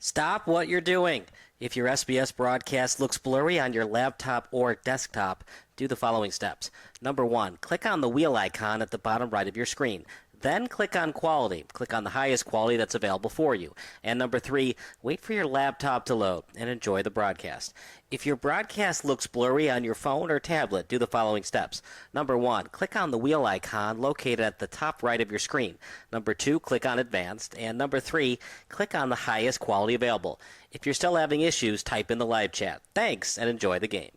Stop what you're doing. If your SBS broadcast looks blurry on your laptop or desktop, do the following steps. Number 1, click on the wheel icon at the bottom right of your screen. Then click on Quality. Click on the highest quality that's available for you. And number 3, wait for your laptop to load and enjoy the broadcast. If your broadcast looks blurry on your phone or tablet, do the following steps. Number 1, click on the wheel icon located at the top right of your screen. Number 2, click on Advanced. And number 3, click on the highest quality available. If you're still having issues, type in the live chat. Thanks, and enjoy the game.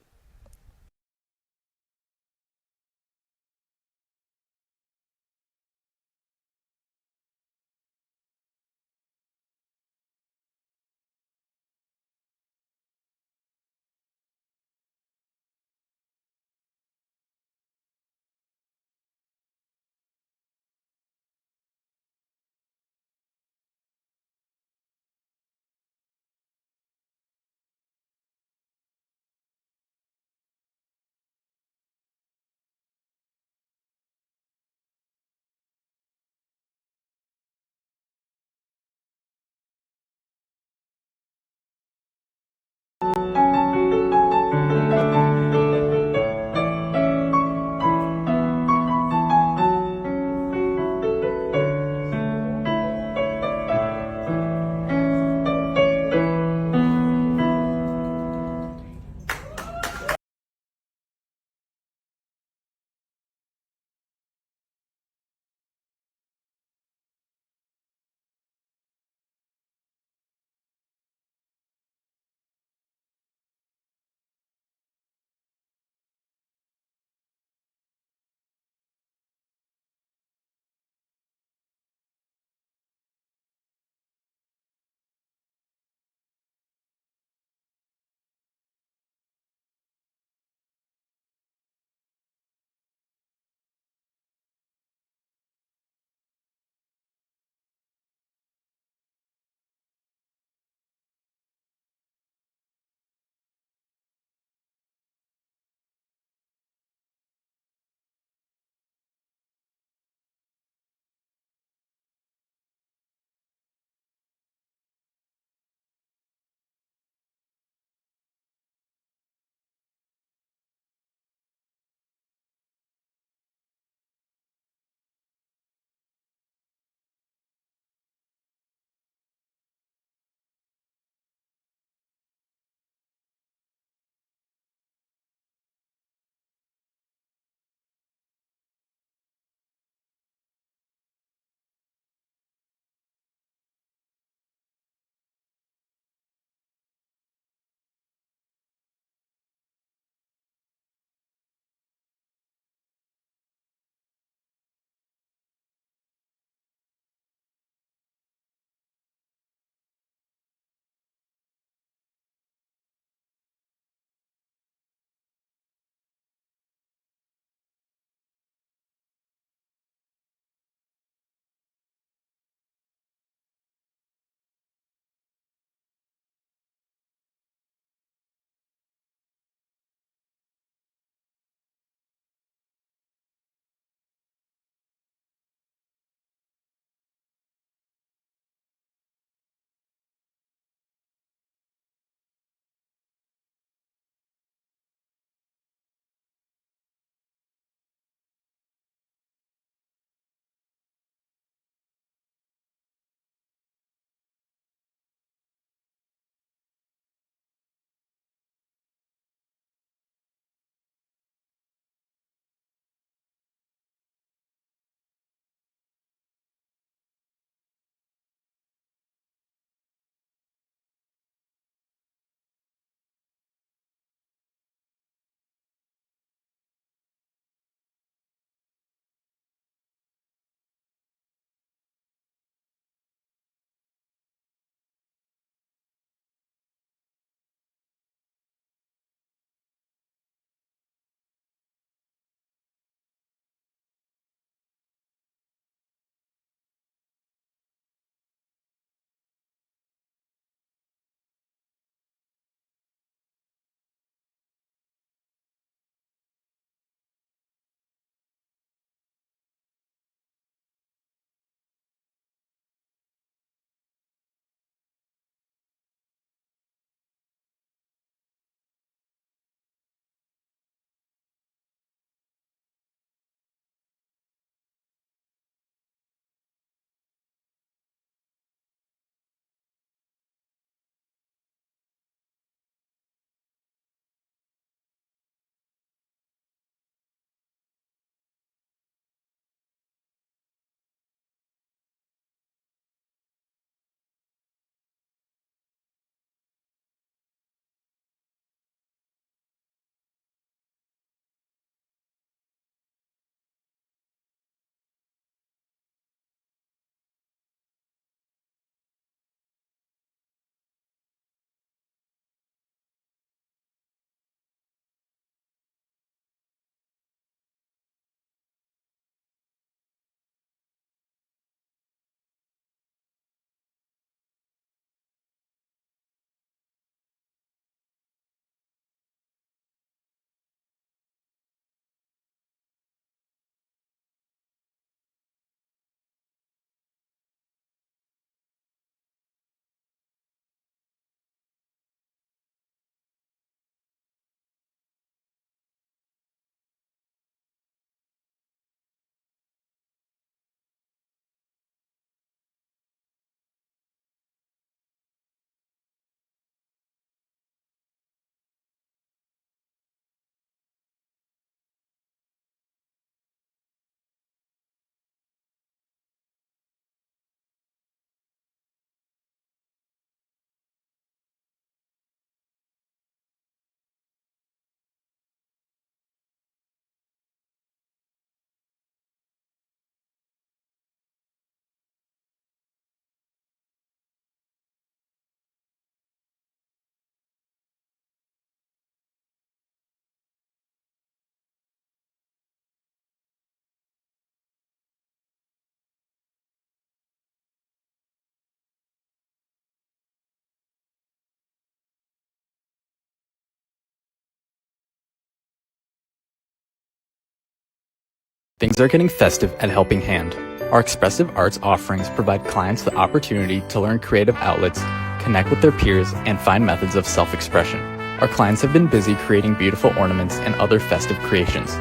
Things are getting festive at Helping Hand. Our expressive arts offerings provide clients the opportunity to learn creative outlets, connect with their peers, and find methods of self-expression. Our clients have been busy creating beautiful ornaments and other festive creations.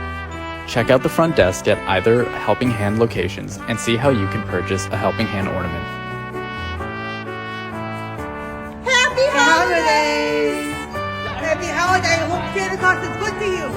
Check out the front desk at either Helping Hand locations and see how you can purchase a Helping Hand ornament. Happy holidays! Happy holiday! I hope Santa Claus is good to you.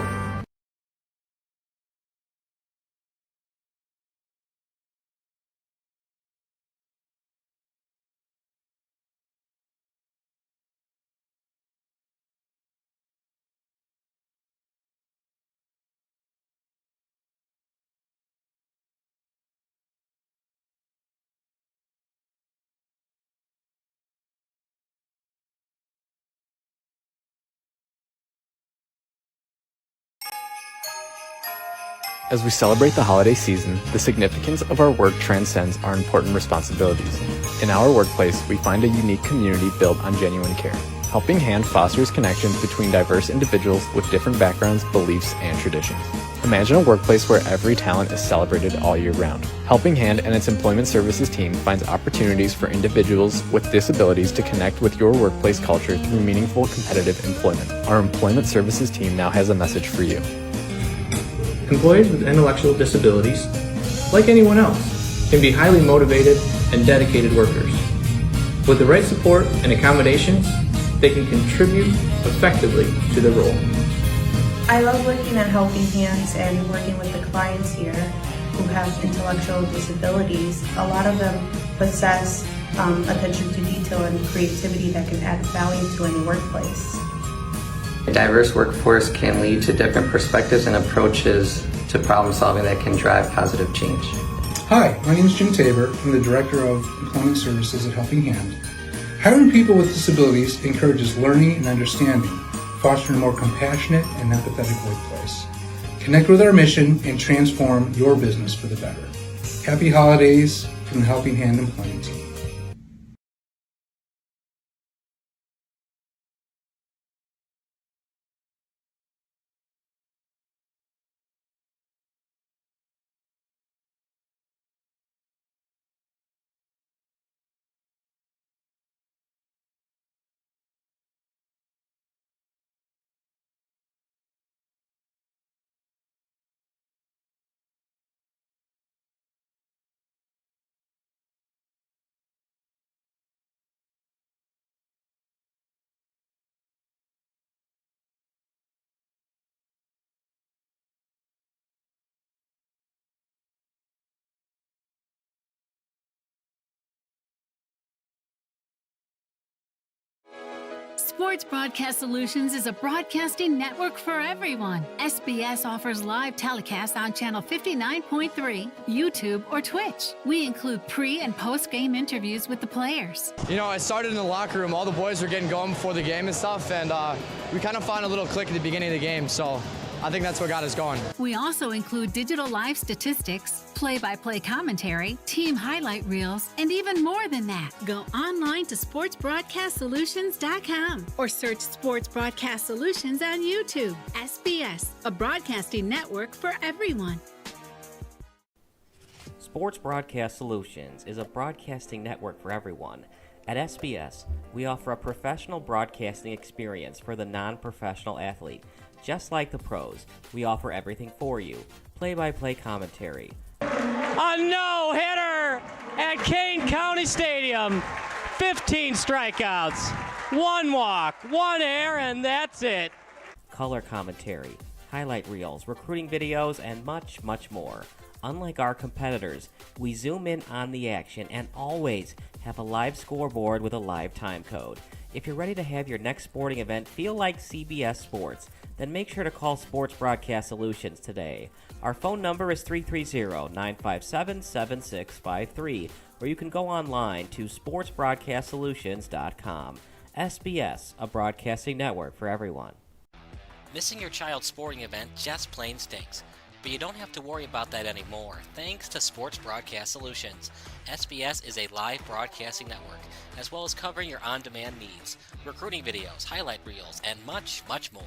As we celebrate the holiday season, the significance of our work transcends our important responsibilities. In our workplace, we find a unique community built on genuine care. Helping Hand fosters connections between diverse individuals with different backgrounds, beliefs, and traditions. Imagine a workplace where every talent is celebrated all year round. Helping Hand and its employment services team finds opportunities for individuals with disabilities to connect with your workplace culture through meaningful competitive employment. Our employment services team now has a message for you. Employees with intellectual disabilities, like anyone else, can be highly motivated and dedicated workers. With the right support and accommodations, they can contribute effectively to the role. I love working at Helping Hands and working with the clients here who have intellectual disabilities. A lot of them possess attention to detail and creativity that can add value to any workplace. A diverse workforce can lead to different perspectives and approaches to problem solving that can drive positive change. Hi, my name is Jim Tabor. I'm the Director of Employment Services at Helping Hand. Hiring people with disabilities encourages learning and understanding, fostering a more compassionate and empathetic workplace. Connect with our mission and transform your business for the better. Happy holidays from the Helping Hand Employment Team. Sports Broadcast Solutions is a broadcasting network for everyone. SBS offers live telecasts on Channel 59.3, YouTube, or Twitch. We include pre- and post-game interviews with the players. You know, I started in the locker room. All the boys were getting going before the game and stuff, and we kind of found a little click at the beginning of the game, so I think that's what got us going. We also include digital live statistics, play-by-play commentary, team highlight reels, and even more than that. Go online to sportsbroadcastsolutions.com or search Sports Broadcast Solutions on YouTube. SBS, a broadcasting network for everyone. Sports Broadcast Solutions is a broadcasting network for everyone. At SBS, we offer a professional broadcasting experience for the non-professional athlete. Just like the pros, we offer everything for you. Play-by-play commentary. A no-hitter at Kane County Stadium. 15 strikeouts, 1 walk, 1 error, and that's it. Color commentary, highlight reels, recruiting videos, and much, much more. Unlike our competitors, we zoom in on the action and always have a live scoreboard with a live time code. If you're ready to have your next sporting event feel like CBS Sports, then make sure to call Sports Broadcast Solutions today. Our phone number is 330-957-7653, or you can go online to sportsbroadcastsolutions.com. SBS, a broadcasting network for everyone. Missing your child's sporting event just plain stinks. But you don't have to worry about that anymore, thanks to Sports Broadcast Solutions. SBS is a live broadcasting network, as well as covering your on-demand needs, recruiting videos, highlight reels, and much, much more.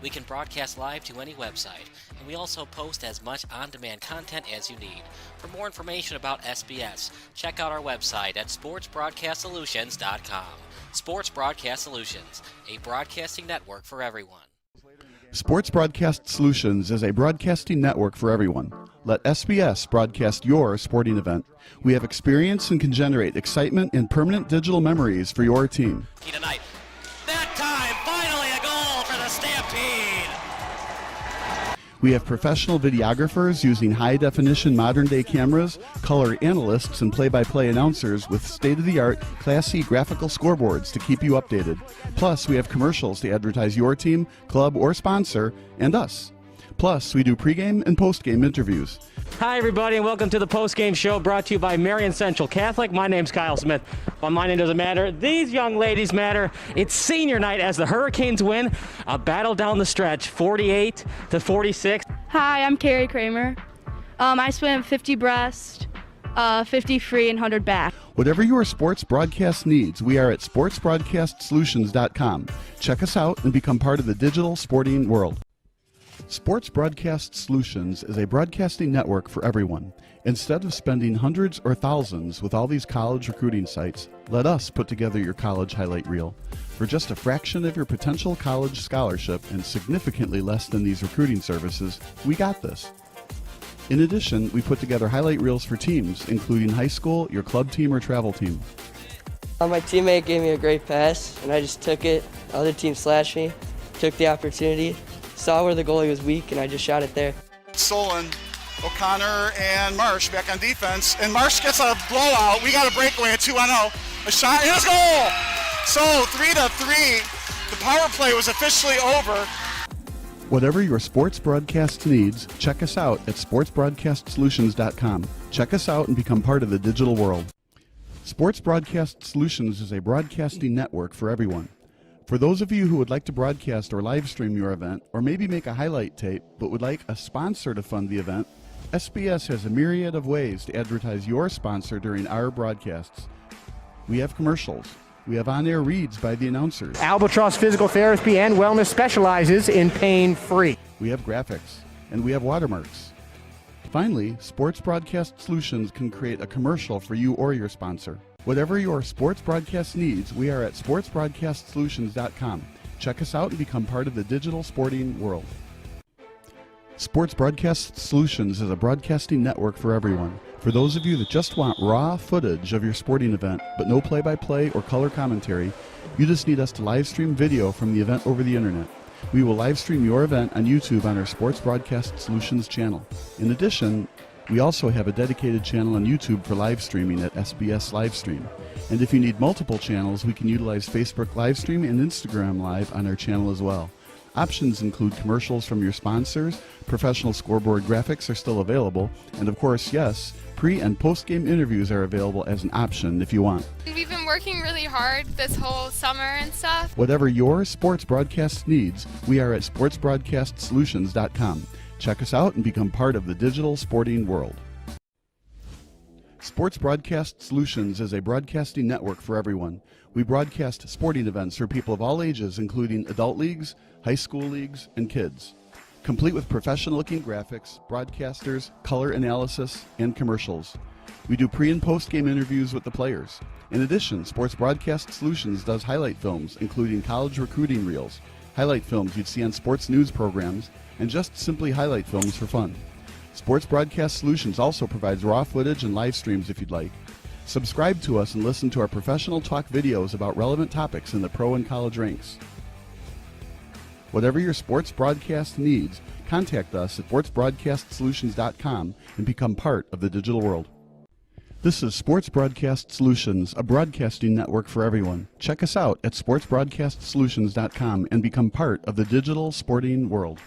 We can broadcast live to any website, and we also post as much on-demand content as you need. For more information about SBS, check out our website at sportsbroadcastsolutions.com. Sports Broadcast Solutions, a broadcasting network for everyone. Sports Broadcast Solutions is a broadcasting network for everyone. Let SBS broadcast your sporting event. We have experience and can generate excitement and permanent digital memories for your team. Tonight. That time, finally a goal for the Stampede! We have professional videographers using high-definition modern-day cameras, color analysts, and play-by-play announcers with state-of-the-art, classy graphical scoreboards to keep you updated. Plus, we have commercials to advertise your team, club, or sponsor, and us. Plus, we do pregame and postgame interviews. Hi, everybody, and welcome to the postgame show brought to you by Marion Central Catholic. My name's Kyle Smith, but my name doesn't matter. These young ladies matter. It's senior night as the Hurricanes win a battle down the stretch, 48-46. Hi, I'm Carrie Kramer. I swim 50 breast, 50 free, and 100 back. Whatever your sports broadcast needs, we are at sportsbroadcastsolutions.com. Check us out and become part of the digital sporting world. Sports Broadcast Solutions is a broadcasting network for everyone. Instead of spending hundreds or thousands with all these college recruiting sites, let us put together your college highlight reel. For just a fraction of your potential college scholarship and significantly less than these recruiting services, we got this. In addition, we put together highlight reels for teams, including high school, your club team, or travel team. My teammate gave me a great pass, and I just took it. The other team slashed me, took the opportunity, saw where the goalie was weak, and I just shot it there. Solon, O'Connor, and Marsh back on defense, and Marsh gets a blowout. We got a breakaway at 2-0. A shot, and a goal! So 3-3, the power play was officially over. Whatever your sports broadcast needs, check us out at sportsbroadcastsolutions.com. Check us out and become part of the digital world. Sports Broadcast Solutions is a broadcasting network for everyone. For those of you who would like to broadcast or live stream your event, or maybe make a highlight tape, but would like a sponsor to fund the event, SBS has a myriad of ways to advertise your sponsor during our broadcasts. We have commercials. We have on-air reads by the announcers. Albatross Physical Therapy and Wellness specializes in pain-free. We have graphics, and we have watermarks. Finally, Sports Broadcast Solutions can create a commercial for you or your sponsor. Whatever your sports broadcast needs, we are at sportsbroadcastsolutions.com. Check us out and become part of the digital sporting world. Sports Broadcast Solutions is a broadcasting network for everyone. For those of you that just want raw footage of your sporting event, but no play-by-play or color commentary, you just need us to live stream video from the event over the internet. We will live stream your event on YouTube on our Sports Broadcast Solutions channel. In addition, we also have a dedicated channel on YouTube for live streaming at SBS Livestream. And if you need multiple channels, we can utilize Facebook Livestream and Instagram Live on our channel as well. Options include commercials from your sponsors, professional scoreboard graphics are still available, and of course, yes, pre- and post-game interviews are available as an option if you want. We've been working really hard this whole summer and stuff. Whatever your sports broadcast needs, we are at sportsbroadcastsolutions.com. Check us out and become part of the digital sporting world. Sports Broadcast Solutions is a broadcasting network for everyone. We broadcast sporting events for people of all ages, including adult leagues, high school leagues, and kids. Complete with professional-looking graphics, broadcasters, color analysis, and commercials. We do pre- and post-game interviews with the players. In addition, Sports Broadcast Solutions does highlight films, including college recruiting reels, highlight films you'd see on sports news programs, and just simply highlight films for fun. Sports Broadcast Solutions also provides raw footage and live streams if you'd like. Subscribe to us and listen to our professional talk videos about relevant topics in the pro and college ranks. Whatever your sports broadcast needs, contact us at sportsbroadcastsolutions.com and become part of the digital world. This is Sports Broadcast Solutions, a broadcasting network for everyone. Check us out at sportsbroadcastsolutions.com and become part of the digital sporting world.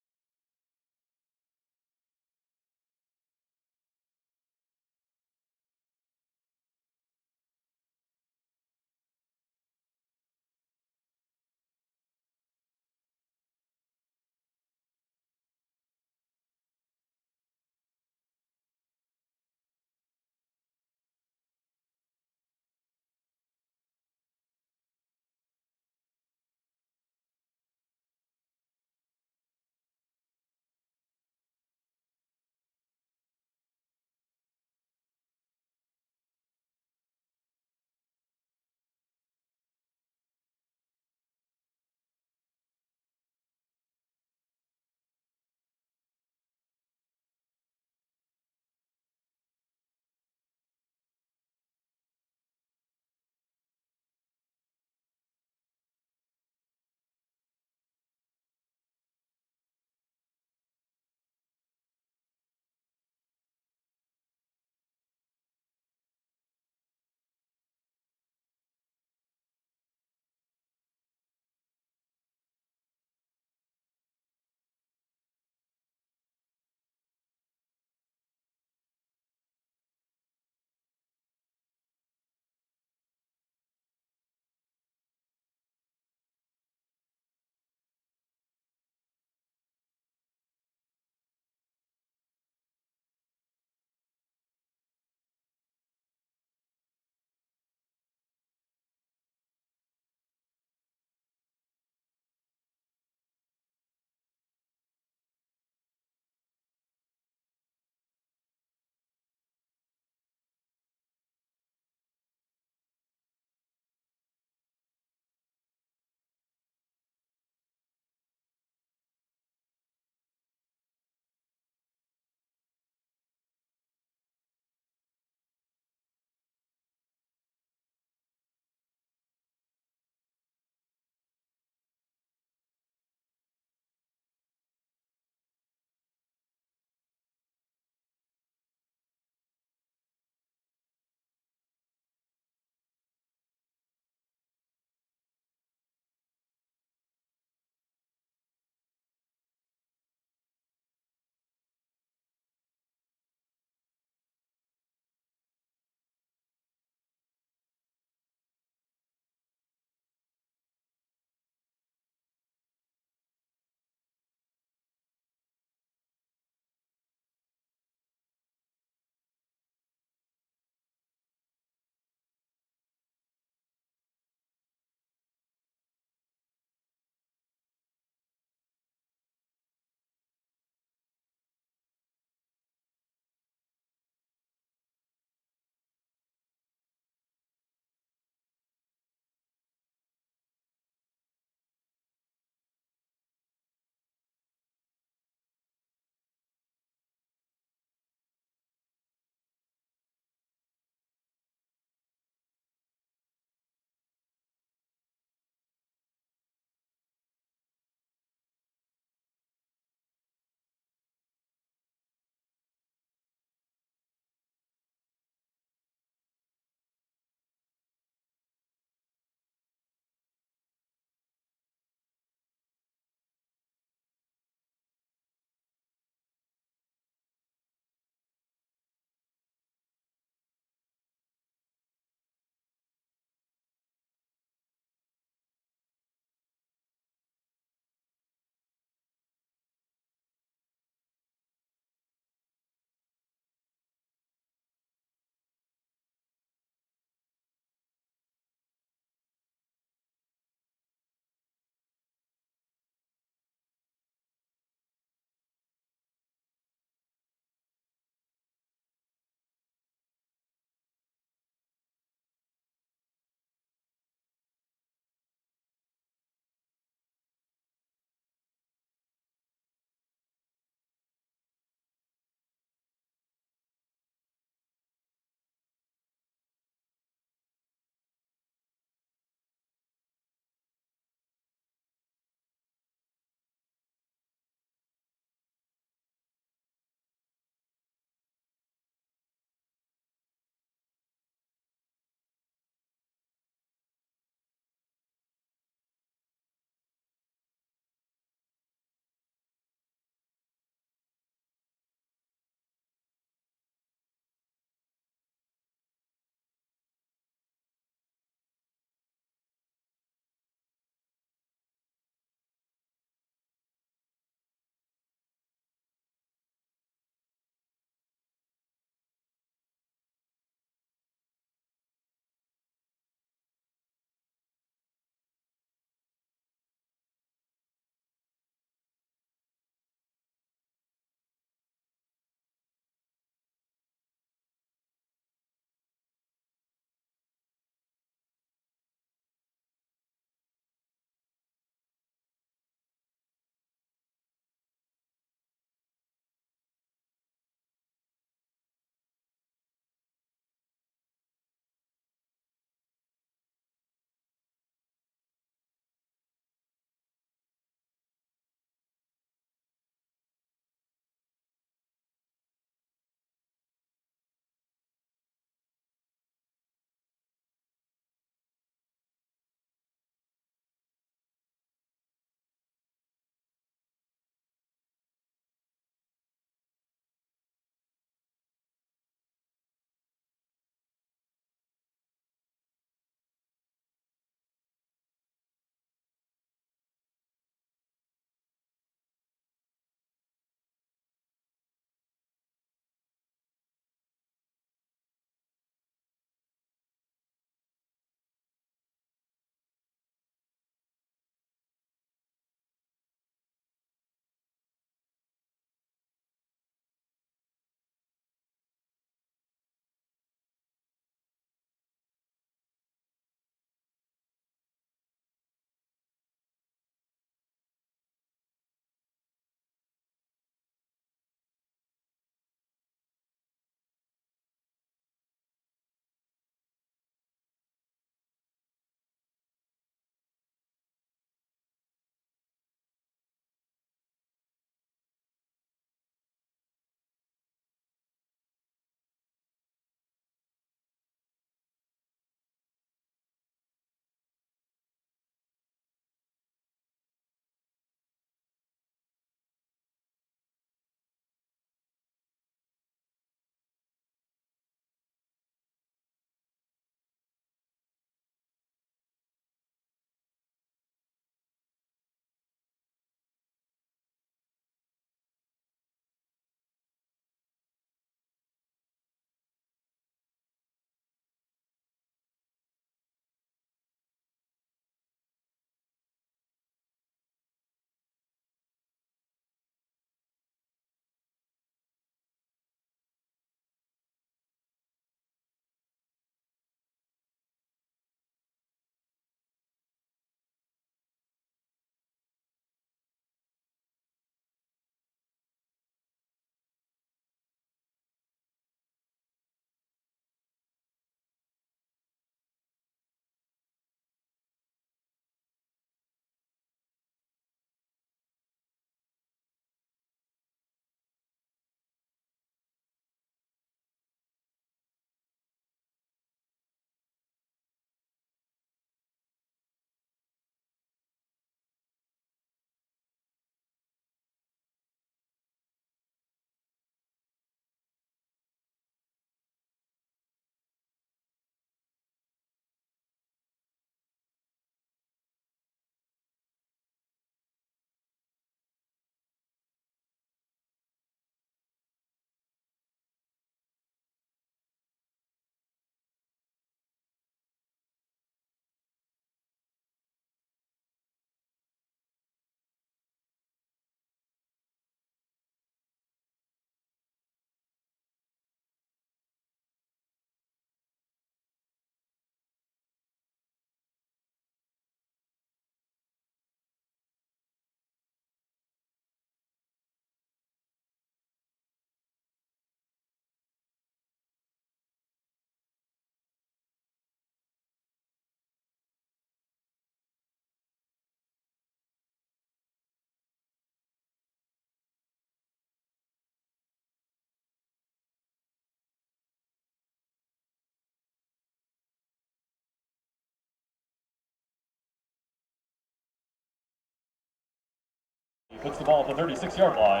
puts the ball at the 36-yard line.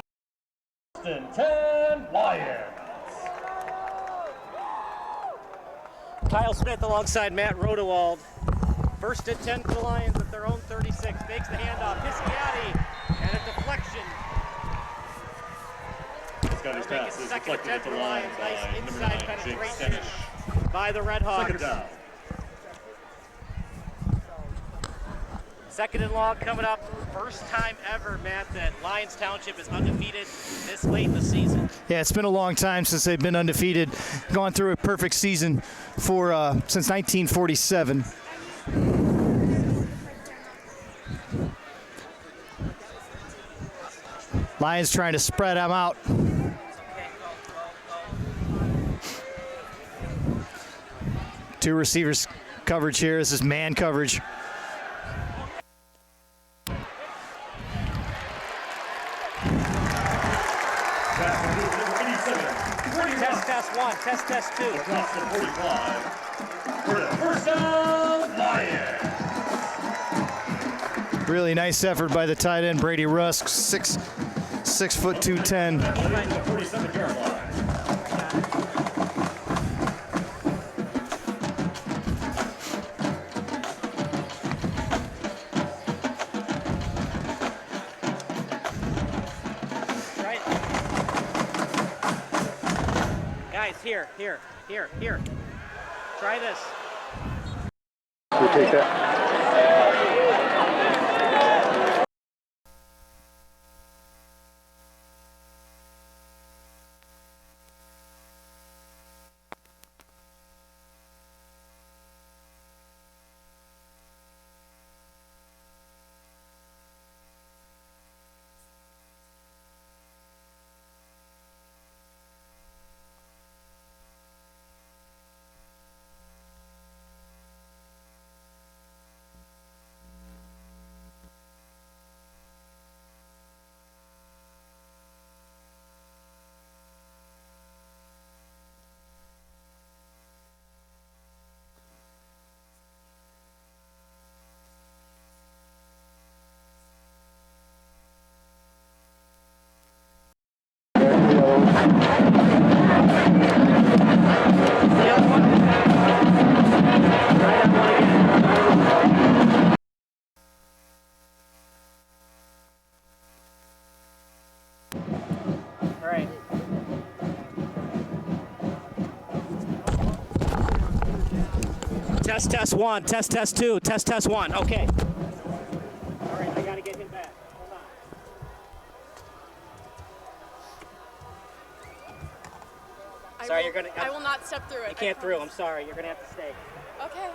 First and 10, Lions. Kyle Smith alongside Matt Rodewald. First and 10 for the Lions at their own 36. Makes the handoff. Pisciotti and a deflection. Pisciotti's pass is deflected at the line Nice by inside number 9, Jake penetration Stenish. by the Red Hawks. Second down. Second and long coming up. First time ever, Matt, that Lyons Township is undefeated this late in the season. Yeah, it's been a long time since they've been undefeated. Gone through a perfect season for since 1947. Lions trying to spread them out. Two receivers coverage here. This is man coverage. Test one, test two. Across the 45. For the first down, Lions. Really nice effort by the tight end, Brady Rusk, 6 foot 210. 47-yard line. Guys, here. Try this. We'll take that. Test one, test two, test one. Okay. All right, I gotta get him back. Hold on. Sorry, you're gonna. I will not step through it. You can't through. I'm sorry. You're gonna have to stay. Okay.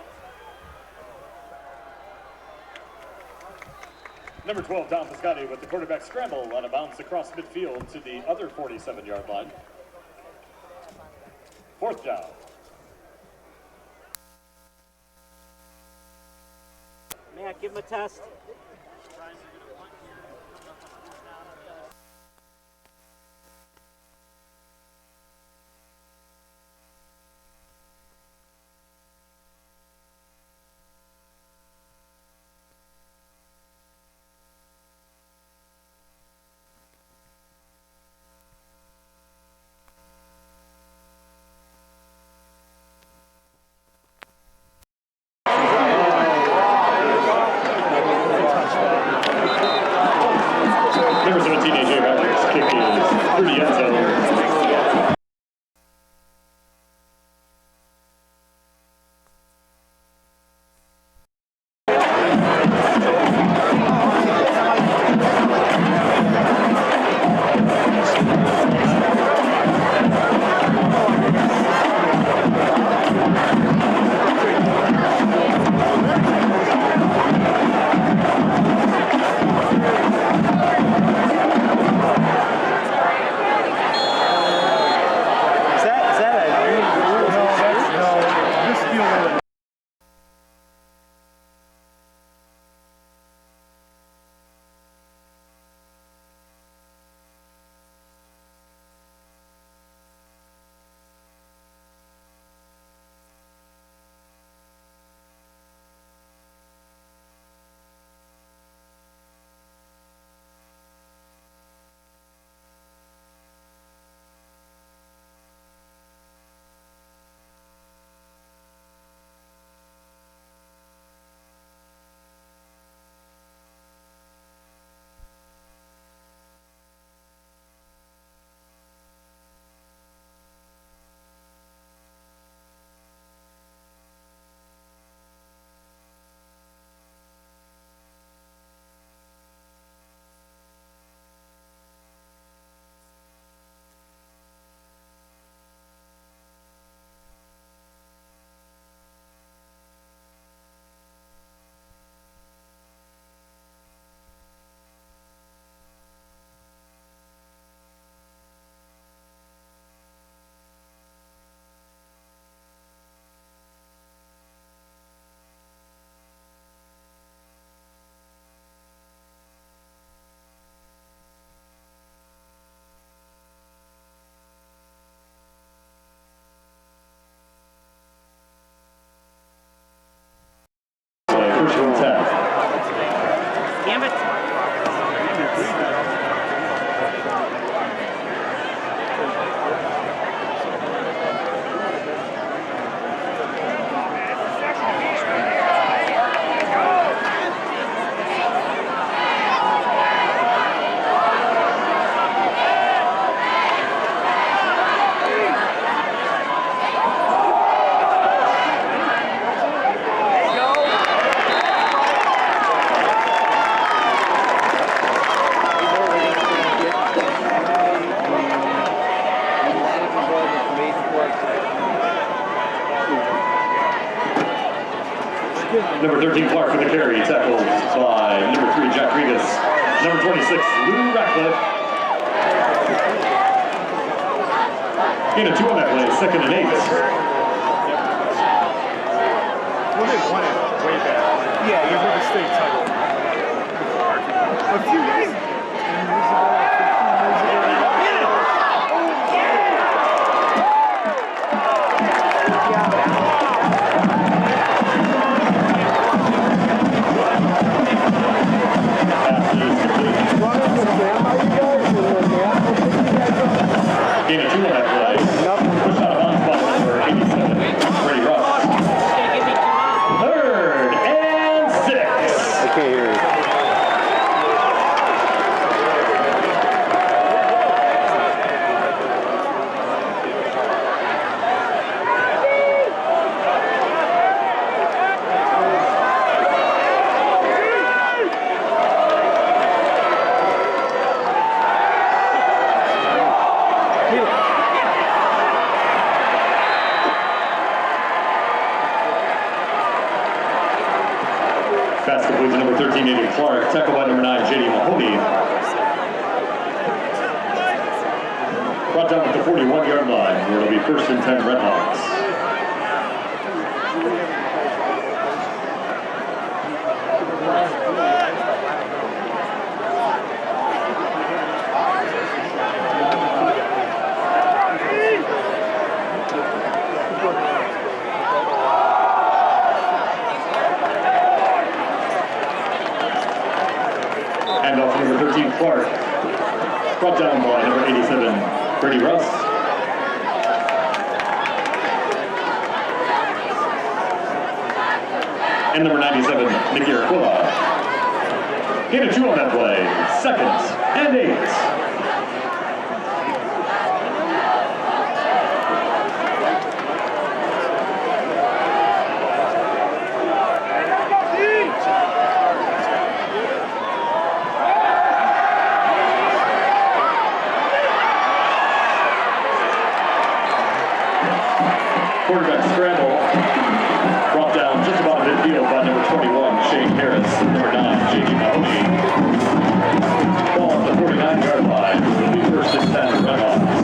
Number 12, Don Pisciotti with the quarterback scramble on a bounce across midfield to the other 47-yard line. Fourth down. Matt, give him a test. Number 17, AJ Roberts, kick is through the end zone. Number 13, Clark with the carry, tackled by number 3, Jack Regas. Number 26, Lou Ratcliffe. Gain of 2 on that play, 2nd and 8. Well, they won it way back. Yeah, they won the state title. A few years ago. 10 years ago, 15 years ago. Gain of 2 on that play. Push out of bounds by number 87, Brady Russ. 3rd and 6. I can't hear you. Pass complete to number 13, Nathan Clark. Tackle by number 9, J.D. Mahoney. Brought down at the 41-yard line, where it'll be 1st and 10 Redhawks. Handoff to number 13, Clark. Brought down by number 87, Brady Russ. And number 97, Nicky Arquilla. Gain of 2 on that play, 2nd and 8. Quarterback scramble, brought down just about midfield by number 21, Shane Harris, number 9, J.D. Mahoney. Ball at the 49-yard line, will be 1st and 10 Redhawks.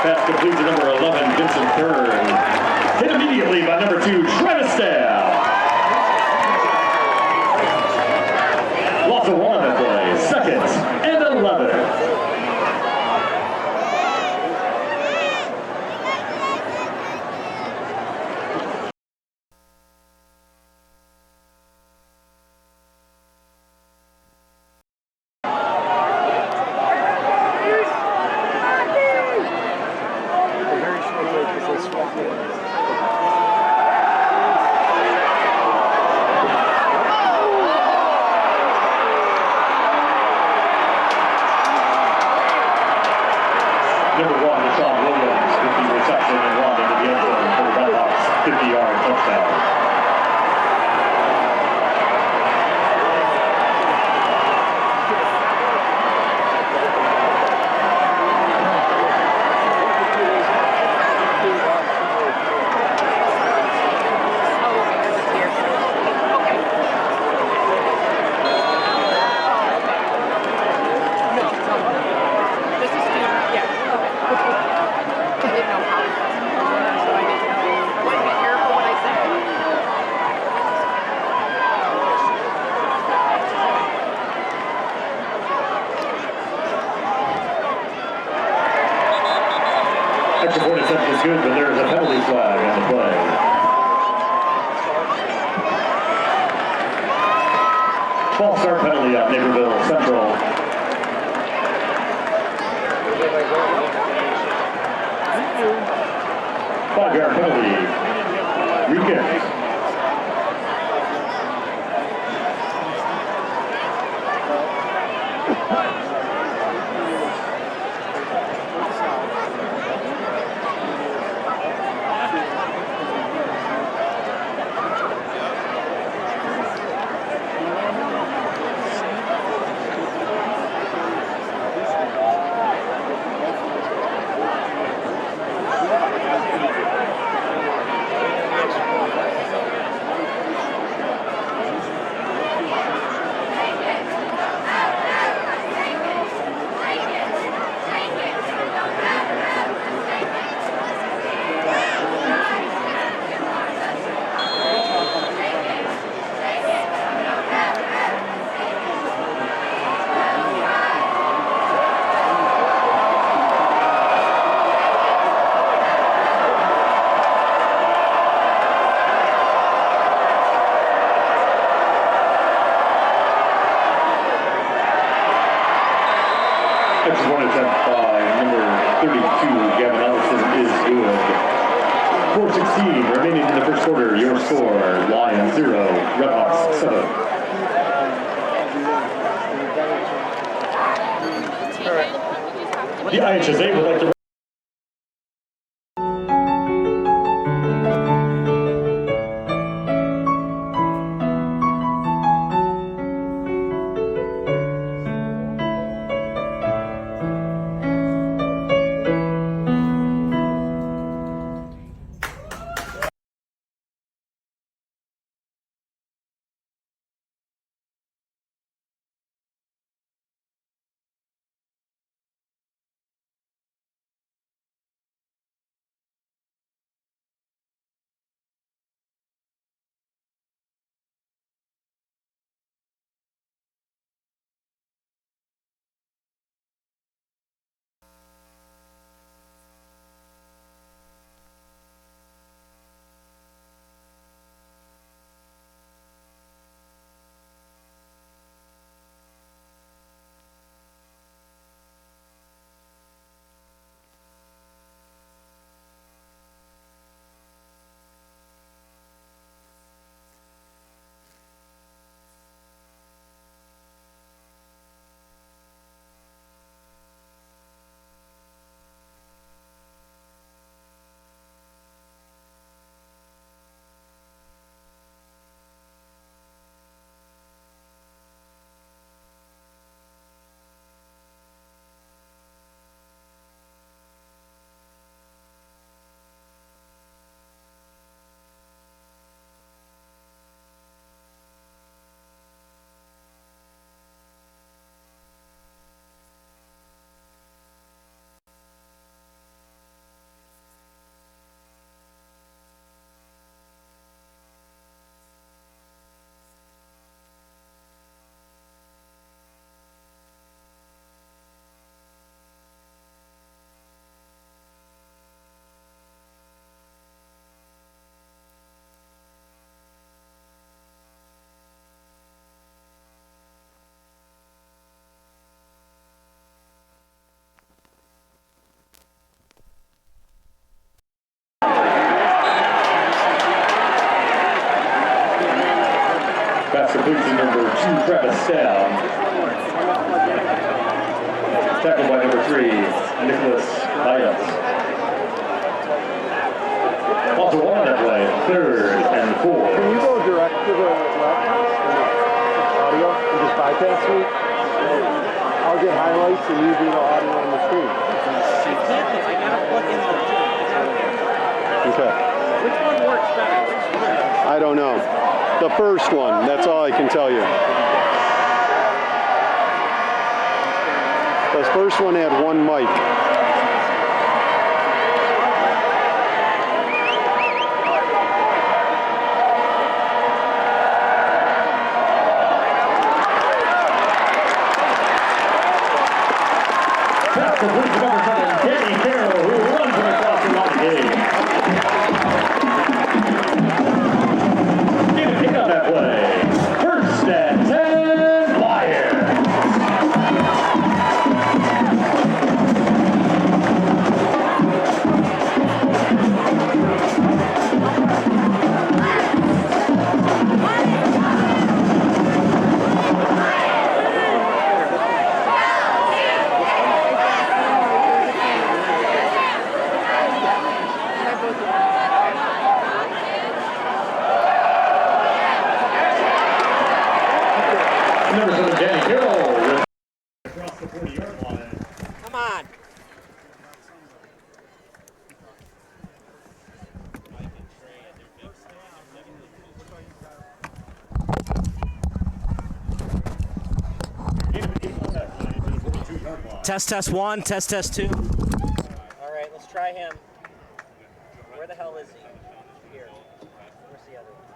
Pass complete to number 11, Vincent Byrne. Hit immediately by number 2, Travis Staff. Loss of 1 on that play, 2nd and 11. Number 1, Deshaun Williams with the reception and run into the end zone for the Redhawks, 50-yard touchdown. Extra point attempt is good, but there is a penalty flag on the play. False start penalty on Naperville Central. 5-yard penalty. Re-kick. Extra point attempt by number 32, Gavin Allison, is good. 4:16 remaining in the first quarter. Your score, Lions 0, Redhawks 7. The IHSA would like to pass complete to number 2, Travis Stab. Tackled by number 3, Nicholas Lyons. Also on that play, 3rd and 4. Can you go direct to the left audio and just bypass me? I'll get highlights and you do the audio on the screen. Okay. Which one works better? I don't know. The first one, that's all I can tell you. The first one had one mic. That's the number 7, Danny Carroll, who runs from across Test 1, test 2. All right, let's try him. Where the hell is he? Here. Where's the other one?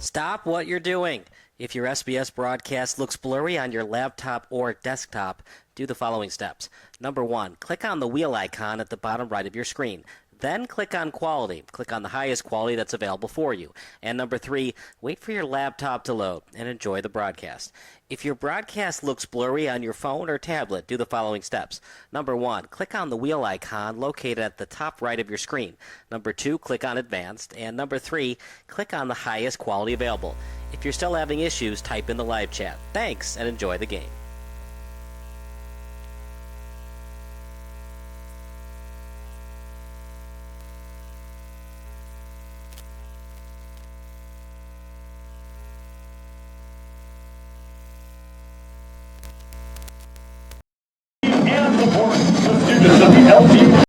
Stop what you're doing. If your SBS broadcast looks blurry on your laptop or desktop, do the following steps. Number 1, click on the wheel icon at the bottom right of your screen. Then click on Quality. Click on the highest quality that's available for you. And number 3, wait for your laptop to load and enjoy the broadcast. If your broadcast looks blurry on your phone or tablet, do the following steps. Number 1, click on the wheel icon located at the top right of your screen. Number 2, click on Advanced. And number 3, click on the highest quality available. If you're still having issues, type in the live chat. Thanks, and enjoy the game. And support the students of the LT.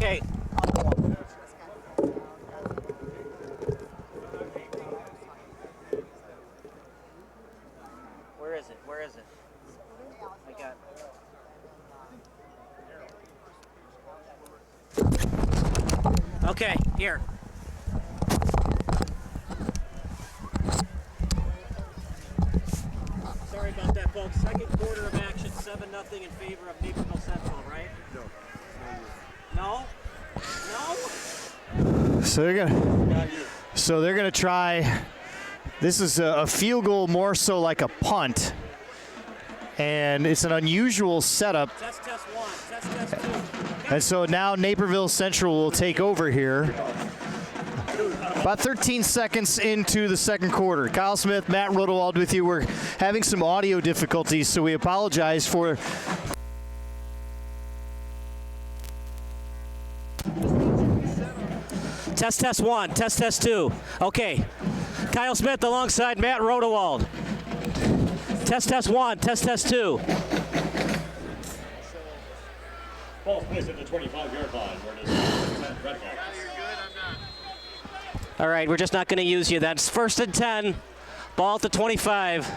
Okay. Where is it? Where is it? I got it. Okay, here. Sorry about that, folks. Second quarter of action, 7-0 in favor of Naperville Central, right? No? No? So they're gonna try. This is a field goal, more so like a punt, and it's an unusual setup. Test 1, test 2. And so now Naperville Central will take over here. About 13 seconds into the second quarter. Kyle Smith, Matt Rodewald with you. We're having some audio difficulties, so we apologize for. Test 1, test 2. Okay. Kyle Smith alongside Matt Rodewald. Test 1, test 2. Ball's placed at the 25-yard line where it is Red Hawks. All right, we're just not going to use you. That's 1st and 10. Ball at the 25.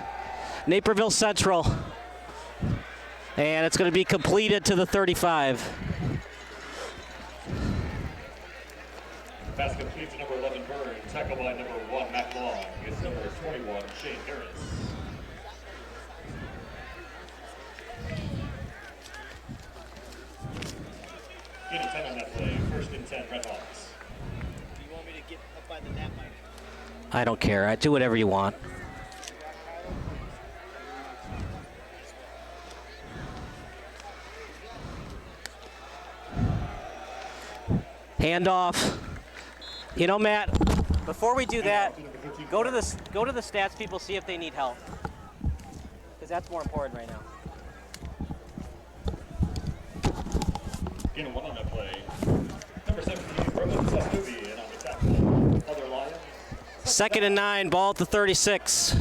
Naperville Central. And it's going to be completed to the 35. Pass complete to number 11, Bird. Tackle by number 1, Matt Long. Against number 21, Shane Harris. Gain of 10 on that play. 1st and 10, Red Hawks. Do you want me to get up by the net line? I don't care. I do whatever you want. Handoff. You know, Matt, before we do that, go to the stats people, see if they need help. Because that's more important right now. Gain of 1 on that play. Number 17, Roman Sastubi, and on the tackle, other Lions. 2nd and 9, ball at the 36.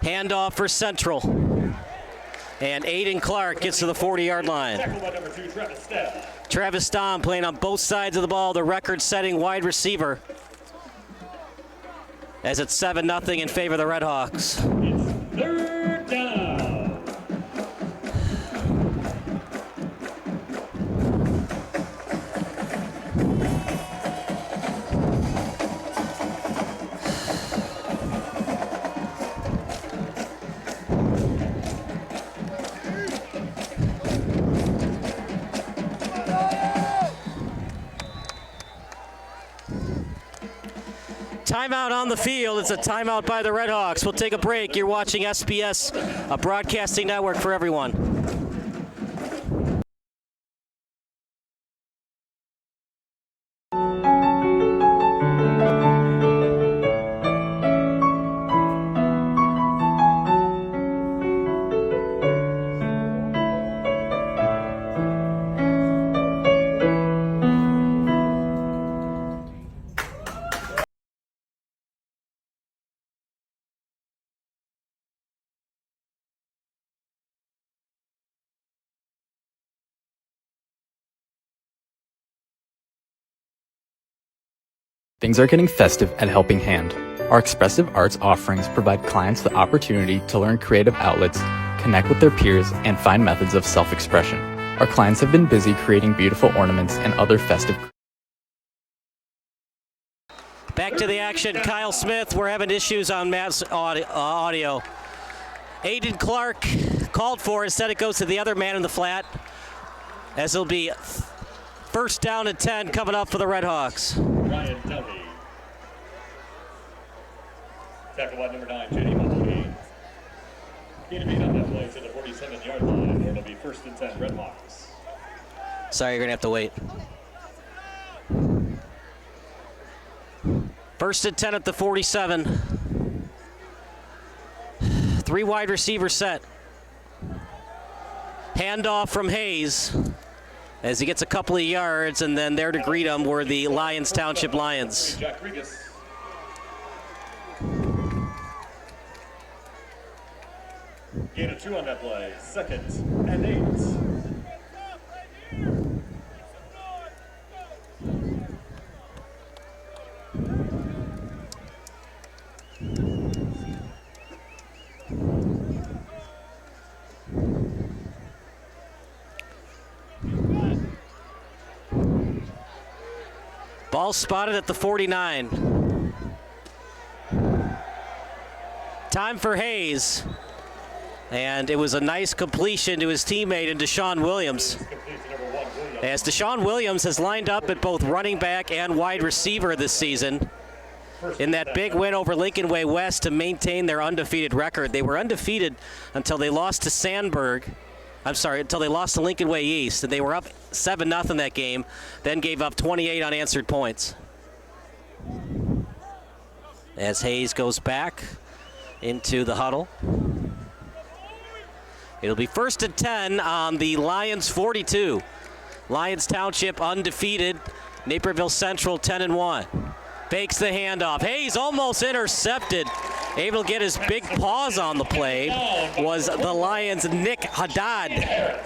Handoff for Central. And Aiden Clark gets to the 40-yard line. Tackle by number 2, Travis Stamm. Travis Stamm playing on both sides of the ball, the record-setting wide receiver. As it's 7-0 in favor of the Red Hawks. It's 3rd down. Timeout on the field. It's a timeout by the Red Hawks. We'll take a break. You're watching SBS, a broadcasting network for everyone. Things are getting festive at Helping Hand. Our expressive arts offerings provide clients the opportunity to learn creative outlets, connect with their peers, and find methods of self-expression. Our clients have been busy creating beautiful ornaments and other festive. Back to the action. Kyle Smith, we're having issues on Matt's audio. Aiden Clark called for. Instead it goes to the other man in the flat. As it'll be 1st down and 10 coming up for the Red Hawks. Ryan Downey. Tackle by number 9, J.D. Mahoney. Gain of 8 on that play to the 47-yard line, where it'll be 1st and 10, Red Hawks. Sorry, you're going to have to wait. 1st and 10 at the 47. 3 wide receiver set. Handoff from Hayes as he gets a couple of yards, and then there to greet him were the Lyons Township Lions. Jack Regas. Gain of 2 on that play. 2nd and 8. Ball spotted at the 49. Time for Hayes. And it was a nice completion to his teammate and Deshaun Williams. As Deshaun Williams has lined up at both running back and wide receiver this season in that big win over Lincoln Way West to maintain their undefeated record. They were undefeated until they lost to Sandburg. Until they lost to Lincoln Way East. And they were up 7-0 that game, then gave up 28 unanswered points. As Hayes goes back into the huddle. It'll be 1st and 10 on the Lyons 42. Lyons Township undefeated. Naperville Central 10-1. Fakes the handoff. Hayes almost intercepted. Able to get his big paws on the play was the Lions' Nick Haddad.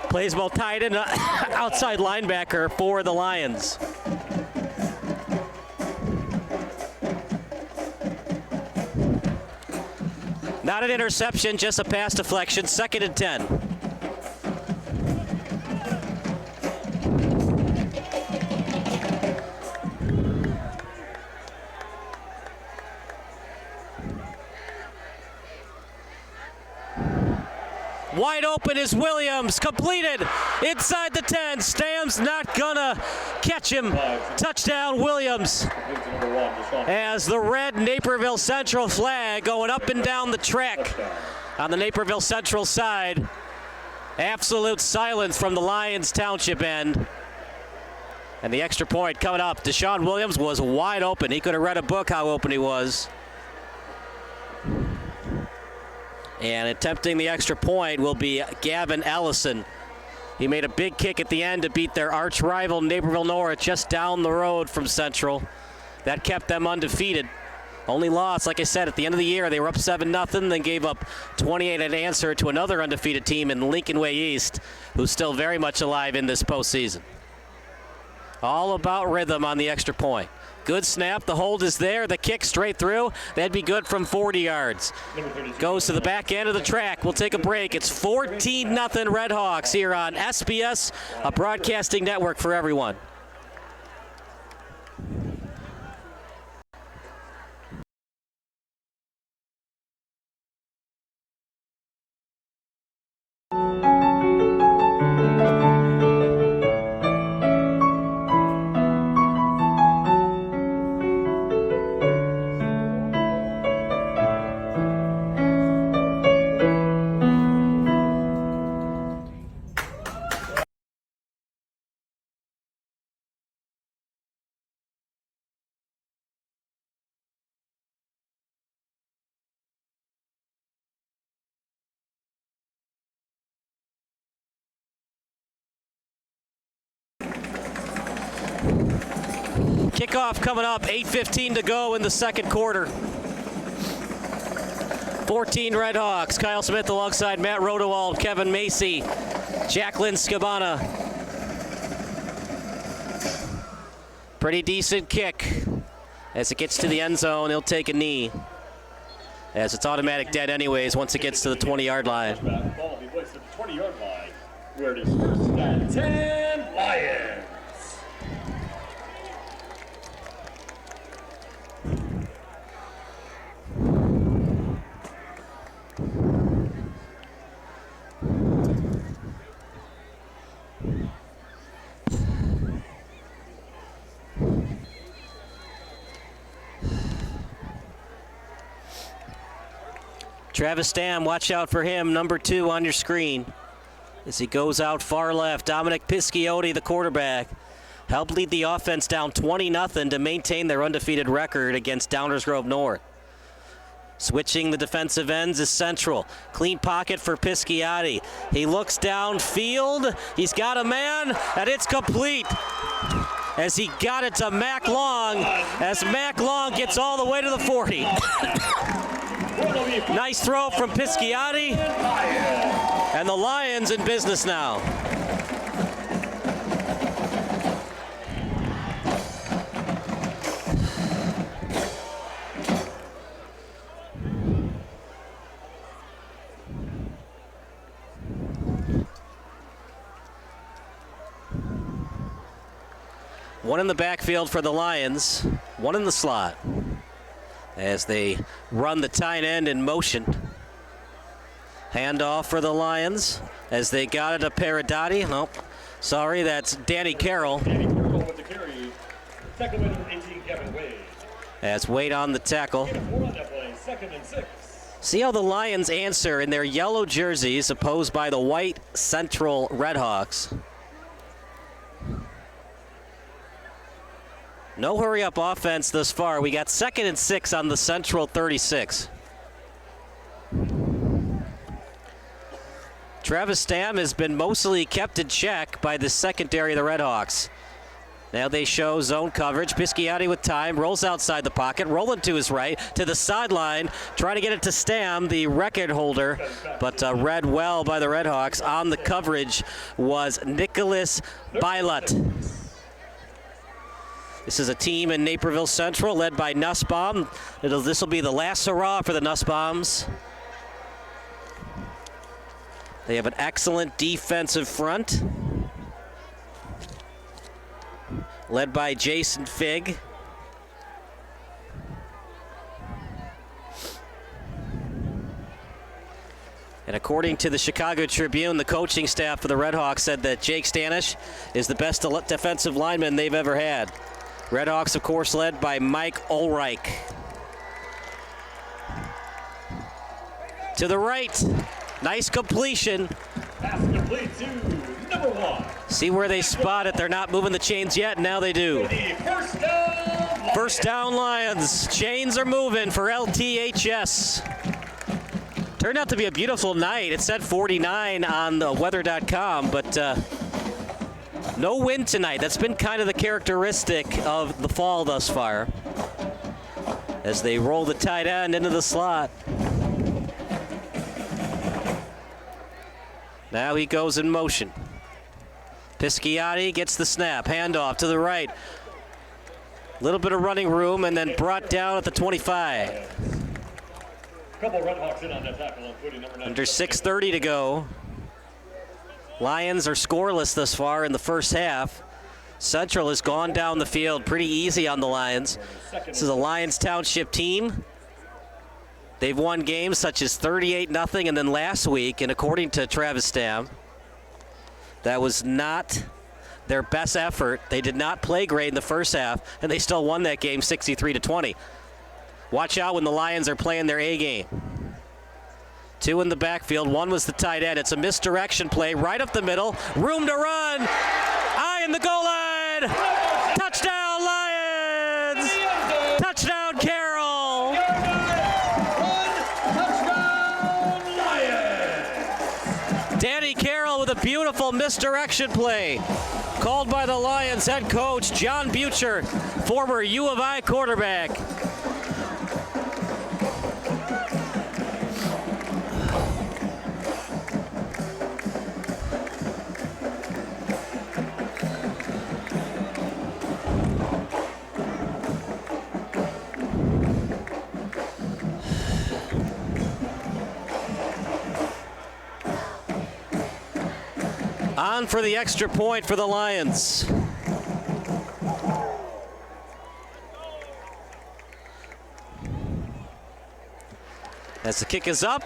Plays both tight end outside linebacker for the Lions. Not an interception, just a pass deflection. 2nd and 10. Wide open is Williams, completed inside the 10. Stam's not gonna catch him. Touchdown Williams. As the red Naperville Central flag going up and down the track on the Naperville Central side. Absolute silence from the Lyons Township end. And the extra point coming up. Deshaun Williams was wide open. He could have read a book how open he was. And attempting the extra point will be Gavin Ellison. He made a big kick at the end to beat their arch rival Naperville North just down the road from Central. That kept them undefeated. Only loss, like I said, at the end of the year, they were up 7-0, then gave up 28 in answer to another undefeated team in Lincoln Way East, who's still very much alive in this postseason. All about rhythm on the extra point. Good snap, the hold is there, the kick straight through. That'd be good from 40 yards. Goes to the back end of the track. We'll take a break. It's 14-0 Redhawks here on SBS, a broadcasting network for everyone. Kickoff coming up, 8:15 to go in the second quarter. 14 Redhawks. Kyle Smith alongside Matt Rodewald, Kevin Macy, Jacqueline Scabana. Pretty decent kick. As it gets to the end zone, he'll take a knee. As it's automatic dead anyways once it gets to the 20-yard line. Ball be placed at the 20-yard line, where it is 1st and 10, Lions. Travis Stam, watch out for him, number 2 on your screen. As he goes out far left, Dominic Pisciotti, the quarterback, helped lead the offense down 20-0 to maintain their undefeated record against Downers Grove North. Switching the defensive ends is Central. Clean pocket for Pisciotti. He looks downfield. He's got a man, and it's complete. As he got it to Mac Long, as Mac Long gets all the way to the 40. Nice throw from Pisciotti, and the Lions in business now. One in the backfield for the Lions, one in the slot. As they run the tight end in motion. Handoff for the Lions as they got it to Paradotti. Oh, sorry, that's Danny Carroll. Danny Carroll with the carry. Tackle by number 18, Kevin Wade. As Wade on the tackle. 4 on that play, 2nd and 6. See how the Lions answer in their yellow jerseys opposed by the white Central Redhawks. No hurry-up offense thus far. We got 2nd and 6 on the Central 36. Travis Stam has been mostly kept in check by the secondary of the Redhawks. Now they show zone coverage. Pisciotti with time, rolls outside the pocket, rolling to his right, to the sideline, trying to get it to Stam, the record holder, but read well by the Redhawks. On the coverage was Nicholas Bylot. This is a team in Naperville Central led by Nussbaum. This will be the last hurrah for the Nussbaums. They have an excellent defensive front, led by Jason Figg. And according to the Chicago Tribune, the coaching staff for the Redhawks said that Jake Stanish is the best defensive lineman they've ever had. Redhawks, of course, led by Mike Ulrich. To the right, nice completion. Pass complete to number 1. See where they spot it. They're not moving the chains yet. Now they do. First down, Lions. Chains are moving for LTHS. Turned out to be a beautiful night. It said 49 on the weather.com, but no wind tonight. That's been kind of the characteristic of the fall thus far. As they roll the tight end into the slot. Now he goes in motion. Pisciotti gets the snap. Handoff to the right. Little bit of running room and then brought down at the 25. Couple Redhawks in on that tackle, including number 9. Under 6:30 to go. Lions are scoreless thus far in the first half. Central has gone down the field pretty easy on the Lions. This is a Lyons Township team. They've won games such as 38-0 and then last week, and according to Travis Stam, that was not their best effort. They did not play great in the first half, and they still won that game 63-20. Watch out when the Lions are playing their A game. 2 in the backfield. 1 was the tight end. It's a misdirection play right up the middle. Room to run. Eye in the goal line. Touchdown, Lions. Touchdown, Carroll. Touchdown, Lions. Danny Carroll with a beautiful misdirection play. Called by the Lions head coach, John Butcher, former U of I quarterback. On for the extra point for the Lions. As the kick is up,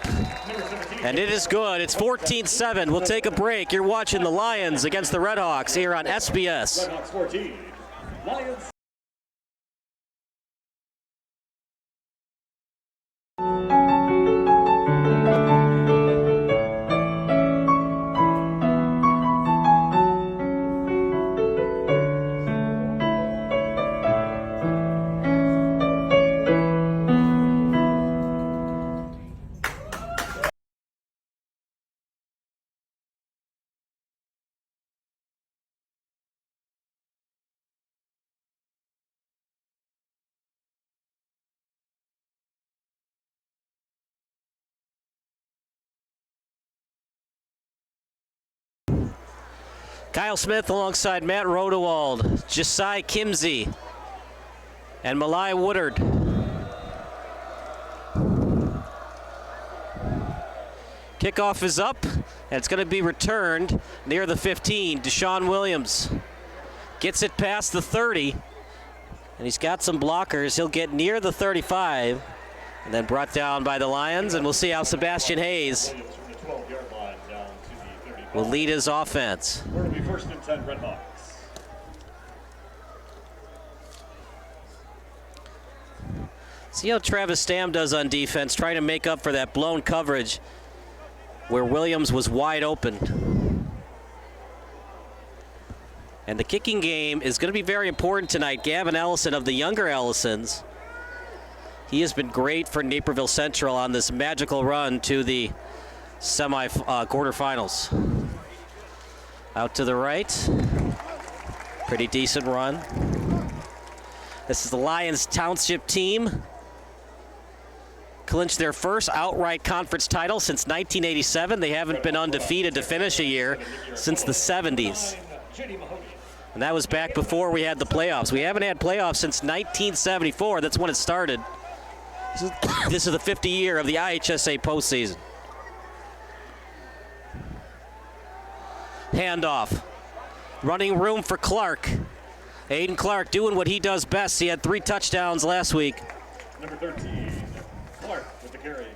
and it is good. It's 14-7. We'll take a break. You're watching the Lions against the Redhawks here on SBS. Redhawks 14, Lions. Kyle Smith alongside Matt Rodewald, Josiah Kimsey, and Malai Woodard. Kickoff is up, and it's going to be returned near the 15. Deshaun Williams gets it past the 30, and he's got some blockers. He'll get near the 35, and then brought down by the Lions, and we'll see how Sebastian Hayes will lead his offense. We're going to be 1st and 10 Redhawks. See how Travis Stam does on defense, trying to make up for that blown coverage where Williams was wide open. And the kicking game is going to be very important tonight. Gavin Ellison of the younger Ellisons. He has been great for Naperville Central on this magical run to the quarterfinals. Out to the right. Pretty decent run. This is the Lyons Township team. Clinched their first outright conference title since 1987. They haven't been undefeated to finish a year since the 70s. And that was back before we had the playoffs. We haven't had playoffs since 1974. That's when it started. This is the 50th year of the IHSA postseason. Handoff. Running room for Clark. Aiden Clark doing what he does best. He had 3 touchdowns last week. Number 13, Clark with the carry.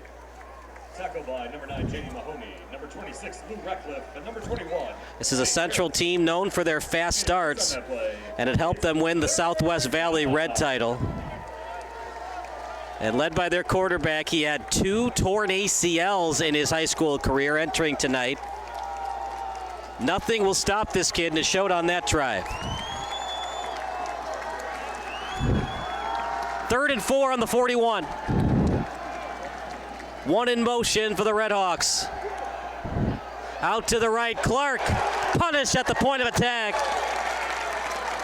Tackled by number 9, J.D. Mahoney. Number 26, Lou Ratcliffe. And number 21. This is a Central team known for their fast starts, and it helped them win the Southwest Valley Red title. And led by their quarterback, he had 2 torn ACLs in his high school career entering tonight. Nothing will stop this kid, and it showed on that drive. 3rd and 4 on the 41. 1 in motion for the Redhawks. Out to the right, Clark punished at the point of attack.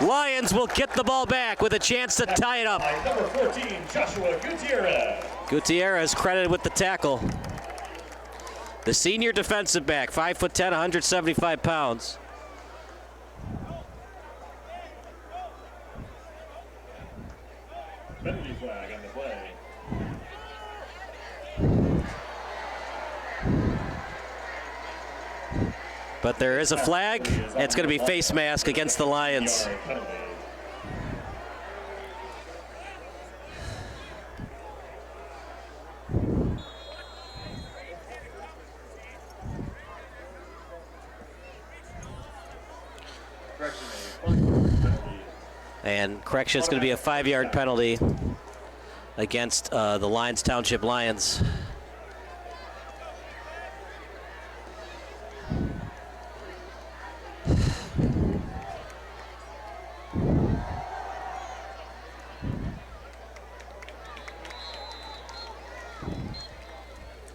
Lions will get the ball back with a chance to tie it up. Number 14, Joshua Gutierrez. Gutierrez credited with the tackle. The senior defensive back, 5'10", 175 pounds. Penalty flag on the play. But there is a flag. It's going to be face mask against the Lions. And correction, it's going to be a 5-yard penalty against the Lyons Township Lions.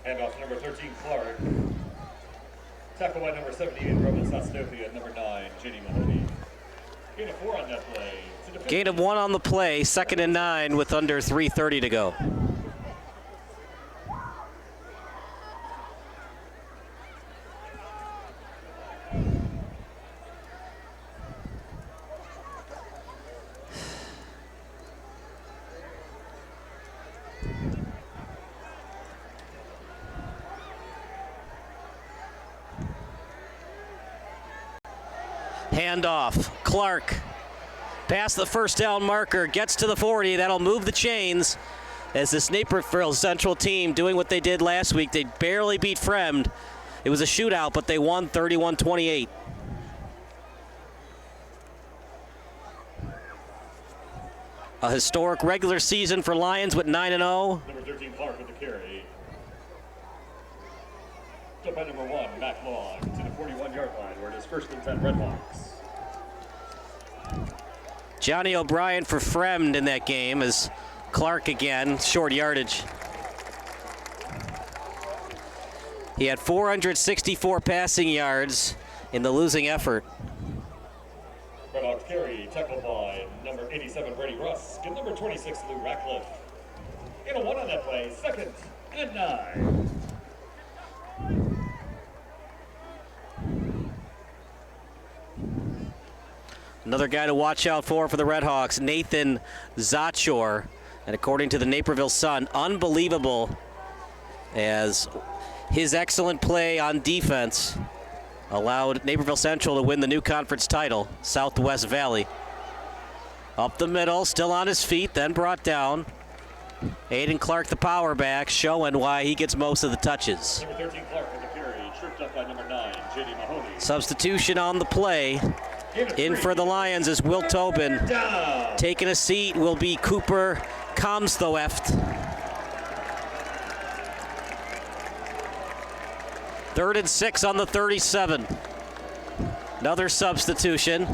Handoff number 13, Clark. Tackle by number 78, Roman Sosnopia, number 9, J.D. Mahoney. Gain of 4 on that play. Gain of 1 on the play, 2nd and 9 with under 3:30 to go. Handoff, Clark. Past the first down marker, gets to the 40. That'll move the chains as this Naperville Central team doing what they did last week. They barely beat Fremd. It was a shootout, but they won 31-28. A historic regular season for Lions with 9-0. Number 13, Clark with the carry. Up by number 1, Matt Long to the 41-yard line where it is 1st and 10 Redhawks. Johnny O'Brien for Fremd in that game as Clark again, short yardage. He had 464 passing yards in the losing effort. Redhawks carry, tackled by number 87, Brady Russ, and number 26, Lou Ratcliffe. And a 1 on that play, 2nd and 9. Another guy to watch out for the Redhawks, Nathan Zachor. And according to the Naperville Sun, unbelievable as his excellent play on defense allowed Naperville Central to win the new conference title, Southwest Valley. Up the middle, still on his feet, then brought down. Aiden Clark, the power back, showing why he gets most of the touches. Number 13, Clark with the carry, tripped up by number 9, J.D. Mahoney. Substitution on the play. In for the Lions is Will Tobin. Taking a seat will be Cooper Comstoeft. 3rd and 6 on the 37. Another substitution.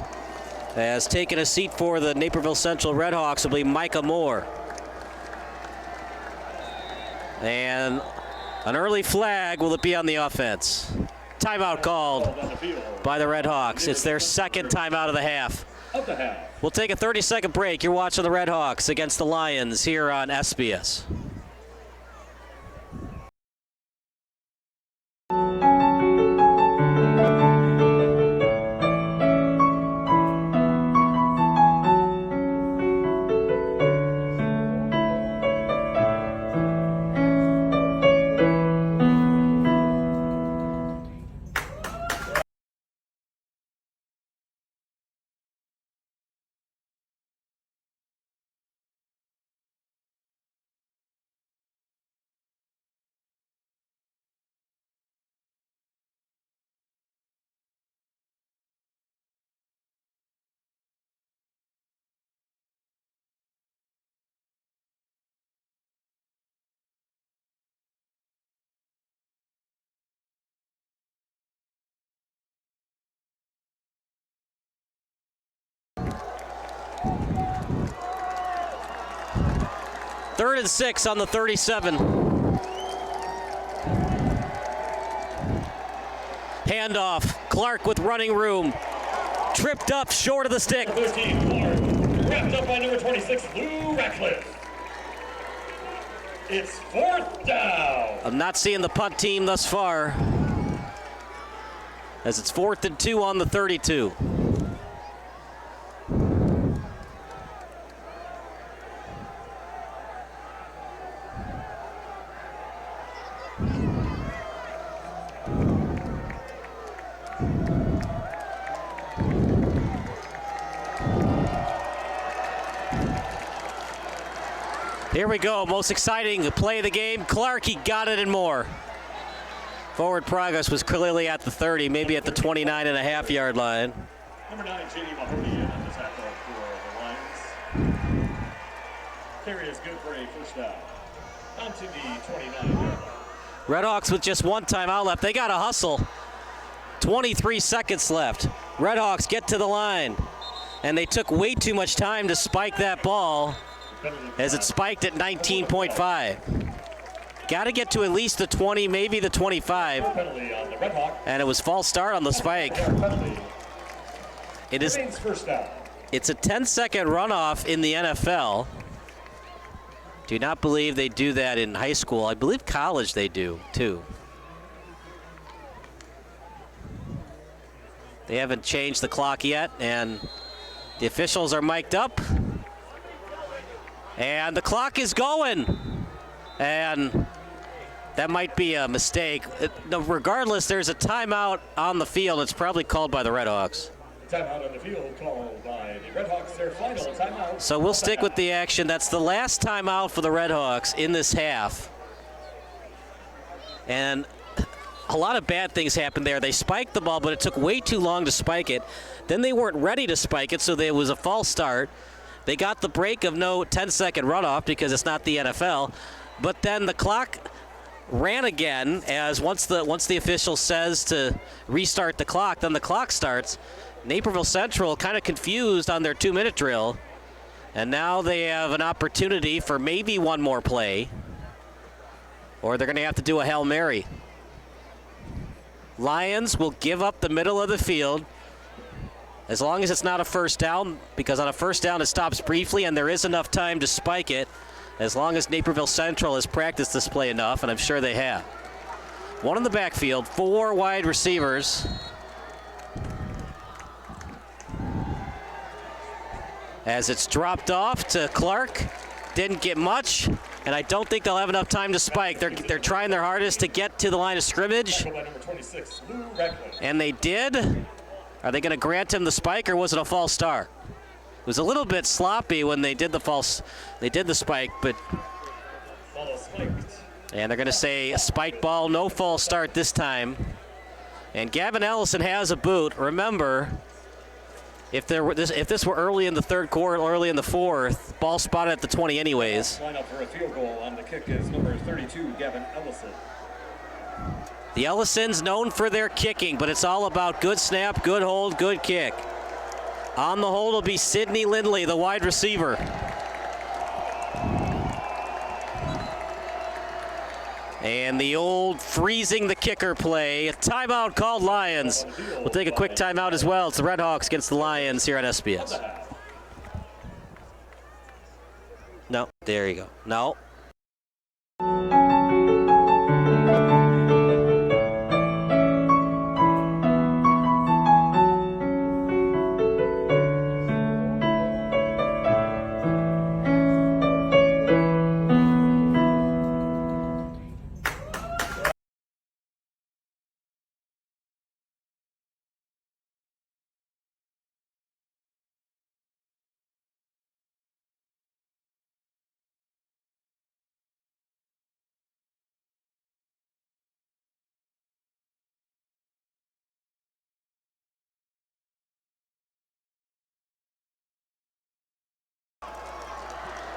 Has taken a seat for the Naperville Central Redhawks will be Micah Moore. And An early flag. Will it be on the offense? Timeout called by the Red Hawks. It's their second timeout of the half. We'll take a 30-second break. You're watching the Red Hawks against the Lions here on SBS. Third and 6 on the 37. Handoff. Clark with running room. Tripped up short of the stick. 13, Clark. Wrapped up by number 26, Lou Ratcliffe. It's 4th down. I'm not seeing the punt team thus far, as it's 4th and 2 on the 32. Here we go, most exciting play of the game. Clark, he got it and more. Forward progress was clearly at the 30, maybe at the 29.5-yard line. Number 9, J.D. Mahoney on the tackle for the Lions. Carry is good for a first down. On to the 29-yard line. Redhawks with just one timeout left. They got to hustle. 23 seconds left. Redhawks get to the line. And they took way too much time to spike that ball, as it spiked at 19.5. Got to get to at least the 20, maybe the 25. And it was false start on the spike. It is. It's a 10-second runoff in the NFL. Do not believe they do that in high school. I believe college they do too. They haven't changed the clock yet, and the officials are mic'd up. And the clock is going. And that might be a mistake. Regardless, there's a timeout on the field. It's probably called by the Redhawks. Timeout on the field called by the Redhawks, their final timeout. So we'll stick with the action. That's the last timeout for the Redhawks in this half. And a lot of bad things happened there. They spiked the ball, but it took way too long to spike it. Then they weren't ready to spike it, so there was a false start. They got the break of no 10-second runoff because it's not the NFL. But then the clock ran again, as once the official says to restart the clock, then the clock starts. Naperville Central kind of confused on their 2-minute drill, and now they have an opportunity for maybe one more play, or they're going to have to do a Hail Mary. Lions will give up the middle of the field as long as it's not a first down, because on a first down it stops briefly and there is enough time to spike it, as long as Naperville Central has practiced this play enough, and I'm sure they have. One in the backfield, 4 wide receivers. As it's dropped off to Clark, didn't get much, and I don't think they'll have enough time to spike. They're trying their hardest to get to the line of scrimmage, and they did. Are they going to grant him the spike, or was it a false start? It was a little bit sloppy when they did the spike, but and they're going to say a spike ball, no false start this time. And Gavin Ellison has a boot. Remember, if this were early in the third quarter, early in the fourth, ball spotted at the 20 anyways. Line up for a field goal on the kick is number 32, Gavin Ellison. The Ellisons known for their kicking, but it's all about good snap, good hold, good kick. On the hold will be Sidney Lindley, the wide receiver. And the old freezing the kicker play. A timeout called Lions. We'll take a quick timeout as well. It's the Red Hawks against the Lions here on SBS. No, there you go. No.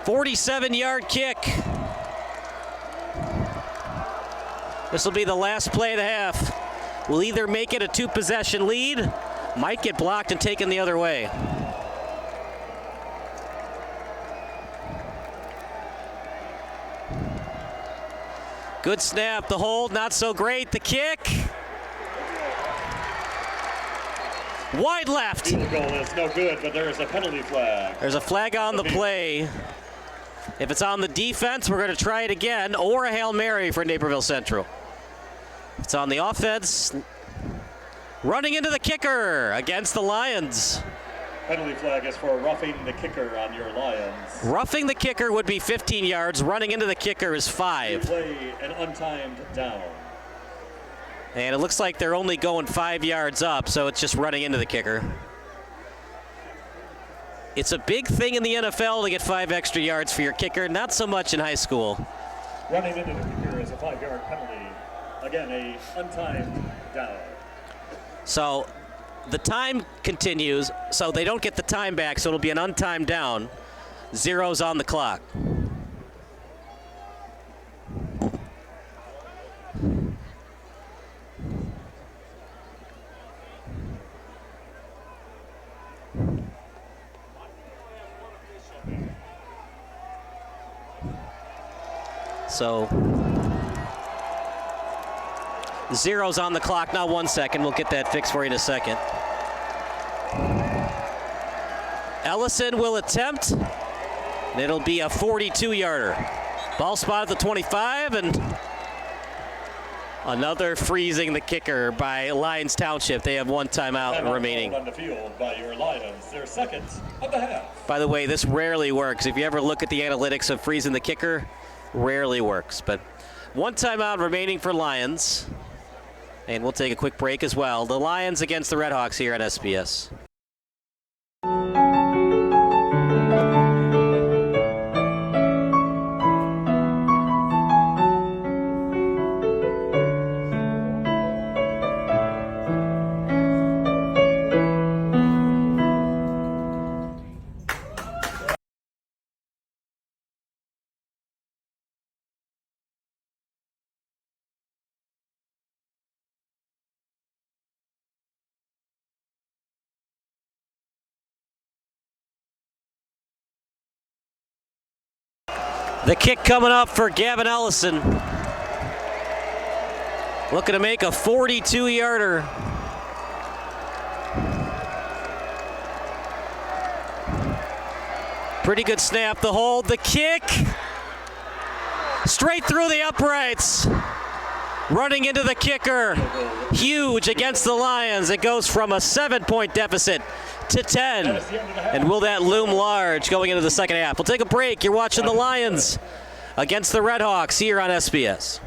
"47-yard kick. This will be the last play of the half. We'll either make it a 2-possession lead, might get blocked and taken the other way. Good snap. The hold, not so great. The kick. Wide left. Field goal is no good, but there is a penalty flag. There's a flag on the play. If it's on the defense, we're going to try it again, or a Hail Mary for Naperville Central. If it's on the offense, running into the kicker against the Lions. Penalty flag is for roughing the kicker on your Lions. Roughing the kicker would be 15 yards. Running into the kicker is 5. Play an untimed down. And it looks like they're only going 5 yards up, so it's just running into the kicker. It's a big thing in the NFL to get 5 extra yards for your kicker, not so much in high school. Running into the kicker is a 5-yard penalty. Again, a untimed down. So the time continues, so they don't get the time back, so it'll be an untimed down. 0's on the clock. So 0's on the clock, now 1 second. We'll get that fixed for you in a second. Ellison will attempt, and it'll be a 42-yarder. Ball spot at the 25, and another freezing the kicker by Lyons Township. They have 1 timeout remaining. On the field by your Lions, their second of the half. By the way, this rarely works. If you ever look at the analytics of freezing the kicker, rarely works. But 1 timeout remaining for Lions. And we'll take a quick break as well. The Lions against the Red Hawks here at SBS. The kick coming up for Gavin Ellison. Looking to make a 42-yarder. Pretty good snap. The hold, the kick. Straight through the uprights. Running into the kicker. Huge against the Lions. It goes from a 7-point deficit to 10. And will that loom large going into the second half? We'll take a break. You're watching the Lions against the Red Hawks here on SBS.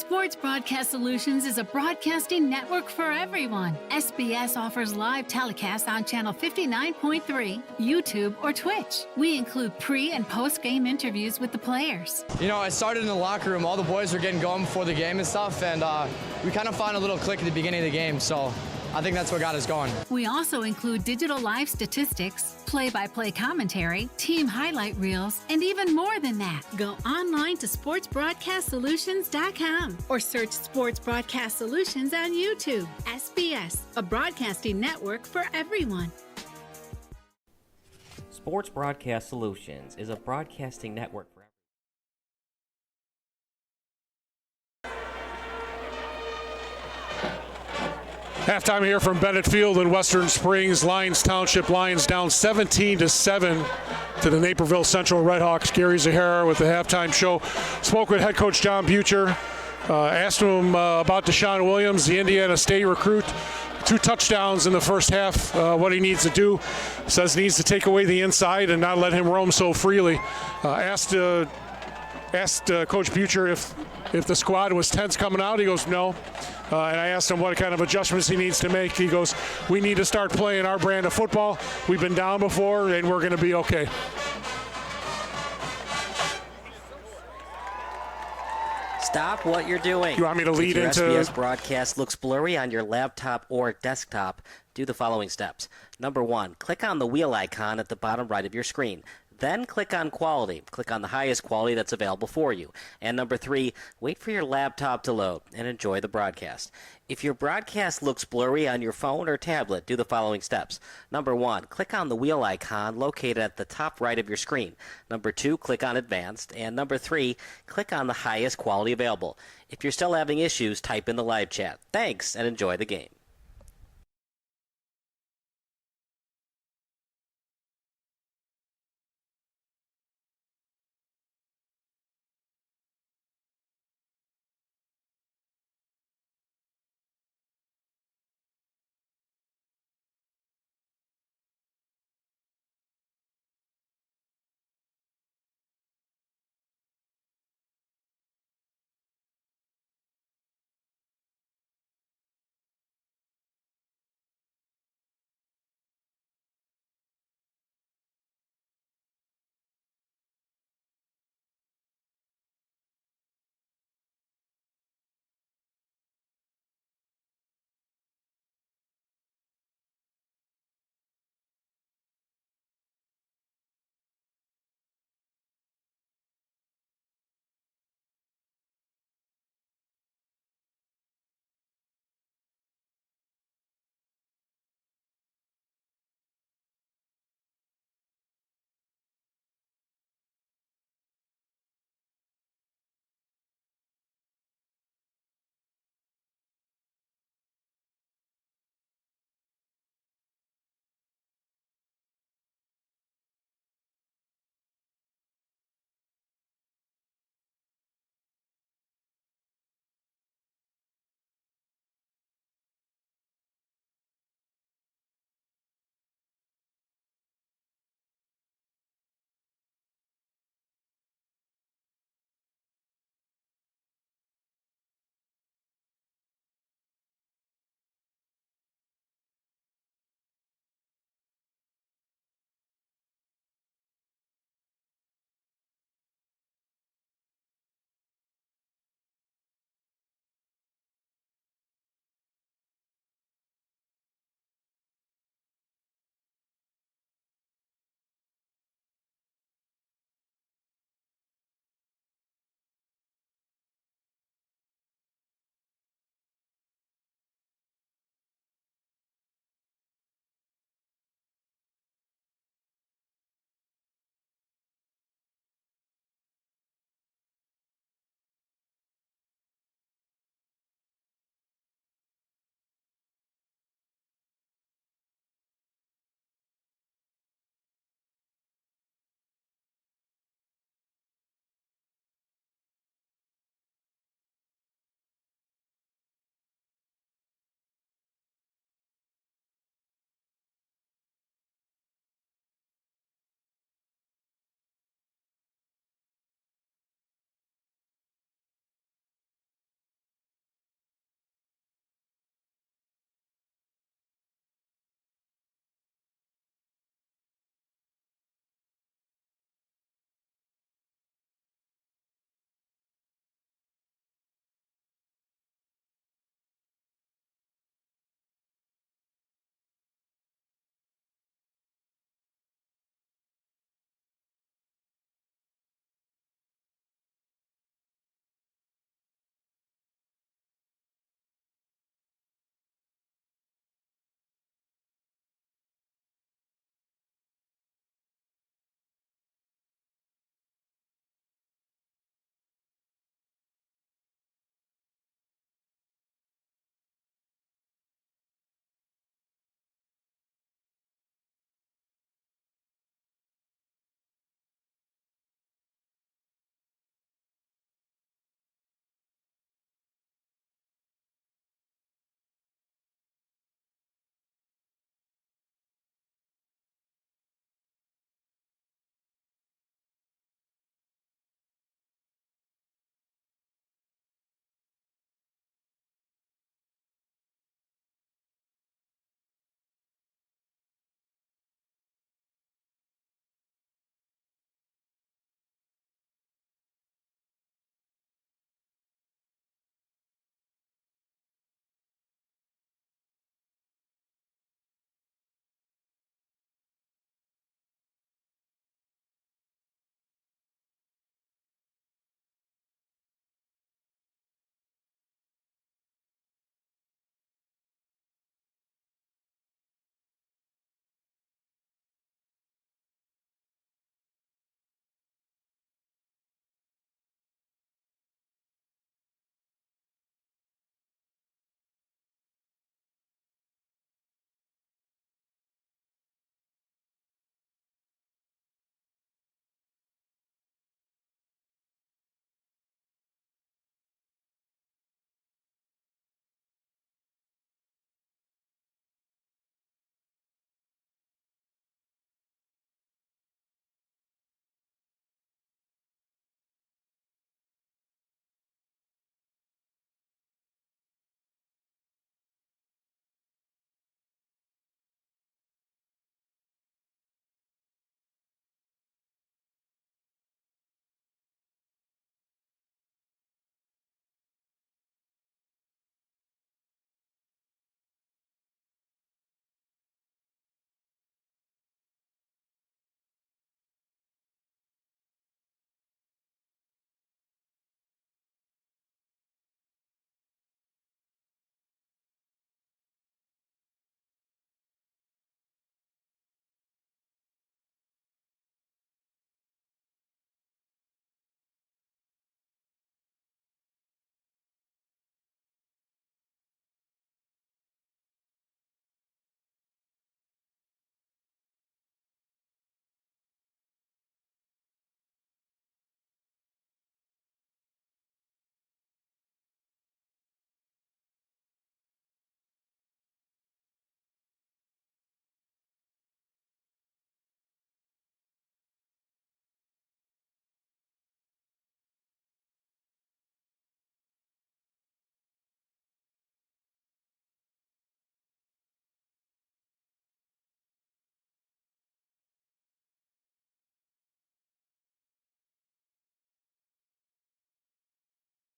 Sports Broadcast Solutions is a broadcasting network for everyone. SBS offers live telecasts on Channel 59.3, YouTube, or Twitch. We include pre- and post-game interviews with the players. You know, I started in the locker room. All the boys were getting going before the game and stuff, and we kind of found a little click at the beginning of the game, so I think that's what got us going. We also include digital live statistics, play-by-play commentary, team highlight reels, and even more than that. Go online to sportsbroadcastsolutions.com or search Sports Broadcast Solutions on YouTube. SBS, a broadcasting network for everyone. Sports Broadcast Solutions is a broadcasting network for Halftime here from Bennett Field in Western Springs. Lyons Township, Lions down 17-7 to the Naperville Central Redhawks. Gary Zahara with the halftime show. Spoke with head coach John Butcher. Asked him about Deshaun Williams, the Indiana State recruit. 2 touchdowns in the first half, what he needs to do. Says he needs to take away the inside and not let him roam so freely. Asked Coach Butcher if the squad was tense coming out. He goes, no. And I asked him what kind of adjustments he needs to make. He goes, we need to start playing our brand of football. We've been down before, and we're going to be okay. Stop what you're doing. You want me to lead if your into... SBS broadcast looks blurry on your laptop or desktop, do the following steps. Number 1, click on the wheel icon at the bottom right of your screen. Then click on quality. Click on the highest quality that's available for you. And number 3, wait for your laptop to load and enjoy the broadcast. If your broadcast looks blurry on your phone or tablet, do the following steps. Number 1, click on the wheel icon located at the top right of your screen. Number 2, click on advanced. And number 3, click on the highest quality available. If you're still having issues, type in the live chat. Thanks and enjoy the game.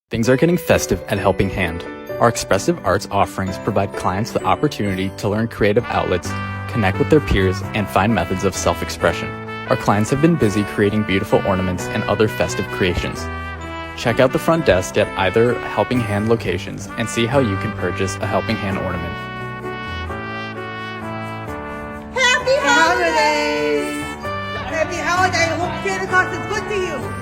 Things are getting festive at Helping Hand. Our expressive arts offerings provide clients the opportunity to learn creative outlets, connect with their peers, and find methods of self-expression. Our clients have been busy creating beautiful ornaments and other festive creations. Check out the front desk at either Helping Hand locations and see how you can purchase a Helping Hand ornament. Happy holidays! Happy holiday. I hope Santa Claus is good to you.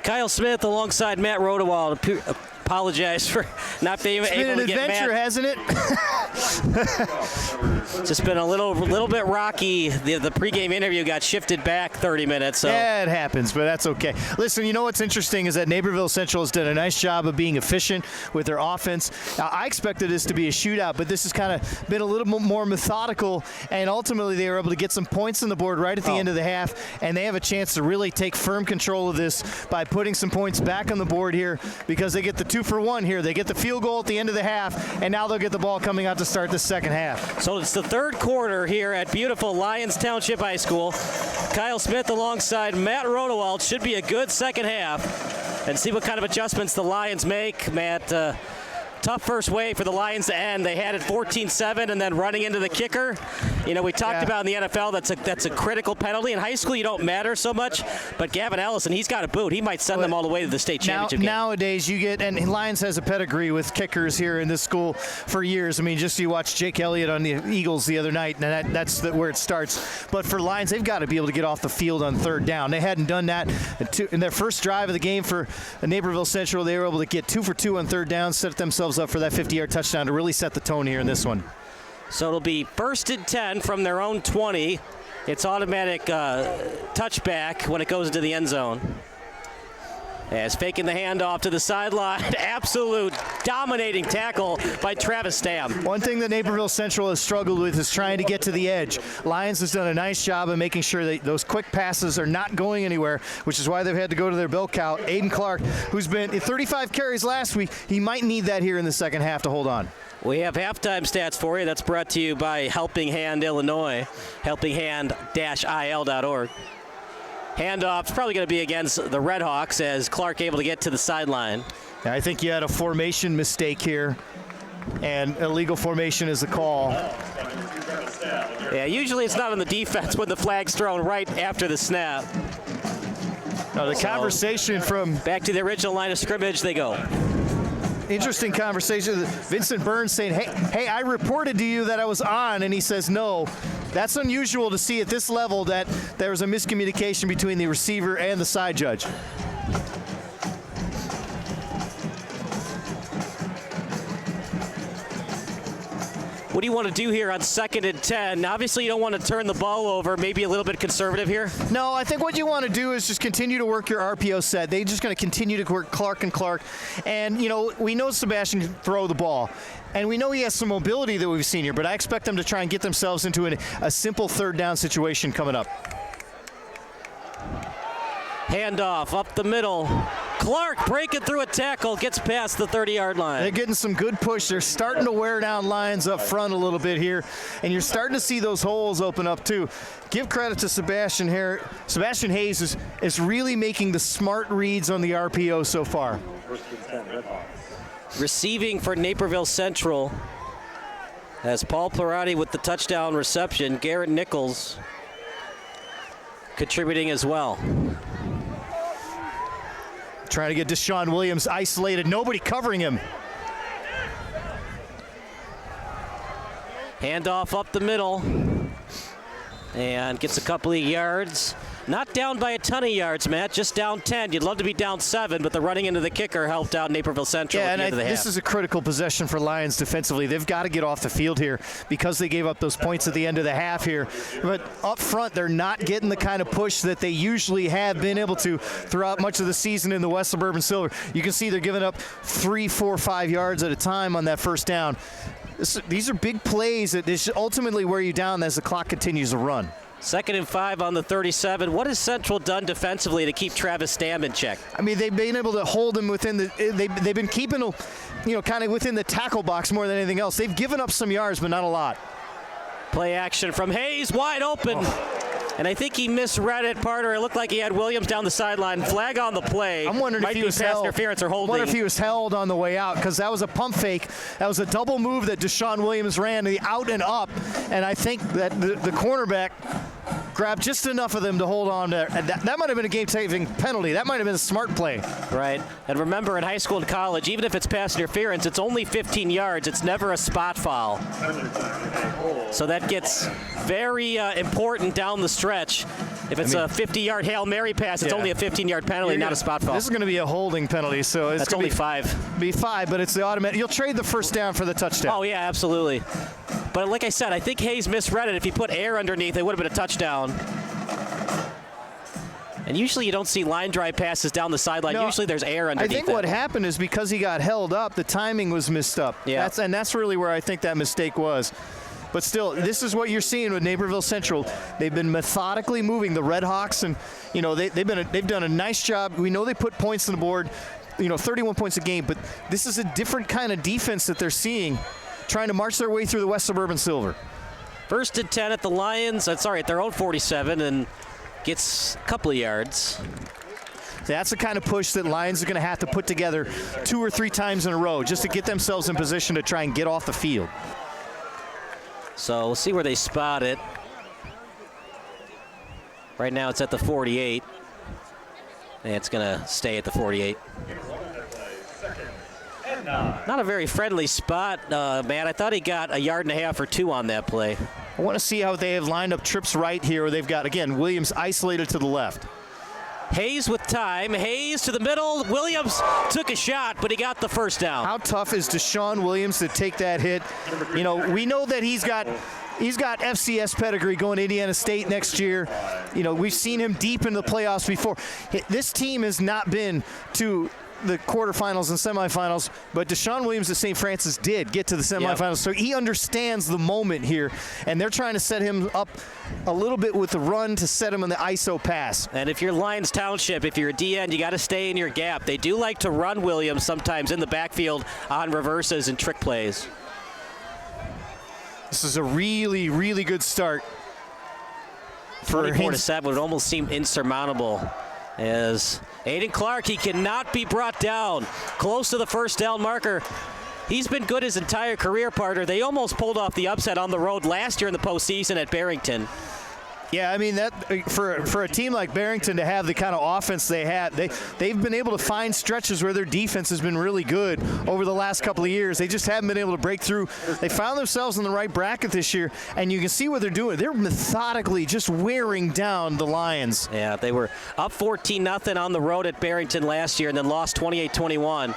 Kyle Smith alongside Matt Rodewald. Apologize for not being able to get Matt. It's been an adventure, hasn't it? Just been a little bit rocky. The pregame interview got shifted back 30 minutes. So. Yeah, it happens, but that's okay. Listen, you know what's interesting is that Naperville Central has done a nice job of being efficient with their offense. I expected this to be a shootout, but this has kind of been a little more methodical, and ultimately they were able to get some points on the board right at the end of the half, and they have a chance to really take firm control of this by putting some points back on the board here because they get the 2-for-1 here. They get the field goal at the end of the half, and now they'll get the ball coming out to start the second half. So it's the third quarter here at beautiful Lyons Township High School. Kyle Smith alongside Matt Rodewald. Should be a good second half. and see what kind of adjustments the Lions make, Matt. Tough first wave for the Lions to end. They had it 14-7 and then running into the kicker. You know, we talked about in the NFL, that's a critical penalty. In high school, you don't matter so much. But Gavin Ellison, he's got a boot. He might send them all the way to the state championship game. Nowadays, you get, and Lions has a pedigree with kickers here in this school for years. I mean, just you watch Jake Elliott on the Eagles the other night, and that's where it starts. But for Lions, they've got to be able to get off the field on third down. They hadn't done that in their first drive of the game for Naperville Central. They were able to get 2 for 2 on third down, set themselves up for that 50-yard touchdown to really set the tone here in this one. So it'll be 1st and 10 from their own 20. It's automatic touchback when it goes into the end zone. As faking the handoff to the sideline, absolute dominating tackle by Travis Stam. One thing that Naperville Central has struggled with is trying to get to the edge. Lions has done a nice job of making sure that those quick passes are not going anywhere, which is why they've had to go to their bell cow. Aiden Clark, who's been 35 carries last week, he might need that here in the second half to hold on. We have halftime stats for you. That's brought to you by Helping Hand Illinois, helpinghand-il.org. Handoff's probably going to be against the Redhawks as Clark able to get to the sideline. I think you had a formation mistake here, and illegal formation is the call. Yeah, usually it's not on the defense when the flag's thrown right after the snap. No, the conversation from... Back to the original line of scrimmage they go. Interesting conversation. Vincent Burns saying, hey, I reported to you that I was on, and he says no. That's unusual to see at this level that there was a miscommunication between the receiver and the side judge. What do you want to do here on 2nd and 10? Obviously, you don't want to turn the ball over. Maybe a little bit conservative here. No, I think what you want to do is just continue to work your RPO set. They're just going to continue to work Clark and Clark. And, you know, we know Sebastian can throw the ball. And we know he has some mobility that we've seen here, but I expect them to try and get themselves into a simple third down situation coming up. Handoff up the middle. Clark breaking through a tackle, gets past the 30-yard line. They're getting some good push. They're starting to wear down Lions up front a little bit here, and you're starting to see those holes open up too. Give credit to Sebastian here. Sebastian Hayes is really making the smart reads on the RPO so far. Receiving for Naperville Central as Paul Plurati with the touchdown reception. Garrett Nichols contributing as well. Trying to get Deshaun Williams isolated. Nobody covering him. Handoff up the middle. And gets a couple of yards. Not down by a ton of yards, Matt. Just down 10. You'd love to be down 7, but the running into the kicker helped out Naperville Central at the end of the half. This is a critical possession for Lions defensively. They've got to get off the field here because they gave up those points at the end of the half here. But up front, they're not getting the kind of push that they usually have been able to throughout much of the season in the West Suburban Silver. You can see they're giving up 3, 4, 5 yards at a time on that first down. These are big plays that ultimately wear you down as the clock continues to run. 2nd and 5 on the 37. What has Central done defensively to keep Travis Stam in check? I mean, they've been able to hold him within the. They've been keeping, kind of within the tackle box more than anything else. They've given up some yards, but not a lot. Play action from Hayes, wide open. And I think he misread it, Parter. It looked like he had Williams down the sideline. Flag on the play. I'm wondering if he was held. Interference or holding. I wonder if he was held on the way out because that was a pump fake. That was a double move that Deshaun Williams ran, the out and up. And I think that the cornerback grabbed just enough of them to hold on there. And that might have been a game-saving penalty. That might have been a smart play. Right. And remember, in high school and college, even if it's pass interference, it's only 15 yards. It's never a spot foul. So that gets very important down the stretch. If it's a 50-yard Hail Mary pass, it's only a 15-yard penalty, not a spot foul. This is going to be a holding penalty, so it's That's only 5. Be 5, but it's the automatic. You'll trade the first down for the touchdown. Oh, yeah, absolutely. But like I said, I think Hayes misread it. If he put air underneath, it would have been a touchdown. And usually you don't see line drive passes down the sideline. No, usually there's air underneath. I think what happened is because he got held up, the timing was messed up. Yeah. That's really where I think that mistake was. But still, this is what you're seeing with Naperville Central. They've been methodically moving the Redhawks, and they've done a nice job. We know they put points on the board, 31 points a game, but this is a different kind of defense that they're seeing, trying to march their way through the West Suburban Silver. 1st and 10 at the Lions. At their own 47, and gets a couple of yards. That's the kind of push that Lions are going to have to put together 2 or 3 times in a row just to get themselves in position to try and get off the field. So we'll see where they spot it. Right now it's at the 48. And it's going to stay at the 48. Not a very friendly spot, Matt. I thought he got 1.5 yards or 2 on that play. I want to see how they have lined up trips right here. They've got, again, Williams isolated to the left. Hayes with time. Hayes to the middle. Williams took a shot, but he got the first down. How tough is Deshaun Williams to take that hit? You know, we know that he's got FCS pedigree going to Indiana State next year. You know, we've seen him deep in the playoffs before. This team has not been to the quarterfinals and semifinals, but Deshaun Williams at St. Francis did get to the semifinals, yep. So he understands the moment here, and they're trying to set him up a little bit with the run to set him in the ISO pass. And if you're Lyons Township, if you're a DN, you got to stay in your gap. They do like to run Williams sometimes in the backfield on reverses and trick plays. This is a really, really good start. 24-7 would almost seem insurmountable. As Aiden Clark, he cannot be brought down. Close to the first down marker. He's been good his entire career, partner. They almost pulled off the upset on the road last year in the postseason at Barrington. Yeah, I mean, that for a team like Barrington to have the kind of offense they had, they've been able to find stretches where their defense has been really good over the last couple of years. They just haven't been able to break through. They found themselves in the right bracket this year, and you can see what they're doing. They're methodically just wearing down the Lions. Yeah, they were up 14-0 on the road at Barrington last year and then lost 28-21.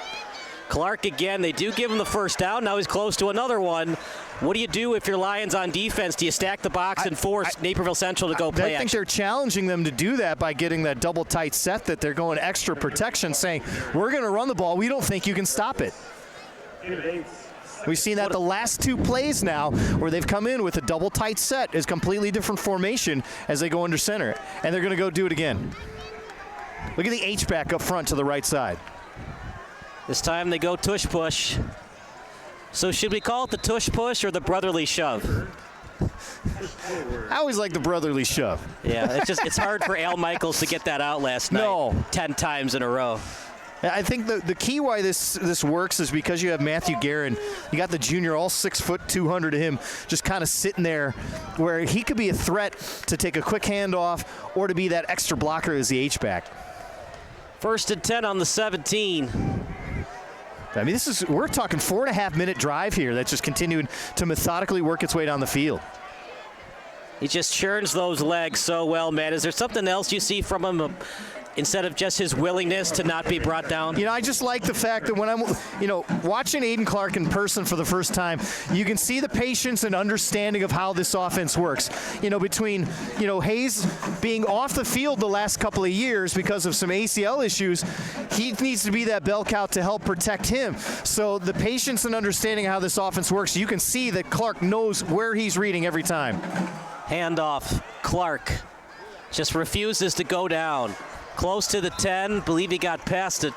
Clark again, they do give him the first down. Now he's close to another one. What do you do if you're Lions on defense? Do you stack the box and force Naperville Central to go play action? I think they're challenging them to do that by getting that double tight set, that they're going extra protection, saying, we're going to run the ball. We don't think you can stop it. We've seen that the last 2 plays now where they've come in with a double tight set is completely different formation as they go under center. And they're going to go do it again. Look at the H-back up front to the right side. This time they go tush push. So should we call it the tush push or the brotherly shove? I always like the brotherly shove. Yeah, it's hard for Al Michaels to get that out last night 10 times in a row. I think the key why this works is because you have Matthew Guerin. You got the junior, all 6 foot, 200 of him, just kind of sitting there where he could be a threat to take a quick handoff or to be that extra blocker as the H-back. 1st and 10 on the 17. I mean, we're talking 4.5-minute drive here that's just continuing to methodically work its way down the field. He just churns those legs so well, man. Is there something else you see from him instead of just his willingness to not be brought down? You know, I just like the fact that when I'm, watching Aiden Clark in person for the first time, you can see the patience and understanding of how this offense works. Between, Hayes being off the field the last couple of years because of some ACL issues, he needs to be that bell cow to help protect him. So the patience and understanding of how this offense works, you can see that Clark knows where he's reading every time. Handoff. Clark just refuses to go down. Close to the 10. Believe he got past it.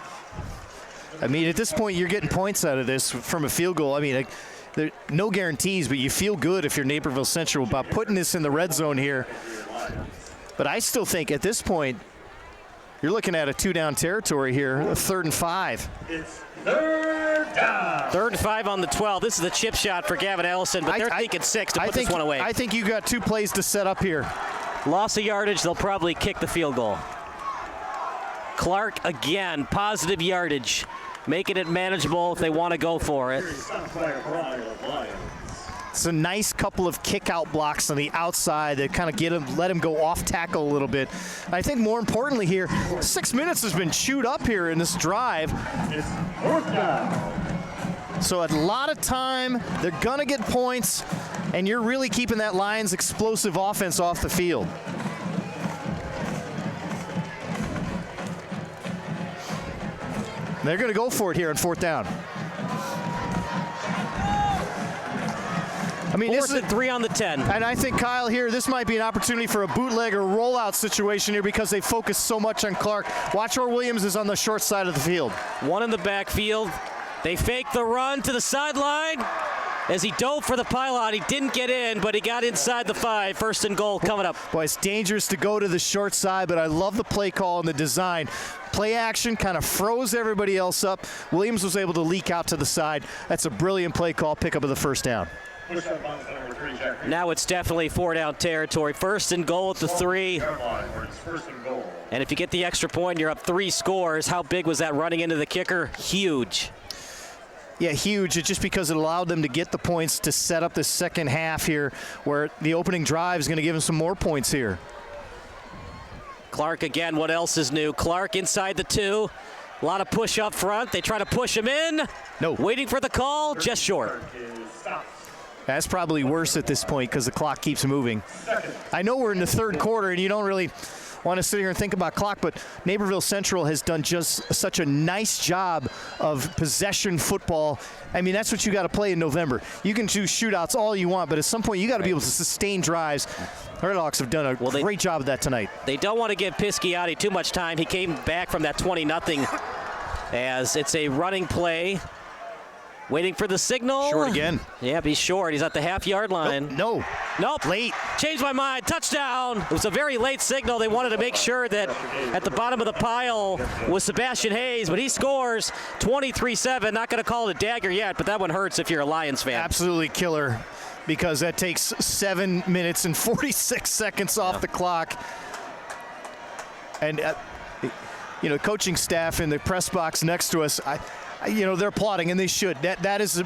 I mean, at this point, you're getting points out of this from a field goal. I mean, there are no guarantees, but you feel good if you're Naperville Central about putting this in the red zone here. But I still think at this point, you're looking at a 2-down territory here, 3rd and 5. It's 3rd down. 3rd and 5 on the 12. This is a chip shot for Gavin Ellison, but they're thinking 6 to put this one away. I think you got 2 plays to set up here. Loss of yardage, they'll probably kick the field goal. Clark again, positive yardage, making it manageable if they want to go for it. It's a nice couple of kick-out blocks on the outside that kind of let him go off tackle a little bit. I think more importantly here, 6 minutes has been chewed up here in this drive. It's 4th down. So a lot of time, they're gonna get points, and you're really keeping that Lions explosive offense off the field. They're going to go for it here on 4th down. I mean, 4th and 3 on the 10. And I think, Kyle, here, this might be an opportunity for a bootleg or rollout situation here because they focus so much on Clark. Watch where Williams is on the short side of the field. One in the backfield. They fake the run to the sideline. as he dove for the pylon. He didn't get in, but he got inside the 5. First and goal coming up. Boy, it's dangerous to go to the short side, but I love the play call and the design. Play action kind of froze everybody else up. Williams was able to leak out to the side. That's a brilliant play call, pickup of the first down. Now it's definitely 4-down territory. First and goal at the 3. And if you get the extra point, you're up 3 scores. How big was that running into the kicker? Huge. Yeah, huge. It's just because it allowed them to get the points to set up the second half here, where the opening drive is going to give them some more points here. Clark again. What else is new? Clark inside the 2. A lot of push up front. They try to push him in. No. Waiting for the call. Just short. That's probably worse at this point because the clock keeps moving. I know we're in the third quarter and you don't really want to sit here and think about clock, but Naperville Central has done just such a nice job of possession football. I mean, that's what you got to play in November. You can do shootouts all you want, but at some point you got to be able to sustain drives. Redhawks have done a great job of that tonight. They don't want to give Pisciotti too much time. He came back from that 20-0 as it's a running play. Waiting for the signal. Short again. Yeah, he's short. He's at the half-yard line. Nope. Late. Changed my mind. Touchdown. It was a very late signal. They wanted to make sure that at the bottom of the pile was Sebastian Hayes, but he scores 23-7. Not going to call it a dagger yet, but that one hurts if you're a Lions fan. Absolutely killer, because that takes 7 minutes and 46 seconds off the clock. And, coaching staff in the press box next to us, they're applauding, and they should. That is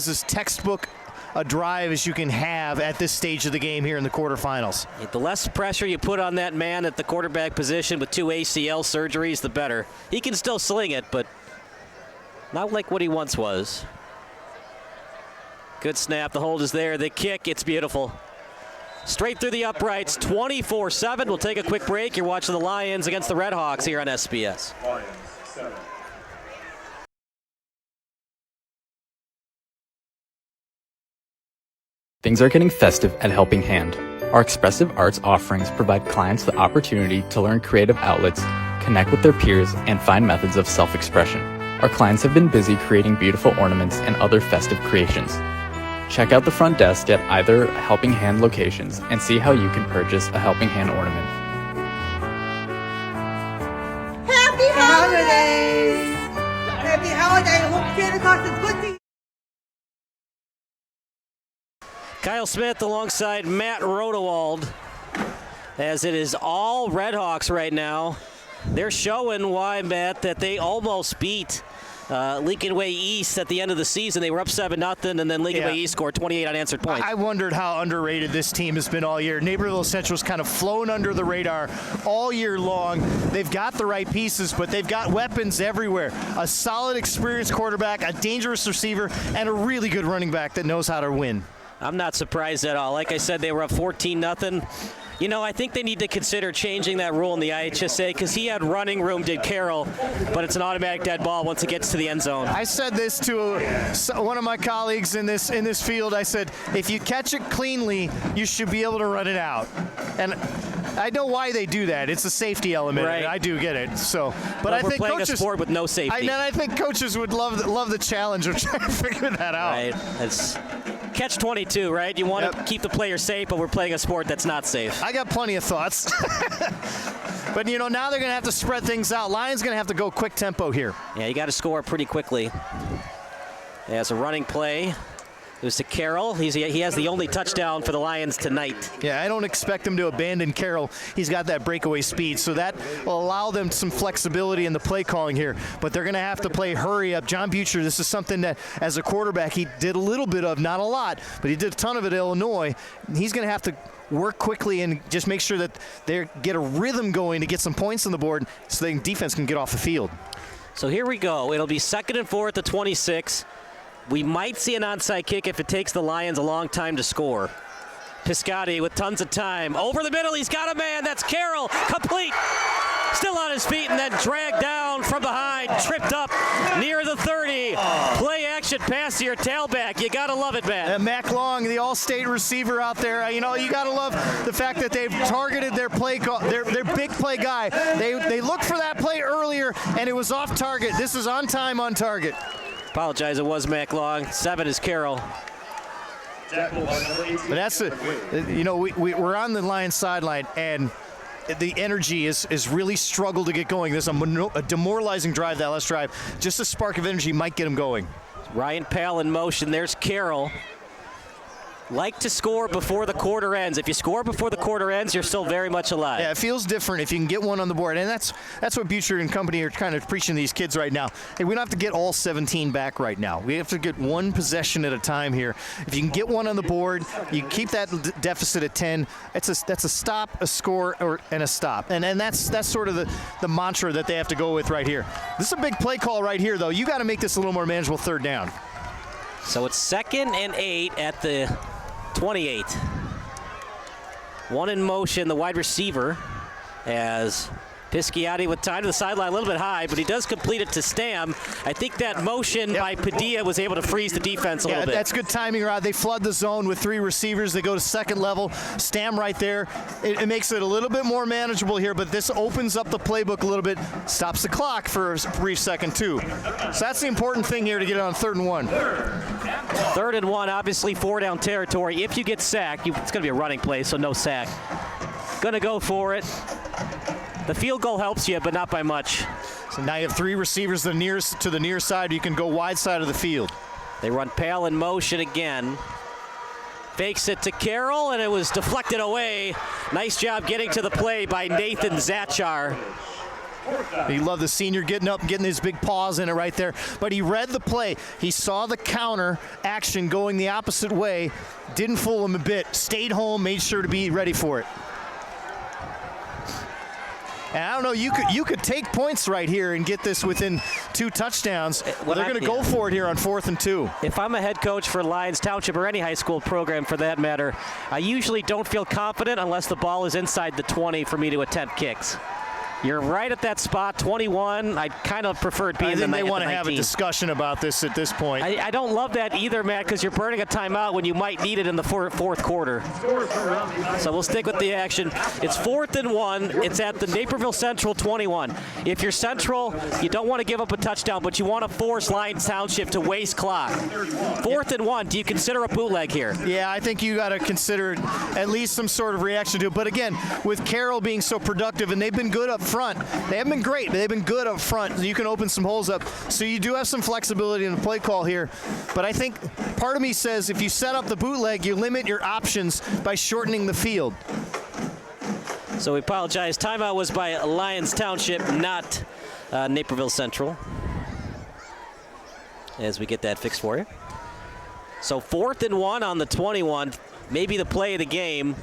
as textbook a drive as you can have at this stage of the game here in the quarterfinals. The less pressure you put on that man at the quarterback position with 2 ACL surgeries, the better. He can still sling it, but not like what he once was. Good snap. The hold is there. The kick, it's beautiful. Straight through the uprights, 24-7. We'll take a quick break. You're watching the Lions against the Redhawks here on SBS. Lions 7. Things are getting festive at Helping Hand. Our expressive arts offerings provide clients the opportunity to learn creative outlets, connect with their peers, and find methods of self-expression. Our clients have been busy creating beautiful ornaments and other festive creations. Check out the front desk at either Helping Hand locations and see how you can purchase a Helping Hand ornament. Happy holidays! Happy holidays! I hope Santa Claus is good to you. Kyle Smith alongside Matt Rodewald, as it is all Redhawks right now. They're showing why, Matt, that they almost beat Lincoln Way East at the end of the season. They were up 7-0, and then Lincoln Way East scored 28 unanswered points. I wondered how underrated this team has been all year. Naperville Central's kind of flown under the radar all year long. They've got the right pieces, but they've got weapons everywhere. A solid, experienced quarterback, a dangerous receiver, and a really good running back that knows how to win. I'm not surprised at all. Like I said, they were up 14-0. I think they need to consider changing that rule in the IHSA because he had running room, did Carroll, but it's an automatic dead ball once it gets to the end zone. I said this to one of my colleagues in this field. I said, if you catch it cleanly, you should be able to run it out. And I know why they do that. It's a safety element. Right. I do get it. But I we're think playing coaches, a sport with no safety. I think coaches would love the challenge of trying to figure that out. Right. It's catch-22, right? You want to keep the player safe, but we're playing a sport that's not safe. I got plenty of thoughts. But, now they're going to have to spread things out. Lions going to have to go quick tempo here. Yeah, you got to score pretty quickly. As a running play, it was to Carroll. He has the only touchdown for the Lions tonight. Yeah, I don't expect him to abandon Carroll. He's got that breakaway speed, so that will allow them some flexibility in the play calling here. But they're going to have to play hurry up. John Butcher, this is something that, as a quarterback, he did a little bit of, not a lot, but he did a ton of it at Illinois. He's going to have to work quickly and just make sure that they get a rhythm going to get some points on the board so the defense can get off the field. So here we go. It'll be 2nd and 4 at the 26. We might see an onside kick if it takes the Lions a long time to score. Pisciotti with tons of time. Over the middle, he's got a man. That's Carroll. Complete. Still on his feet and then dragged down from behind. Tripped up near the 30. Play action pass to your tailback. You got to love it, man. And Mac Long, the all-state receiver out there, you got to love the fact that they've targeted their play, their big play guy. They looked for that play earlier, and it was off target. This is on time, on target. Apologize, it was Mac Long. 7 is Carroll. But that's we're on the Lions sideline, and the energy is really struggled to get going. There's a demoralizing drive, that last drive. Just a spark of energy might get them going. Ryan Pal in motion. There's Carroll. Like to score before the quarter ends. If you score before the quarter ends, you're still very much alive. Yeah, it feels different if you can get one on the board. And that's what Butcher and company are kind of preaching to these kids right now. Hey, we don't have to get all 17 back right now. We have to get one possession at a time here. If you can get one on the board, you keep that deficit at 10. That's a stop, a score, and a stop. And that's sort of the mantra that they have to go with right here. This is a big play call right here, though. You got to make this a little more manageable third down. So it's 2nd and 8 at the 28. One in motion, the wide receiver, as Pisciotti with time to the sideline, a little bit high, but he does complete it to Stam. I think that motion by Padilla was able to freeze the defense a little bit. That's good timing, Rod. They flood the zone with 3 receivers. They go to second level. Stam right there. It makes it a little bit more manageable here, but this opens up the playbook a little bit, stops the clock for a brief second, too. So that's the important thing here to get it on 3rd and 1. 3rd and 1, obviously 4-down territory. If you get sacked, it's going to be a running play, so no sack. Going to go for it. The field goal helps you, but not by much. So now you have 3 receivers to the near side. You can go wide side of the field. They run Pal in motion again. Fakes it to Carroll, and it was deflected away. Nice job getting to the play by Nathan Zachar. You love the senior getting up, getting his big paws in it right there. But he read the play. He saw the counter action going the opposite way. Didn't fool him a bit. Stayed home, made sure to be ready for it. And I don't know, you could take points right here and get this within 2 touchdowns. Well, they're going to go for it here on 4th and 2. If I'm a head coach for Lyons Township or any high school program for that matter, I usually don't feel confident unless the ball is inside the 20 for me to attempt kicks. You're right at that spot, 21. I'd kind of prefer it being the 19. They want to have a discussion about this at this point. I don't love that either, Matt, because you're burning a timeout when you might need it in the fourth quarter. So we'll stick with the action. It's 4th and 1. It's at the Naperville Central 21. If you're Central, you don't want to give up a touchdown, but you want to force Lyons Township to waste clock. 4th and 1. Do you consider a bootleg here? Yeah, I think you got to consider at least some sort of reaction to it. But again, with Carroll being so productive, and they've been good up front. They haven't been great, but they've been good up front. You can open some holes up. So you do have some flexibility in the play call here. But I think part of me says if you set up the bootleg, you limit your options by shortening the field. So we apologize. Timeout was by Lyons Township, not Naperville Central. As we get that fixed for you. So 4th and 1 on the 21. Maybe the play of the game.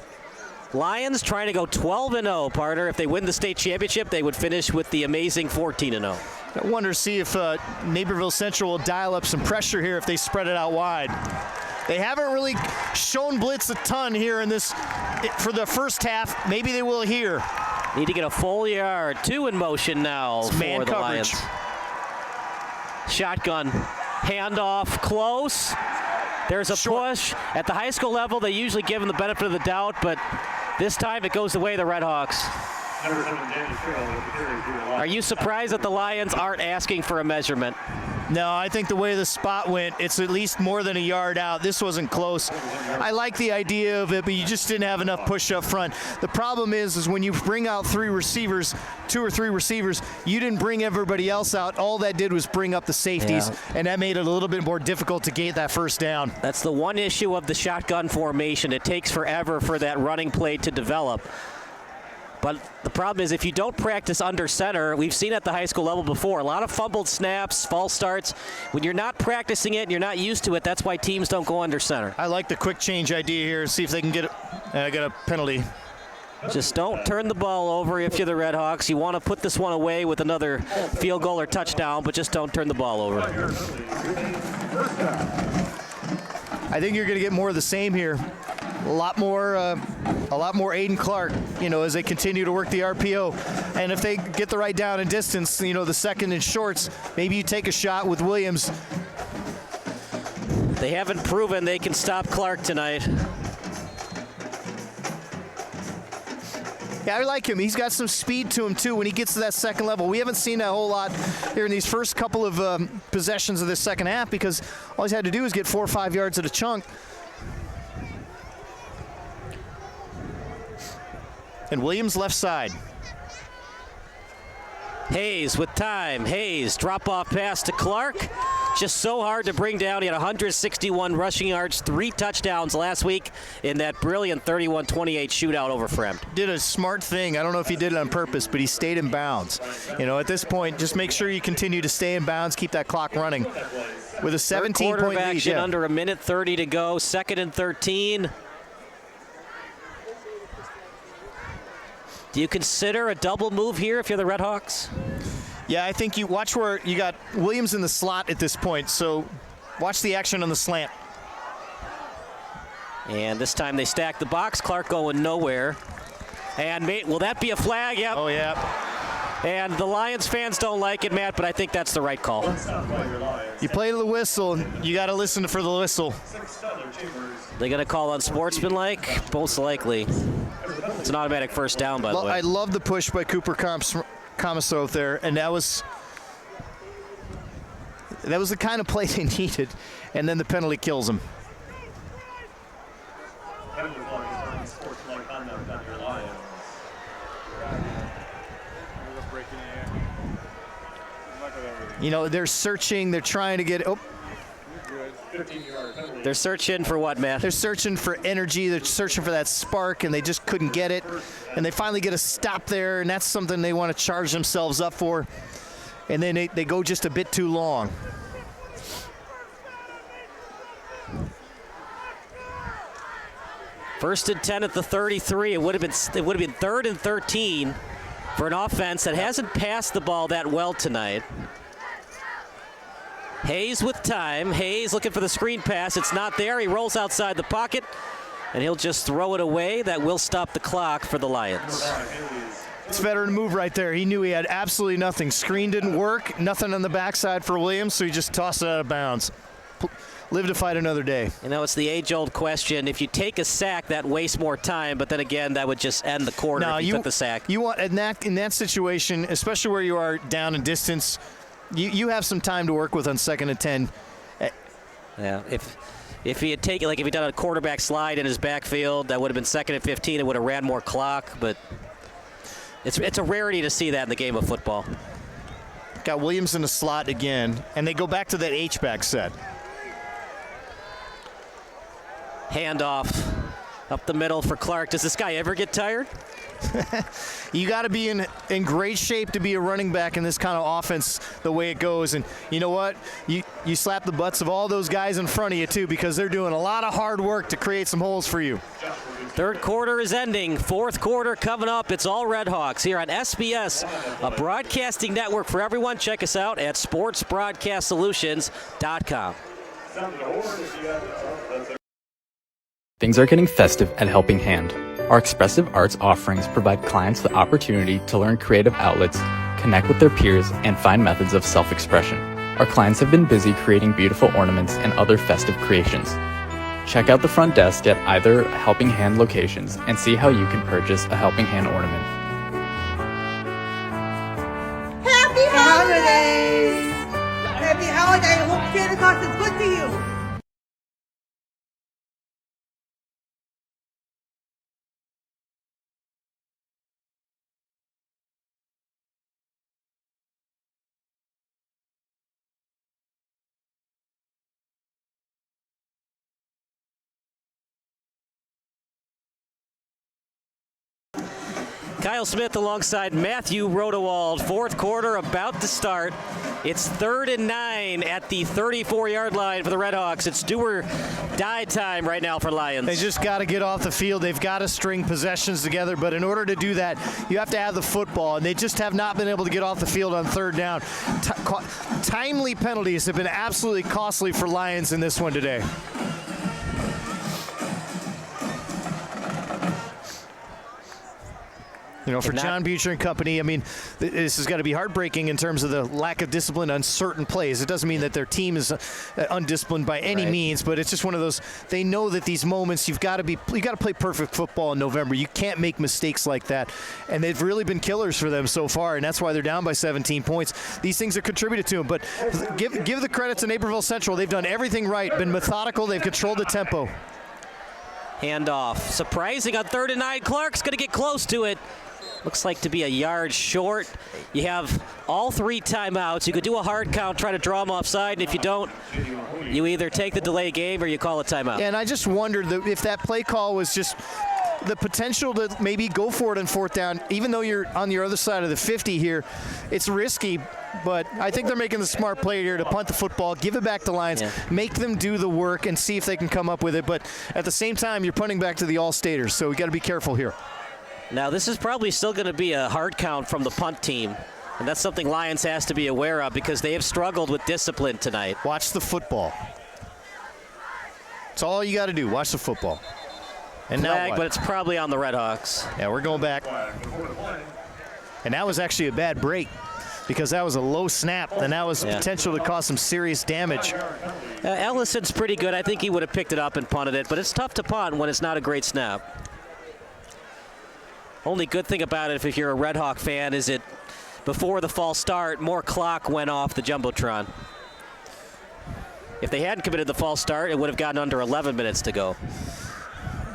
Lions trying to go 12-0, partner. If they win the state championship, they would finish with the amazing 14-0. I wonder to see if Naperville Central will dial up some pressure here if they spread it out wide. They haven't really shown blitz a ton here in this for the first half. Maybe they will here. Need to get a full yard. 2 in motion now for man the coverage. Lions. Shotgun. Handoff close. There's a push. At the high school level, they usually give them the benefit of the doubt, but this time it goes the way of the Red Hawks. Are you surprised that the Lions aren't asking for a measurement? No, I think the way the spot went, it's at least more than a yard out. This wasn't close. I like the idea of it, but you just didn't have enough push up front. The problem is when you bring out 3 receivers, 2 or 3 receivers, you didn't bring everybody else out. All that did was bring up the safeties, and that made it a little bit more difficult to get that first down. That's the one issue of the shotgun formation. It takes forever for that running play to develop. But the problem is if you don't practice under center, we've seen at the high school level before, a lot of fumbled snaps, false starts. When you're not practicing it and you're not used to it, that's why teams don't go under center. I like the quick change idea here. See if they can get it. Get a penalty. Just don't turn the ball over if you're the Red Hawks. You want to put this one away with another field goal or touchdown, but just don't turn the ball over. I think you're going to get more of the same here. A lot more Aiden Clark, as they continue to work the RPO. And if they get the right down and distance, the second and shorts, maybe you take a shot with Williams. They haven't proven they can stop Clark tonight. Yeah, I like him. He's got some speed to him, too, when he gets to that second level. We haven't seen that whole lot here in these first couple of possessions of this second half because all he's had to do is get 4 or 5 yards at a chunk. And Williams left side. Hayes with time. Hayes, drop-off pass to Clark. Just so hard to bring down. He had 161 rushing yards, 3 touchdowns last week in that brilliant 31-28 shootout over Fremd. Did a smart thing. I don't know if he did it on purpose, but he stayed in bounds. At this point, just make sure you continue to stay in bounds, keep that clock running. With a 17-point lead. Action under a minute 30 to go. 2nd and 13. Do you consider a double move here if you're the Red Hawks? Yeah, I think you watch where you got Williams in the slot at this point, so watch the action on the slant. And this time they stack the box. Clark going nowhere. And will that be a flag? Yep. Oh, yeah. And the Lions fans don't like it, Matt, but I think that's the right call. You play to the whistle, you got to listen for the whistle. They're going to call unsportsmanlike? Most likely. It's an automatic first down, by the way. I love the push by Cooper Komisarov there, and that was the kind of play they needed, and then the penalty kills him. They're searching, they're trying to get They're searching for what, Matt? They're searching for energy. They're searching for that spark, and they just couldn't get it. And they finally get a stop there, and that's something they want to charge themselves up for. And then they go just a bit too long. First and 10 at the 33. It would have been 3rd and 13 for an offense that hasn't passed the ball that well tonight. Hayes with time. Hayes looking for the screen pass. It's not there. He rolls outside the pocket, and he'll just throw it away. That will stop the clock for the Lions. It's veteran move right there. He knew he had absolutely nothing. Screen didn't work. Nothing on the backside for Williams, so he just tossed it out of bounds. Live to fight another day. It's the age-old question. If you take a sack, that wastes more time, but then again, that would just end the quarter if you took the sack. You want in that situation, especially where you are down in distance, you have some time to work with on 2nd and 10. Yeah, if he had taken, if he done a quarterback slide in his backfield, that would have been 2nd and 15. It would have ran more clock, but it's a rarity to see that in the game of football. Got Williams in the slot again, and they go back to that H-back set. Handoff up the middle for Clark. Does this guy ever get tired? You got to be in great shape to be a running back in this kind of offense the way it goes. And you know what? You slap the butts of all those guys in front of you, too, because they're doing a lot of hard work to create some holes for you. 3rd quarter is ending. 4th quarter coming up. It's all Red Hawks here on SBS, a broadcasting network for everyone. Check us out at sportsbroadcastsolutions.com. Things are getting festive at Helping Hand. Our expressive arts offerings provide clients the opportunity to learn creative outlets, connect with their peers, and find methods of self-expression. Our clients have been busy creating beautiful ornaments and other festive creations. Check out the front desk at either Helping Hand locations and see how you can purchase a Helping Hand ornament. Happy holidays! Happy holidays! I hope Santa Claus is good to you. Kyle Smith alongside Matthew Rodewald. 4th quarter about to start. It's 3rd and 9 at the 34-yard line for the Red Hawks. It's do or die time right now for Lions. They just got to get off the field. They've got to string possessions together, but in order to do that, you have to have the football, and they just have not been able to get off the field on 3rd down. Timely penalties have been absolutely costly for Lions in this one today. For John Butcher and company, this has got to be heartbreaking in terms of the lack of discipline on certain plays. It doesn't mean that their team is undisciplined by any means, but it's just one of those. They know that these moments you got to play perfect football in November. You can't make mistakes like that, and they've really been killers for them so far, and that's why they're down by 17 points. These things have contributed to them, but give the credit to Naperville Central. They've done everything right, been methodical. They've controlled the tempo. Handoff. Surprising on 3rd and 9. Clark's going to get close to it. Looks like to be a yard short. You have all 3 timeouts. You could do a hard count, try to draw them offside, and if you don't, you either take the delay game or you call a timeout. And I just wondered if that play call was just the potential to maybe go for it on 4th down, even though you're on your other side of the 50 here. It's risky, but I think they're making the smart play here to punt the football, give it back to Lions, make them do the work, and see if they can come up with it. But at the same time, you're punting back to the All-Staters, so we got to be careful here. Now, this is probably still going to be a hard count from the punt team, and that's something Lions has to be aware of because they have struggled with discipline tonight. Watch the football. That's all you got to do. Watch the football. And Flag, now what? but it's probably on the Redhawks. Yeah, we're going back. And that was actually a bad break because that was a low snap, and that was potential to cause some serious damage. Ellison's pretty good. I think he would have picked it up and punted it, but it's tough to punt when it's not a great snap. Only good thing about it, if you're a Redhawk fan, is it before the false start, more clock went off the Jumbotron. If they hadn't committed the false start, it would have gotten under 11 minutes to go.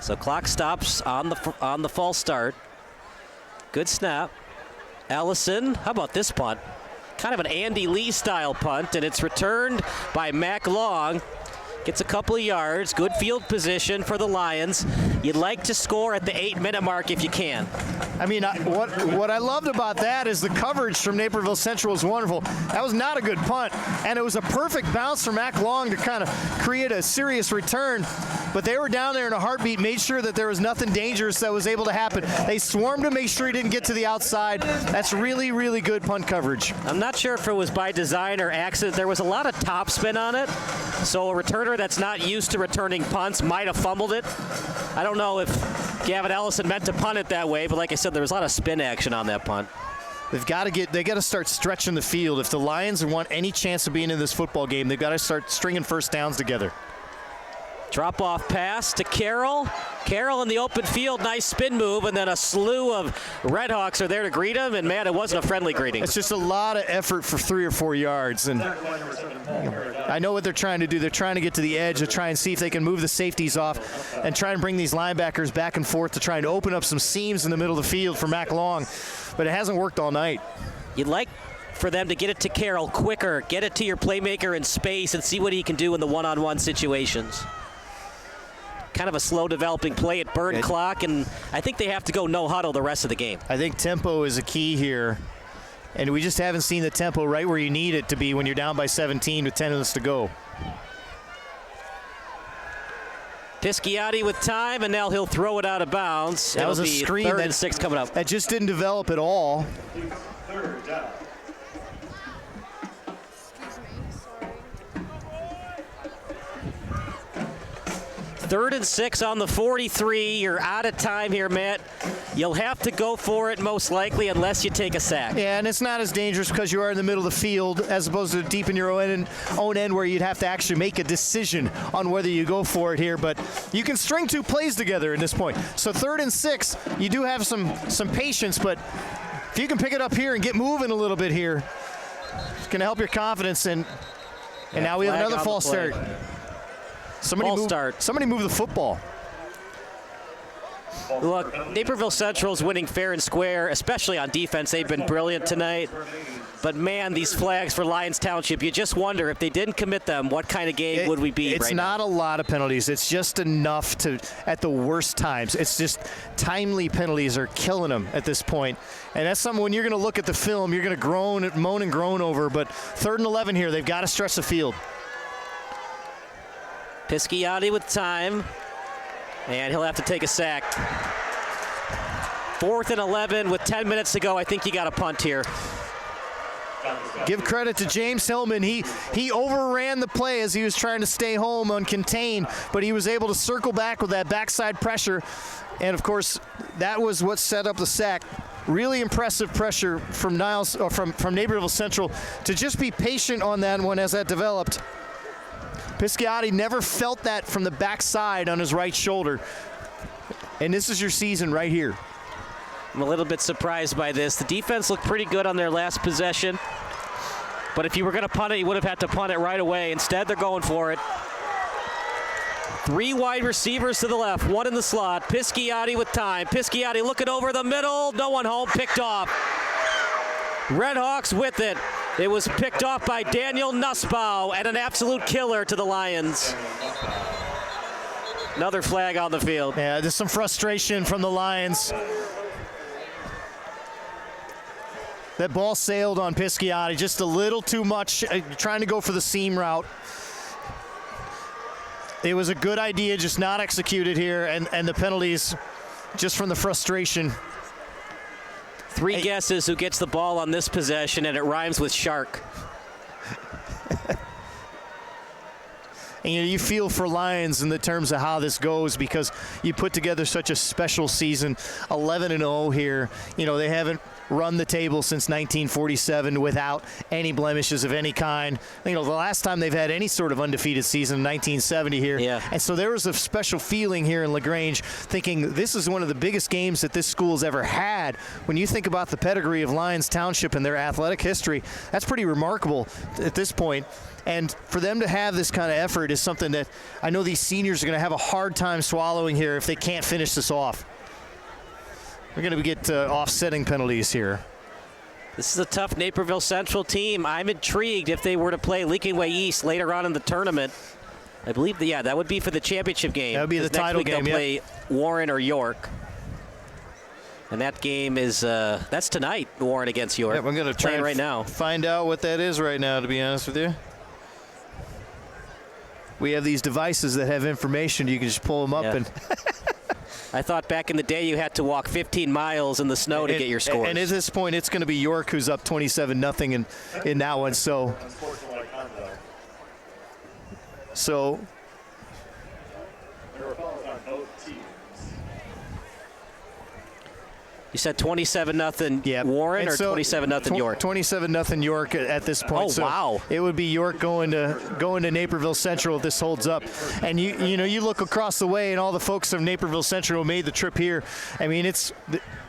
So clock stops on the false start. Good snap. Allison, how about this punt? Kind of an Andy Lee style punt, and it's returned by Mac Long. Gets a couple of yards. Good field position for the Lions. You'd like to score at the 8-minute mark if you can. I mean, what I loved about that is the coverage from Naperville Central was wonderful. That was not a good punt, and it was a perfect bounce for Mac Long to kind of create a serious return. But they were down there in a heartbeat, made sure that there was nothing dangerous that was able to happen. They swarmed him, made sure he didn't get to the outside. That's really, really good punt coverage. I'm not sure if it was by design or accident. There was a lot of topspin on it, so a returner that's not used to returning punts might have fumbled it. I don't know if Gavin Ellison meant to punt it that way, but like I said, there was a lot of spin action on that punt. They got to start stretching the field. If the Lions want any chance of being in this football game, they've got to start stringing first downs together. Drop-off pass to Carroll. Carroll in the open field, nice spin move, and then a slew of Redhawks are there to greet him, and man, it wasn't a friendly greeting. It's just a lot of effort for 3 or 4 yards, and I know what they're trying to do. They're trying to get to the edge to try and see if they can move the safeties off and try and bring these linebackers back and forth to try and open up some seams in the middle of the field for Mac Long, but it hasn't worked all night. You'd like for them to get it to Carroll quicker, get it to your playmaker in space, and see what he can do in the one-on-one situations. Kind of a slow developing play at burn clock, and I think they have to go no huddle the rest of the game. I think tempo is a key here, and we just haven't seen the tempo right where you need it to be when you're down by 17 with 10 minutes to go. Pisciotti with time, and now he'll throw it out of bounds. That was a screen 3rd and 6 coming up. That just didn't develop at all. Third and 6 on the 43. You're out of time here, Matt. You'll have to go for it most likely unless you take a sack. Yeah, and it's not as dangerous because you are in the middle of the field as opposed to deep in your own end where you'd have to actually make a decision on whether you go for it here. But you can string 2 plays together at this point. So 3rd and 6, you do have some patience, but if you can pick it up here and get moving a little bit here, it's going to help your confidence. And now we have another false start. Somebody move the football. Look, Naperville Central's winning fair and square, especially on defense. They've been brilliant tonight. But, man, these flags for Lyons Township, you just wonder if they didn't commit them, what kind of game would we be right now? It's not a lot of penalties. It's just enough to, at the worst times. It's just timely penalties are killing them at this point. And that's something when you're going to look at the film, you're going to moan and groan over. But 3rd and 11 here, they've got to stretch the field. Pisciotti with time, and he'll have to take a sack. 4th and 11 with 10 minutes to go. I think you got a punt here. Give credit to James Hillman. He overran the play as he was trying to stay home uncontained, but he was able to circle back with that backside pressure. And, of course, that was what set up the sack. Really impressive pressure from from Naperville Central to just be patient on that one as that developed. Pisciotti never felt that from the backside on his right shoulder. And this is your season right here. I'm a little bit surprised by this. The defense looked pretty good on their last possession. But if you were going to punt it, you would have had to punt it right away. Instead, they're going for it. 3 wide receivers to the left, 1 in the slot. Pisciotti with time. Pisciotti looking over the middle. No one home, picked off. Redhawks with it. It was picked off by Daniel Nussbaum, and an absolute killer to the Lions. Another flag on the field. Yeah, there's some frustration from the Lions. That ball sailed on Pisciotti just a little too much, trying to go for the seam route. It was a good idea, just not executed here, and the penalties just from the frustration. 3 guesses who gets the ball on this possession, and it rhymes with shark. And you feel for Lions in the terms of how this goes, because you put together such a special season, 11-0 here. They haven't run the table since 1947 without any blemishes of any kind. The last time they've had any sort of undefeated season in 1970 here. Yeah. And so there was a special feeling here in LaGrange, thinking this is one of the biggest games that this school's ever had. When you think about the pedigree of Lyons Township and their athletic history, that's pretty remarkable at this point. And for them to have this kind of effort is something that I know these seniors are going to have a hard time swallowing here if they can't finish this off. We're going to get offsetting penalties here. This is a tough Naperville Central team. I'm intrigued if they were to play Lincoln Way East later on in the tournament. I believe that would be for the championship game. That would be the title next week game. They'll play Warren or York. And that game is that's tonight, Warren against York. Yeah, we're going to try right now. Find out what that is right now, to be honest with you. We have these devices that have information. You can just pull them up and I thought back in the day you had to walk 15 miles in the snow to get your scores. And at this point, it's going to be York who's up 27-0 in that one. So you said 27-0 Warren or 27-0 York? 27-0 York at this point. Oh, so wow. It would be York going to Naperville Central if this holds up. And you look across the way and all the folks from Naperville Central who made the trip here. I mean, it's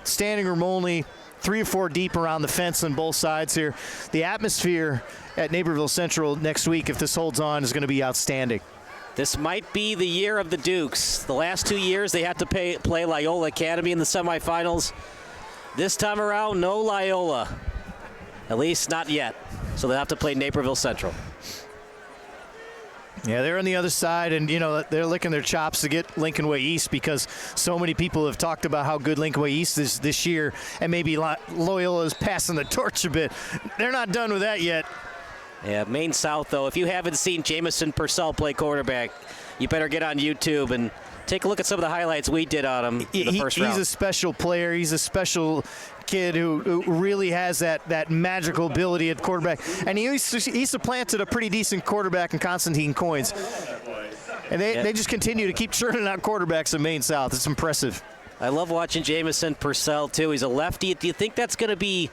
standing room only, 3 or 4 deep around the fence on both sides here. The atmosphere at Naperville Central next week, if this holds on, is going to be outstanding. This might be the year of the Dukes. The last 2 years they had to play Loyola Academy in the semifinals. This time around, no Loyola. At least not yet. So they'll have to play Naperville Central. Yeah, they're on the other side, and they're licking their chops to get Lincoln Way East, because so many people have talked about how good Lincoln Way East is this year, and maybe Loyola is passing the torch a bit. They're not done with that yet. Yeah, Maine South, though, if you haven't seen Jamison Purcell play quarterback, you better get on YouTube and take a look at some of the highlights we did on him in the first round. He's a special player. He's a special kid who really has that magical ability at quarterback. And he supplanted a pretty decent quarterback in Constantine Coins. And they just continue to keep churning out quarterbacks in Maine South. It's impressive. I love watching Jamison Purcell, too. He's a lefty. Do you think that's going to be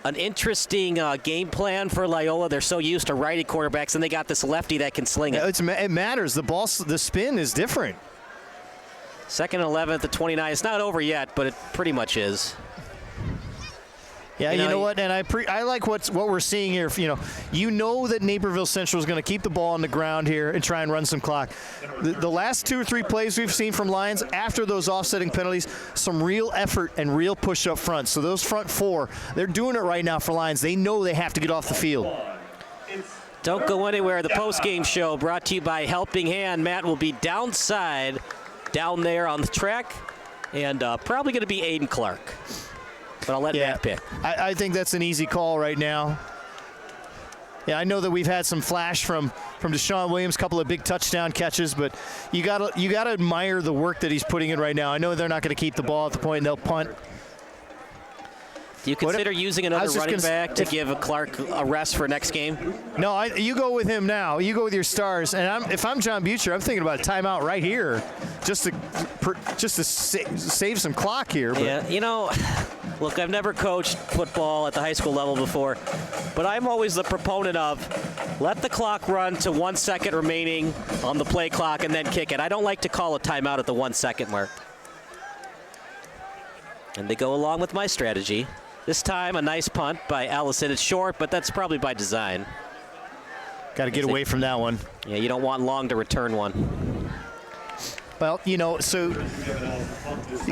an interesting game plan for Loyola? They're so used to righty quarterbacks, and they got this lefty that can sling it. It matters. The spin is different. 2nd and 11 at the 29. It's not over yet, but it pretty much is. Yeah, you know what? And I like what we're seeing here. You know that Naperville Central is going to keep the ball on the ground here and try and run some clock. The last 2 or 3 plays we've seen from Lions after those offsetting penalties, some real effort and real push up front. So those front 4, they're doing it right now for Lions. They know they have to get off the field. Don't go anywhere. The post-game show brought to you by Helping Hand. Matt will be downside down there on the track, and probably going to be Aiden Clark. But I'll let Matt pick. I think that's an easy call right now. Yeah, I know that we've had some flash from Deshaun Williams, a couple of big touchdown catches, but you gotta admire the work that he's putting in right now. I know they're not going to keep the ball at the point, and they'll punt. Do you consider using another running back to give Clark a rest for next game? No, you go with him now. You go with your stars. And if I'm John Butcher, I'm thinking about a timeout right here, just to save some clock here. But. Yeah, look, I've never coached football at the high school level before, but I'm always the proponent of let the clock run to 1 second remaining on the play clock and then kick it. I don't like to call a timeout at the 1 second mark. And they go along with my strategy. This time, a nice punt by Allison. It's short, but that's probably by design. Got to get away from that one. Yeah, you don't want Long to return one. Well, so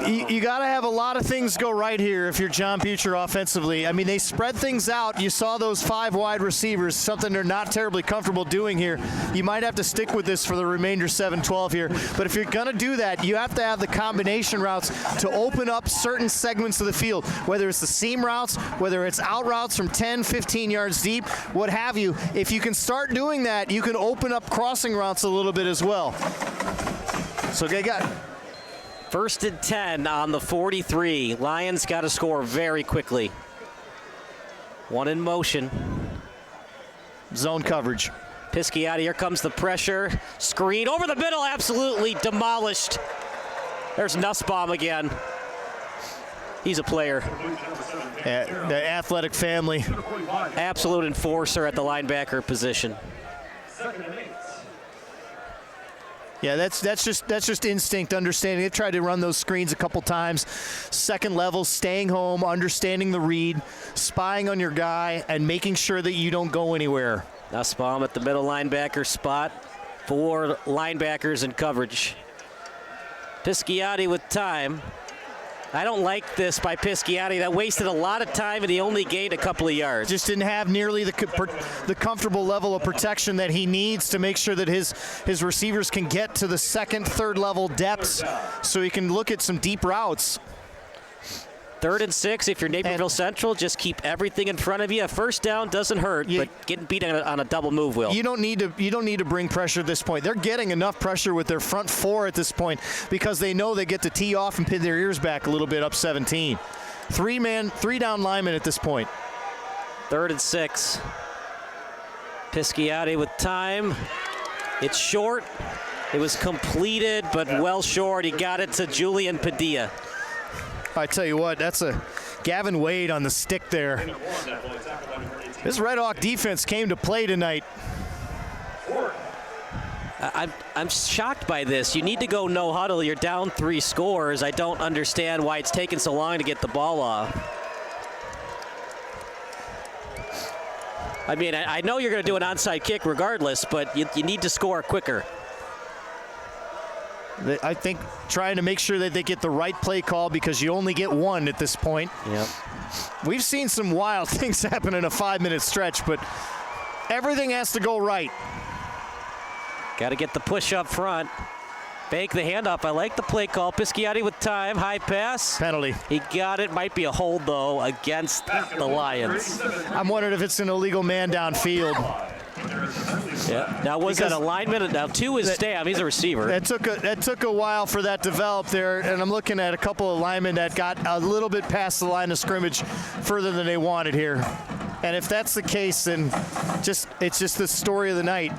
you got to have a lot of things go right here if you're John Butcher offensively. I mean, they spread things out. You saw those 5 wide receivers, something they're not terribly comfortable doing here. You might have to stick with this for the remainder 7-12 here. But if you're going to do that, you have to have the combination routes to open up certain segments of the field, whether it's the seam routes, whether it's out routes from 10, 15 yards deep, what have you. If you can start doing that, you can open up crossing routes a little bit as well. So they got 1st and 10 on the 43. Lions got to score very quickly. 1 in motion. Zone coverage. Pisciotti, here comes the pressure. Screen over the middle, absolutely demolished. There's Nussbaum again. He's a player. The athletic family. Absolute enforcer at the linebacker position. Yeah, that's just instinct, understanding. They tried to run those screens a couple times. Second level, staying home, understanding the read, spying on your guy, and making sure that you don't go anywhere. Nussbaum at the middle linebacker spot. 4 linebackers in coverage. Pisciotti with time. I don't like this by Pisciotti. That wasted a lot of time, and he only gained a couple of yards. Just didn't have nearly the comfortable level of protection that he needs to make sure that his receivers can get to the 2nd, 3rd level depths so he can look at some deep routes. 3rd and 6, if you're Naperville Central, just keep everything in front of you. A first down doesn't hurt, but getting beat on a double move will. You don't need to bring pressure at this point. They're getting enough pressure with their front 4 at this point because they know they get to tee off and pin their ears back a little bit up 17. 3 down linemen at this point. 3rd and 6. Pisciotti with time. It's short. It was completed, but well short. He got it to Julian Padilla. I tell you what, that's a Gavin Wade on the stick there. This Red Hawk defense came to play tonight. I'm shocked by this. You need to go no huddle. You're down 3 scores. I don't understand why it's taken so long to get the ball off. I mean, I know you're going to do an onside kick regardless, but you need to score quicker. I think trying to make sure that they get the right play call because you only get 1 at this point. Yep. We've seen some wild things happen in a 5-minute stretch, but everything has to go right. Got to get the push up front. Fake the handoff. I like the play call. Pisciotti with time. High pass. Penalty. He got it. Might be a hold, though, against the Lions. I'm wondering if it's an illegal man downfield. Yeah. Now, was that a lineman? Now, 2 is Stam. He's a receiver. That took a while for that to develop there, and I'm looking at a couple of linemen that got a little bit past the line of scrimmage further than they wanted here. And if that's the case, then it's just the story of the night.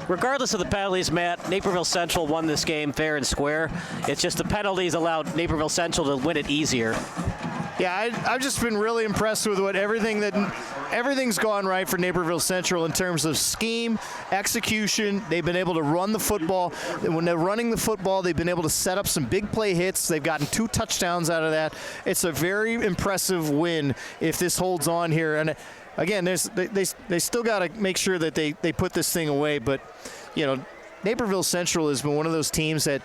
Regardless of the penalties, Matt, Naperville Central won this game fair and square. It's just the penalties allowed Naperville Central to win it easier. Yeah, I've just been really impressed with what everything's gone right for Naperville Central in terms of scheme, execution. They've been able to run the football. When they're running the football, they've been able to set up some big play hits. They've gotten 2 touchdowns out of that. It's a very impressive win if this holds on here. And again, they still got to make sure that they put this thing away. But, Naperville Central has been one of those teams that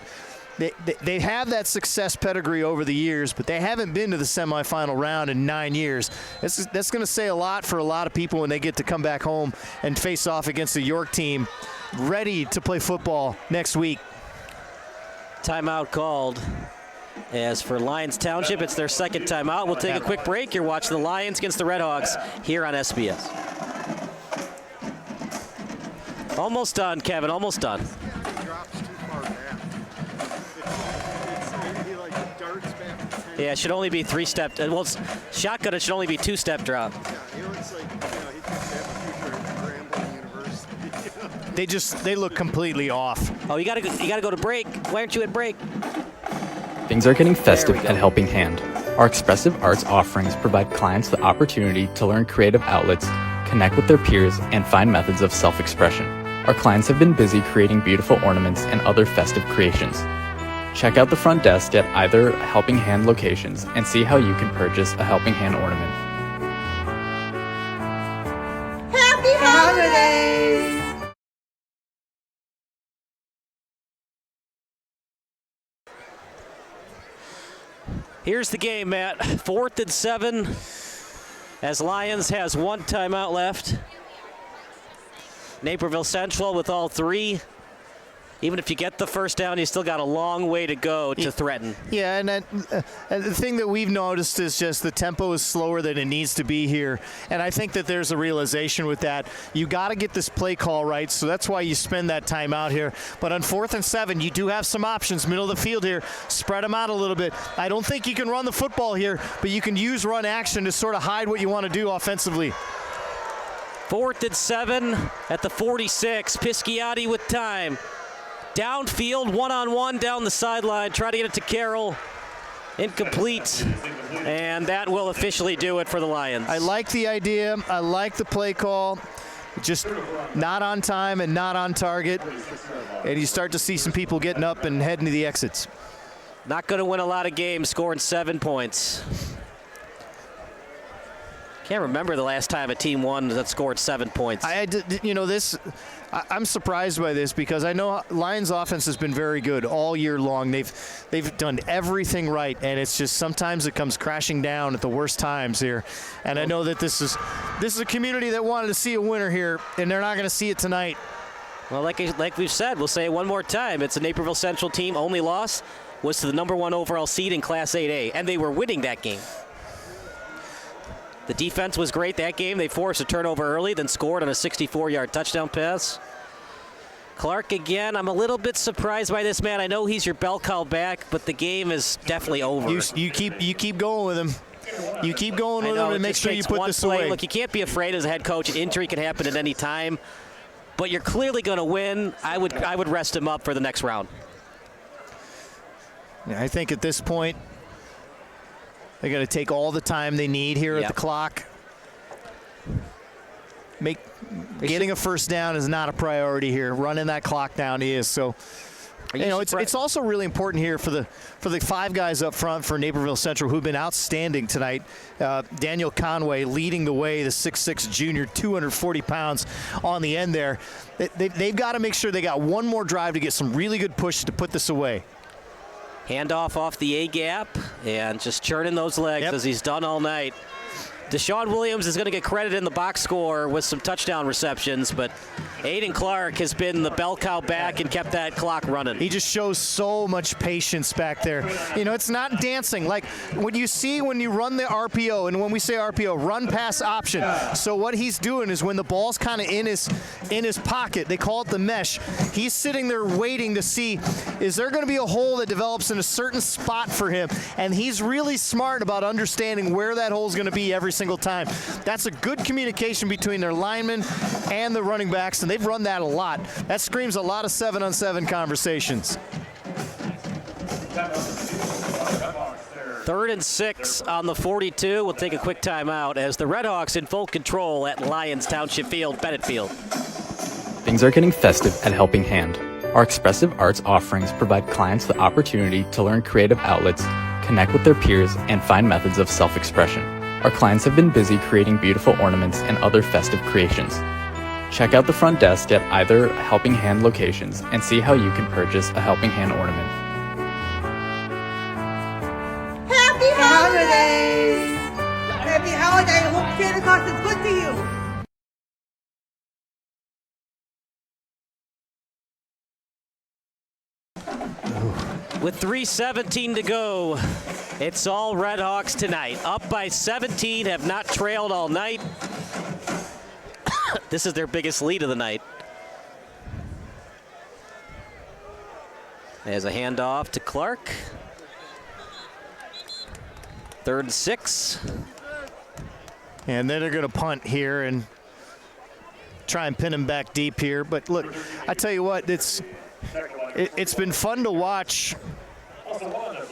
they have that success pedigree over the years, but they haven't been to the semifinal round in 9 years. That's going to say a lot for a lot of people when they get to come back home and face off against the York team ready to play football next week. Timeout called. As for Lyons Township, it's their 2nd timeout. We'll take a quick break. You're watching the Lions against the Redhawks here on SBS. Almost done, Kevin. Almost done. Yeah, it should only be 3-step. Well, it's shotgun, it should only be 2-step drop. He looks like, he could have a future at Grambling University. They look completely off. Oh, you gotta go to break. Why aren't you at break? Things are getting festive at Helping Hand. Our expressive arts offerings provide clients the opportunity to learn creative outlets, connect with their peers, and find methods of self-expression. Our clients have been busy creating beautiful ornaments and other festive creations. Check out the front desk at either Helping Hand locations and see how you can purchase a Helping Hand ornament. Happy holidays! Here's the game, Matt. 4th and 7 as Lyons has 1 timeout left. Naperville Central with all 3. Even if you get the first down, you still got a long way to go to threaten. Yeah, and the thing that we've noticed is just the tempo is slower than it needs to be here. And I think that there's a realization with that. You got to get this play call right, so that's why you spend that time out here. But on 4th and 7, you do have some options, middle of the field here. Spread them out a little bit. I don't think you can run the football here, but you can use run action to sort of hide what you want to do offensively. 4th and 7 at the 46. Pisciotti with time. Downfield, one-on-one down the sideline. Try to get it to Carroll. Incomplete. And that will officially do it for the Lions. I like the idea. I like the play call. Just not on time and not on target. And you start to see some people getting up and heading to the exits. Not going to win a lot of games, scoring 7 points. Can't remember the last time a team won that scored 7 points. I'm surprised by this because I know Lions offense has been very good all year long. They've done everything right, and it's just sometimes it comes crashing down at the worst times here. And I know that this is a community that wanted to see a winner here, and they're not going to see it tonight. Well, like we've said, we'll say it one more time. It's a Naperville Central team. Only loss was to the number 1 overall seed in Class 8A, and they were winning that game. The defense was great that game. They forced a turnover early, then scored on a 64-yard touchdown pass. Clark again. I'm a little bit surprised by this, man. I know he's your bell cow back, but the game is definitely over. You keep going with him. You keep going with him and make sure you put this away. Look, you can't be afraid as a head coach. An injury can happen at any time, but you're clearly going to win. I would rest him up for the next round. Yeah, I think at this point, they're going to take all the time they need here at the clock. Getting a first down is not a priority here. Running that clock down is. So, it's also really important here for the 5 guys up front for Naperville Central who've been outstanding tonight. Daniel Conway leading the way, the 6'6" junior, 240 pounds on the end there. They've got to make sure they got one more drive to get some really good push to put this away. Handoff off the A-gap and just churning those legs as he's done all night. Deshaun Williams is going to get credit in the box score with some touchdown receptions, but Aiden Clark has been the bell cow back and kept that clock running. He just shows so much patience back there. It's not dancing. Like when you run the RPO, and when we say RPO, run pass option. So what he's doing is when the ball's kind of in his pocket, they call it the mesh, he's sitting there waiting to see, is there going to be a hole that develops in a certain spot for him? And he's really smart about understanding where that hole is going to be every single time. That's a good communication between their linemen and the running backs, and they've run that a lot. That screams a lot of 7-on-7 conversations. 3rd and 6 on the 42. We'll take a quick timeout as the Redhawks in full control at Lyons Township Field, Bennett Field. Things are getting festive at Helping Hand. Our expressive arts offerings provide clients the opportunity to learn creative outlets, connect with their peers, and find methods of self-expression. Our clients have been busy creating beautiful ornaments and other festive creations. Check out the front desk at either Helping Hand locations and see how you can purchase a Helping Hand ornament. Happy holidays! Happy holidays! I hope Santa Claus is good to you. With 3:17 to go, it's all Redhawks tonight. Up by 17, have not trailed all night. This is their biggest lead of the night. There's a handoff to Clark. 3rd and 6. And then they're going to punt here and try and pin him back deep here. But look, I tell you what, it's been fun to watch.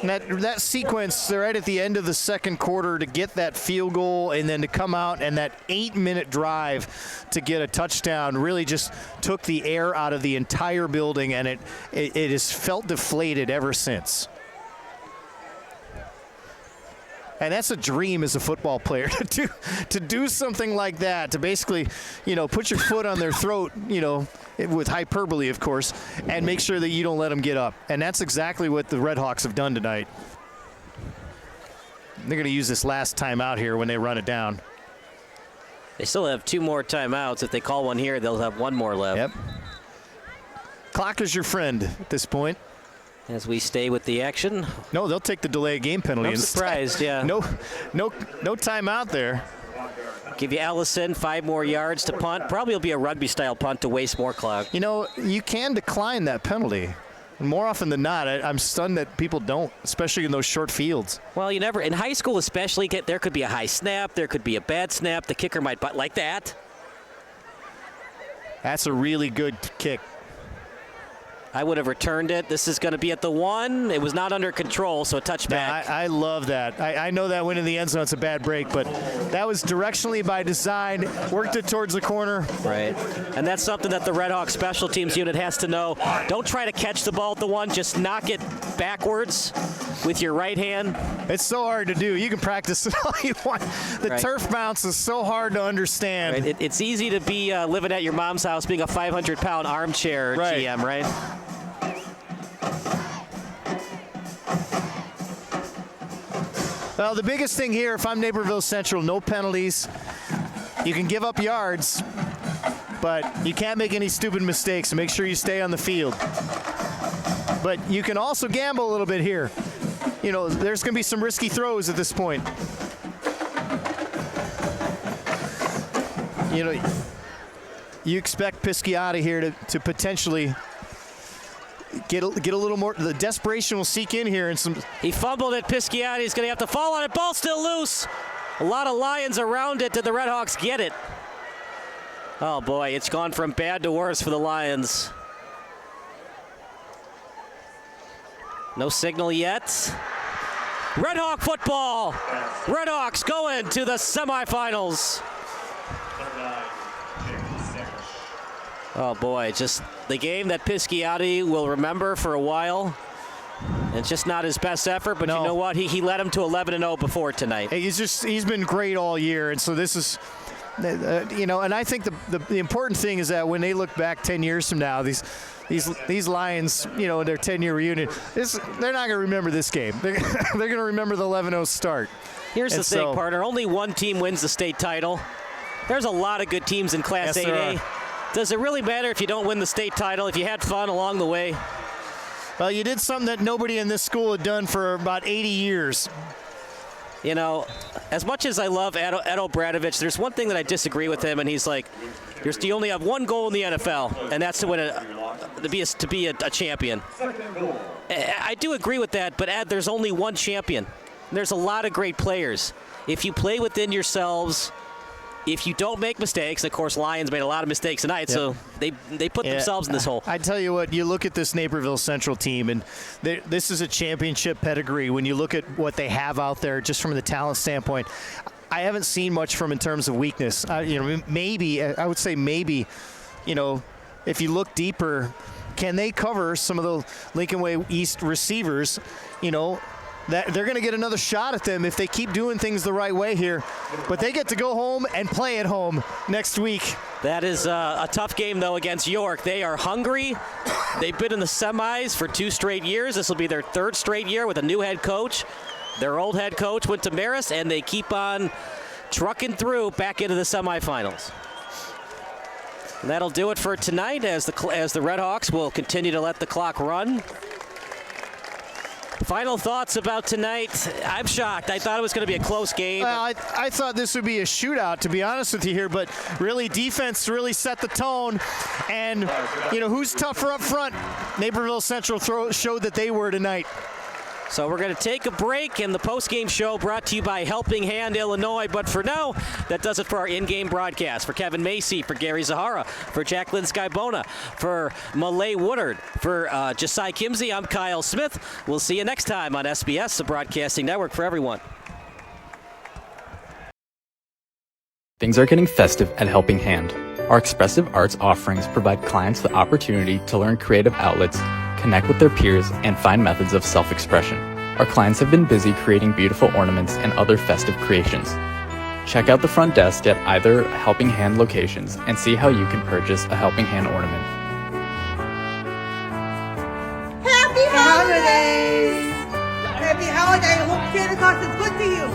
That sequence right at the end of the second quarter to get that field goal and then to come out and that 8-minute drive to get a touchdown really just took the air out of the entire building, and it has felt deflated ever since. And that's a dream as a football player to do something like that, to basically, put your foot on their throat, with hyperbole, of course, and make sure that you don't let them get up. And that's exactly what the Redhawks have done tonight. They're going to use this last timeout here when they run it down. They still have 2 more timeouts. If they call one here, they'll have 1 more left. Yep. Clock is your friend at this point. As we stay with the action. No, they'll take the delay of game penalty. I'm surprised, yeah. No timeout there. Give you Allison 5 more yards to punt. Probably will be a rugby-style punt to waste more clock. You know, you can decline that penalty. More often than not, I'm stunned that people don't, especially in those short fields. Well, you never, in high school especially, there could be a high snap, there could be a bad snap, the kicker might butt like that. That's a really good kick. I would have returned it. This is going to be at the 1. It was not under control, so a touchback. I love that. I know that went in the end zone. It's a bad break, but that was directionally by design. Worked it towards the corner. Right. And that's something that the Red Hawk special teams unit has to know. Don't try to catch the ball at the 1. Just knock it backwards with your right hand. It's so hard to do. You can practice it all you want. The turf bounce is so hard to understand. Right. It's easy to be living at your mom's house being a 500-pound armchair GM, right? Well, the biggest thing here, if I'm Naperville Central, no penalties. You can give up yards, but you can't make any stupid mistakes, so make sure you stay on the field. But you can also gamble a little bit here. You know, there's going to be some risky throws at this point. You know, you expect Pisciotti here to potentially get a little more. The desperation will seek in here, and some. He fumbled it. Pisciotti is going to have to fall on it. Ball still loose. A lot of Lions around it. Did the Red Hawks get it? Oh boy, it's gone from bad to worse for the Lions. No signal yet. Red Hawk football. Red Hawks going to the semifinals. Oh boy, just the game that Pisciotti will remember for a while. It's just not his best effort, but you know what? He led him to 11-0 before tonight. He's been great all year, and so this is, you know, and I think the important thing is that when they look back 10 years from now, these Lions, you know, in their 10-year reunion, they're not going to remember this game. They're going to remember the 11-0 start. Here's the thing, partner. Only one team wins the state title. There's a lot of good teams in Class 8A. Does it really matter if you don't win the state title, if you had fun along the way? Well, you did something that nobody in this school had done for about 80 years. You know, as much as I love Ed Obradovich, there's one thing that I disagree with him, and he's like, you only have one goal in the NFL, and that's to win to be a champion. I do agree with that, but Ed, there's only one champion. There's a lot of great players. If you play within yourselves, if you don't make mistakes, of course, Lions made a lot of mistakes tonight, so they put themselves in this hole. I tell you what, you look at this Naperville Central team, and this is a championship pedigree. When you look at what they have out there, just from the talent standpoint, I haven't seen much from in terms of weakness. You know, maybe I would say maybe, you know, if you look deeper, can they cover some of the Lincoln Way East receivers? You know, that they're going to get another shot at them if they keep doing things the right way here. But they get to go home and play at home next week. That is a tough game, though, against York. They are hungry. They've been in the semis for 2 straight years. This will be their 3rd straight year with a new head coach. Their old head coach went to Marist, and they keep on trucking through back into the semifinals. And that'll do it for tonight as the Red Hawks will continue to let the clock run. Final thoughts about tonight. I'm shocked. I thought it was going to be a close game. Well, I thought this would be a shootout, to be honest with you here, but really defense really set the tone. And, you know, who's tougher up front? Naperville Central showed that they were tonight. So we're going to take a break, and the post-game show brought to you by Helping Hand Illinois. But for now, that does it for our in-game broadcast. For Kevin Macy, for Gary Zahara, for Jacqueline Skybona, for Malay Woodard, for Josiah Kimsey, I'm Kyle Smith. We'll see you next time on SBS, the broadcasting network for everyone. Things are getting festive at Helping Hand. Our expressive arts offerings provide clients the opportunity to learn creative outlets, connect with their peers, and find methods of self-expression. Our clients have been busy creating beautiful ornaments and other festive creations. Check out the front desk at either Helping Hand locations and see how you can purchase a Helping Hand ornament. Happy holidays! Happy holiday! Hope Santa because it's good to you.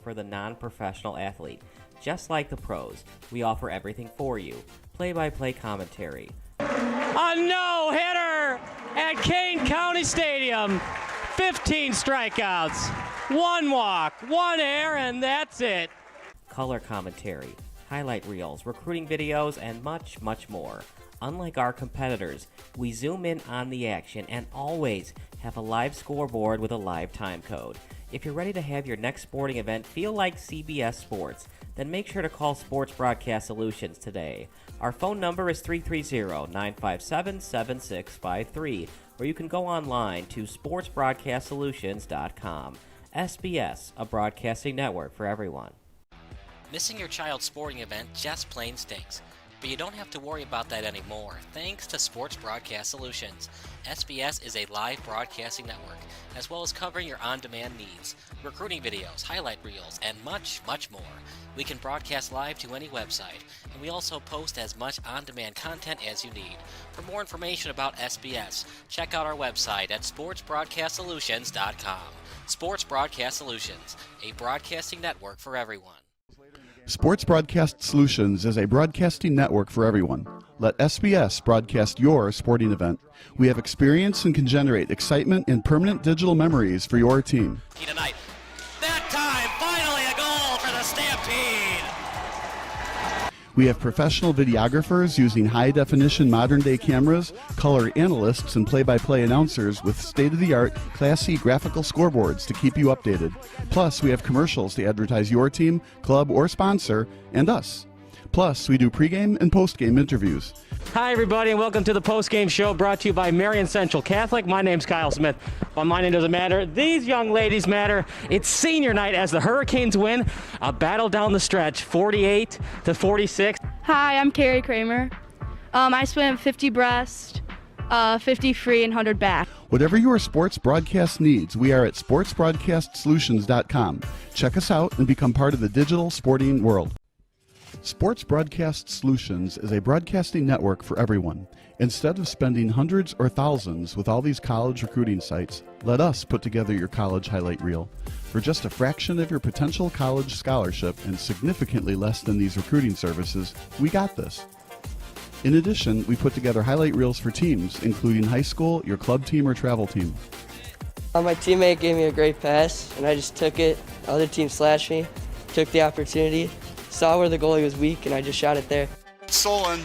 For the non-professional athlete. Just like the pros, we offer everything for you. Play-by-play commentary. A no-hitter at Kane County Stadium. 15 strikeouts, 1 walk, 1 error, and that's it. Color commentary, highlight reels, recruiting videos, and much, much more. Unlike our competitors, we zoom in on the action and always have a live scoreboard with a live time code. If you're ready to have your next sporting event feel like CBS Sports, then make sure to call Sports Broadcast Solutions today. Our phone number is 330-957-7653, or you can go online to sportsbroadcastsolutions.com. SBS, a broadcasting network for everyone. Missing your child's sporting event just plain stinks. But you don't have to worry about that anymore, thanks to Sports Broadcast Solutions. SBS is a live broadcasting network, as well as covering your on-demand needs, recruiting videos, highlight reels, and much, much more. We can broadcast live to any website, and we also post as much on-demand content as you need. For more information about SBS, check out our website at sportsbroadcastsolutions.com. Sports Broadcast Solutions, a broadcasting network for everyone. Sports Broadcast Solutions is a broadcasting network for everyone. Let SBS broadcast your sporting event. We have experience and can generate excitement and permanent digital memories for your team. Tonight. That time, finally a goal for the Stampede! We have professional videographers using high-definition modern-day cameras, color analysts, and play-by-play announcers with state-of-the-art, classy graphical scoreboards to keep you updated. Plus, we have commercials to advertise your team, club, or sponsor, and us. Plus, we do pregame and postgame interviews. Hi, everybody, and welcome to the postgame show brought to you by Marion Central Catholic. My name's Kyle Smith. But my name doesn't matter. These young ladies matter. It's senior night as the Hurricanes win a battle down the stretch, 48-46. Hi, I'm Carrie Kramer. I swim 50 breast, 50 free, and 100 back. Whatever your sports broadcast needs, we are at sportsbroadcastsolutions.com. Check us out and become part of the digital sporting world. Sports Broadcast Solutions is a broadcasting network for everyone. Instead of spending hundreds or thousands with all these college recruiting sites, let us put together your college highlight reel. For just a fraction of your potential college scholarship and significantly less than these recruiting services, we got this. In addition, we put together highlight reels for teams, including high school, your club team, or travel team. My teammate gave me a great pass, and I just took it. The other team slashed me, took the opportunity, saw where the goalie was weak, and I just shot it there. Solon,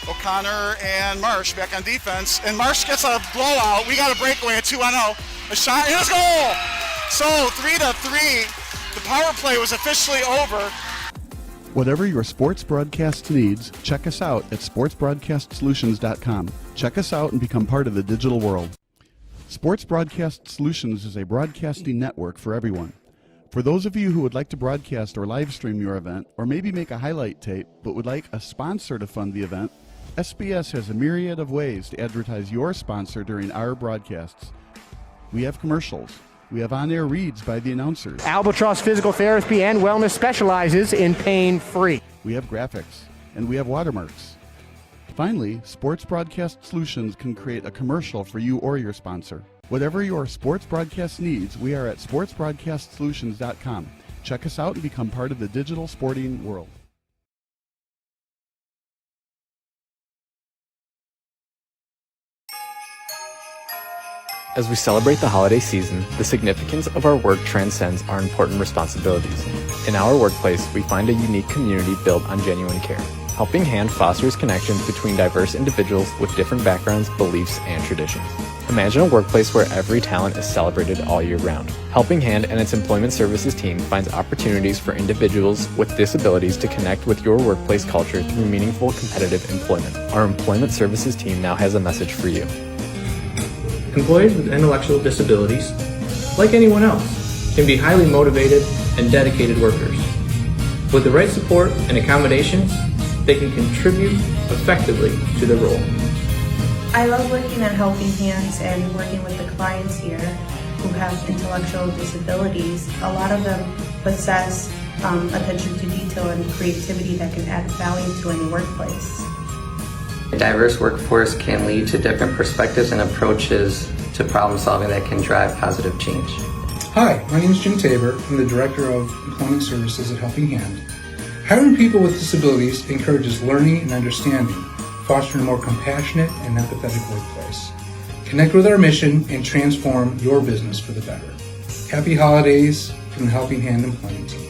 O'Connor, and Marsh back on defense. And Marsh gets a blowout. We got a breakaway, a 2-0. A shot, and a goal! So 3-3. The power play was officially over. Whatever your sports broadcast needs, check us out at sportsbroadcastsolutions.com. Check us out and become part of the digital world. Sports Broadcast Solutions is a broadcasting network for everyone. For those of you who would like to broadcast or live stream your event, or maybe make a highlight tape, but would like a sponsor to fund the event, SBS has a myriad of ways to advertise your sponsor during our broadcasts. We have commercials. We have on-air reads by the announcers. Albatross Physical Therapy and Wellness specializes in pain-free. We have graphics, and we have watermarks. Finally, Sports Broadcast Solutions can create a commercial for you or your sponsor. Whatever your sports broadcast needs, we are at sportsbroadcastsolutions.com. Check us out and become part of the digital sporting world. As we celebrate the holiday season, the significance of our work transcends our important responsibilities. In our workplace, we find a unique community built on genuine care. Helping Hand fosters connections between diverse individuals with different backgrounds, beliefs, and traditions. Imagine a workplace where every talent is celebrated all year round. Helping Hand and its employment services team finds opportunities for individuals with disabilities to connect with your workplace culture through meaningful competitive employment. Our employment services team now has a message for you. Employees with intellectual disabilities, like anyone else, can be highly motivated and dedicated workers. With the right support and accommodations, they can contribute effectively to the role. I love working at Helping Hands and working with the clients here who have intellectual disabilities. A lot of them possess attention to detail and creativity that can add value to any workplace. A diverse workforce can lead to different perspectives and approaches to problem solving that can drive positive change. Hi, my name is Jim Tabor. I'm the Director of Employment Services at Helping Hand. Hiring people with disabilities encourages learning and understanding, fostering a more compassionate and empathetic workplace. Connect with our mission and transform your business for the better. Happy holidays from the Helping Hand Employment Team.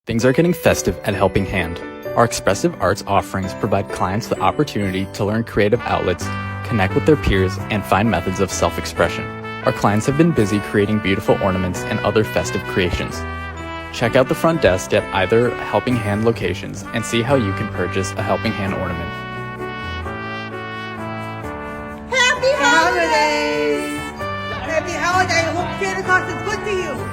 Things are getting festive at Helping Hand. Our expressive arts offerings provide clients the opportunity to learn creative outlets, connect with their peers, and find methods of self-expression. Our clients have been busy creating beautiful ornaments and other festive creations. Check out the front desk at either Helping Hand locations and see how you can purchase a Helping Hand ornament. Happy holidays! Happy holiday. I hope Santa Claus is good to you.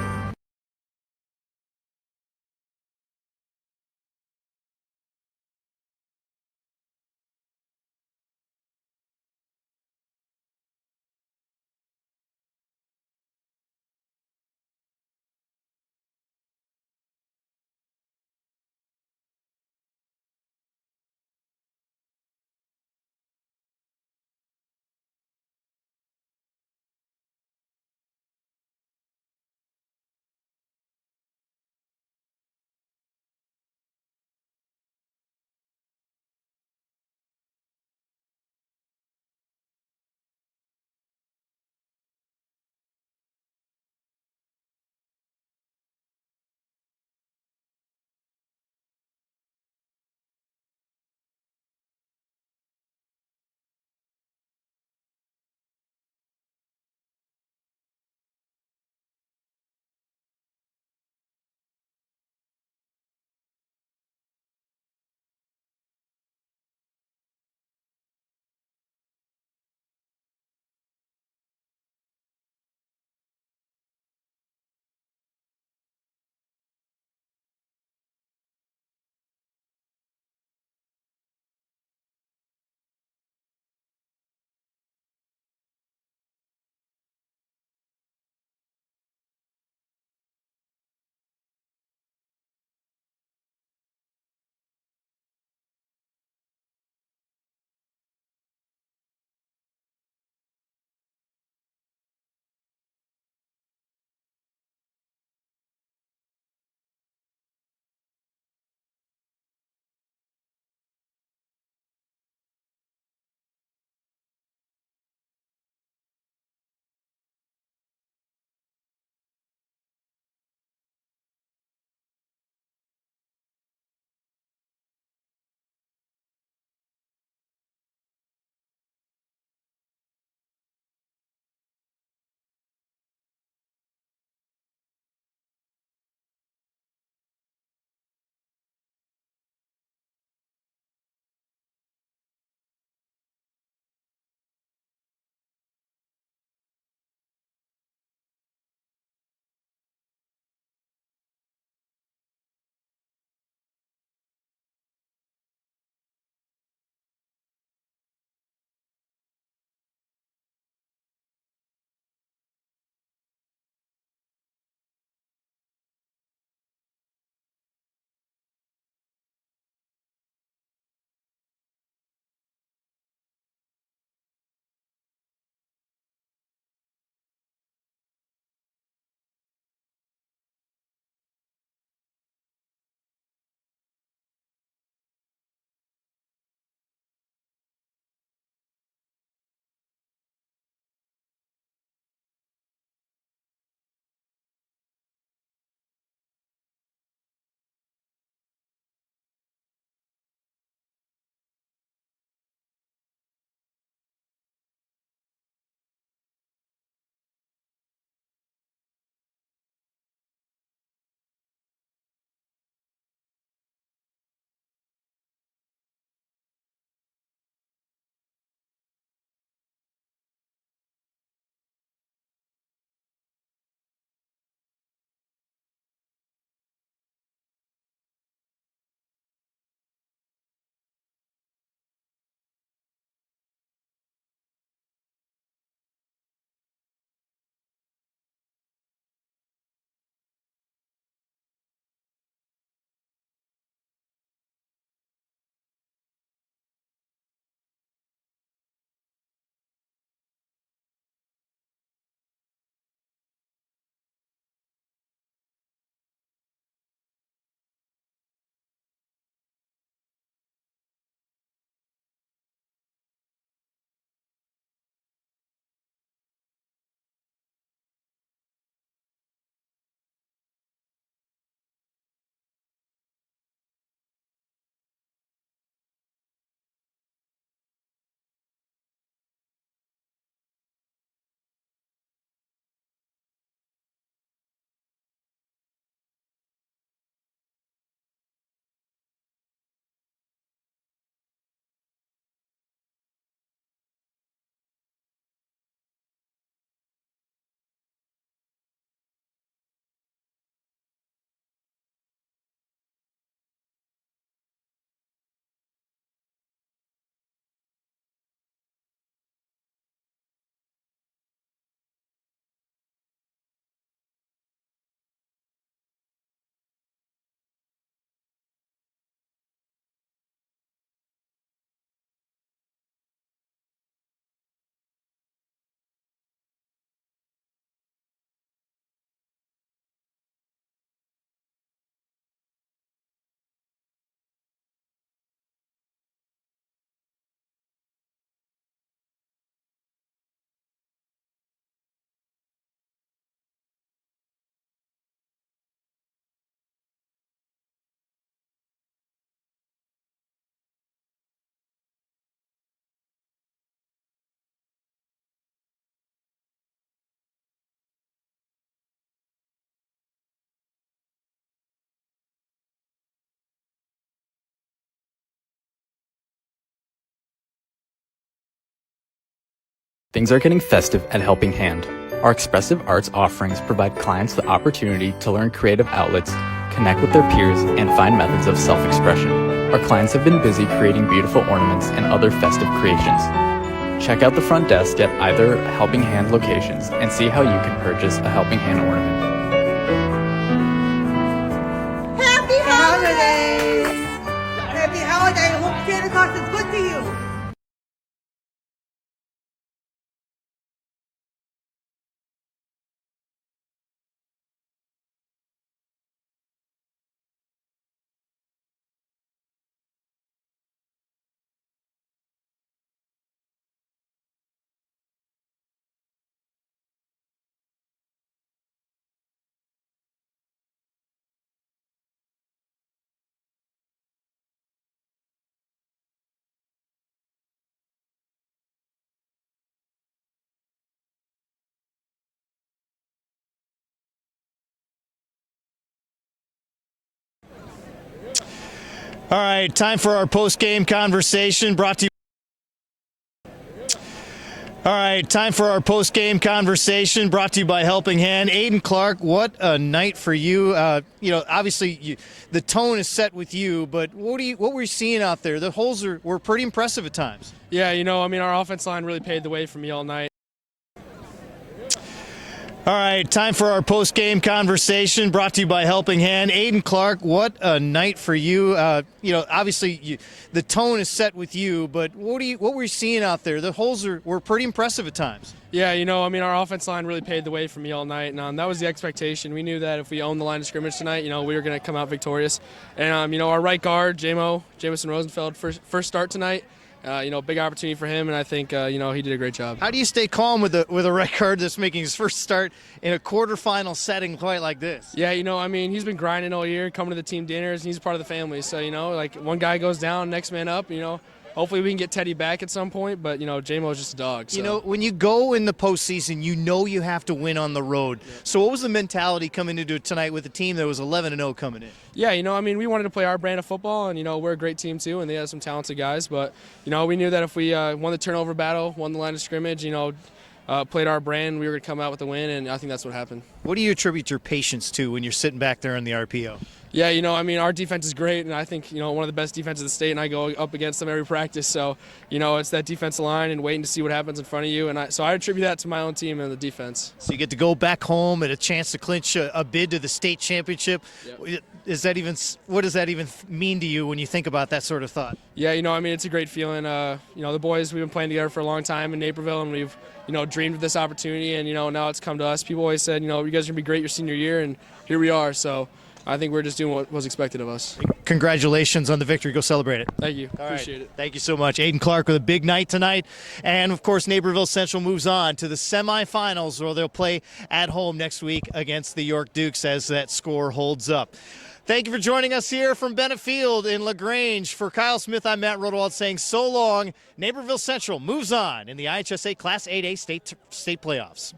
Things are getting festive at Helping Hand. Our expressive arts offerings provide clients the opportunity to learn creative outlets, connect with their peers, and find methods of self-expression. Our clients have been busy creating beautiful ornaments and other festive creations. Check out the front desk at either Helping Hand locations and see how you can purchase a Helping Hand ornament. Happy holidays! Happy holiday. I hope Santa Claus is good to you. All right, time for our post-game conversation brought to you. All right, time for our post-game conversation brought to you by Helping Hand. Aiden Clark, what a night for you. Obviously the tone is set with you, but what were you seeing out there? The holes were pretty impressive at times. Yeah, our offense line really paved the way for me all night. All right, time for our post-game conversation brought to you by Helping Hand. Aiden Clark, what a night for you. Obviously the tone is set with you, but what were you seeing out there? The holes were pretty impressive at times. Yeah, our offense line really paved the way for me all night, and that was the expectation. We knew that if we owned the line of scrimmage tonight, we were going to come out victorious. And, our right guard, Jamison Rosenfeld, first start tonight. Big opportunity for him, and I think he did a great job. How do you stay calm with a right guard that's making his first start in a quarterfinal setting quite like this? Yeah, he's been grinding all year, coming to the team dinners, and he's part of the family. So, one guy goes down, next man up, hopefully we can get Teddy back at some point, but, J-Mo's just a dog. So. When you go in the postseason, you have to win on the road. Yeah. So what was the mentality coming into tonight with a team that was 11-0 coming in? Yeah, we wanted to play our brand of football, and, we're a great team too, and they have some talented guys. But, we knew that if we won the turnover battle, won the line of scrimmage, played our brand, we were going to come out with the win, and I think that's what happened. What do you attribute your patience to when you're sitting back there in the RPO? Yeah, our defense is great, and I think, one of the best defenses in the state, and I go up against them every practice. So, it's that defensive line and waiting to see what happens in front of you. And so I attribute that to my own team and the defense. So you get to go back home and a chance to clinch a bid to the state championship. Yep. What does that even mean to you when you think about that sort of thought? Yeah, it's a great feeling. The boys, we've been playing together for a long time in Naperville, and we've, dreamed of this opportunity, and, now it's come to us. People always said, you guys are going to be great your senior year, and here we are. So I think we're just doing what was expected of us. Congratulations on the victory. Go celebrate it. Thank you. Appreciate it. Thank you so much. Aiden Clark with a big night tonight. And, of course, Naperville Central moves on to the semifinals, where they'll play at home next week against the York Dukes as that score holds up. Thank you for joining us here from Bennett Field in LaGrange. For Kyle Smith, I'm Matt Rodewald saying so long. Naperville Central moves on in the IHSA Class 8A state playoffs.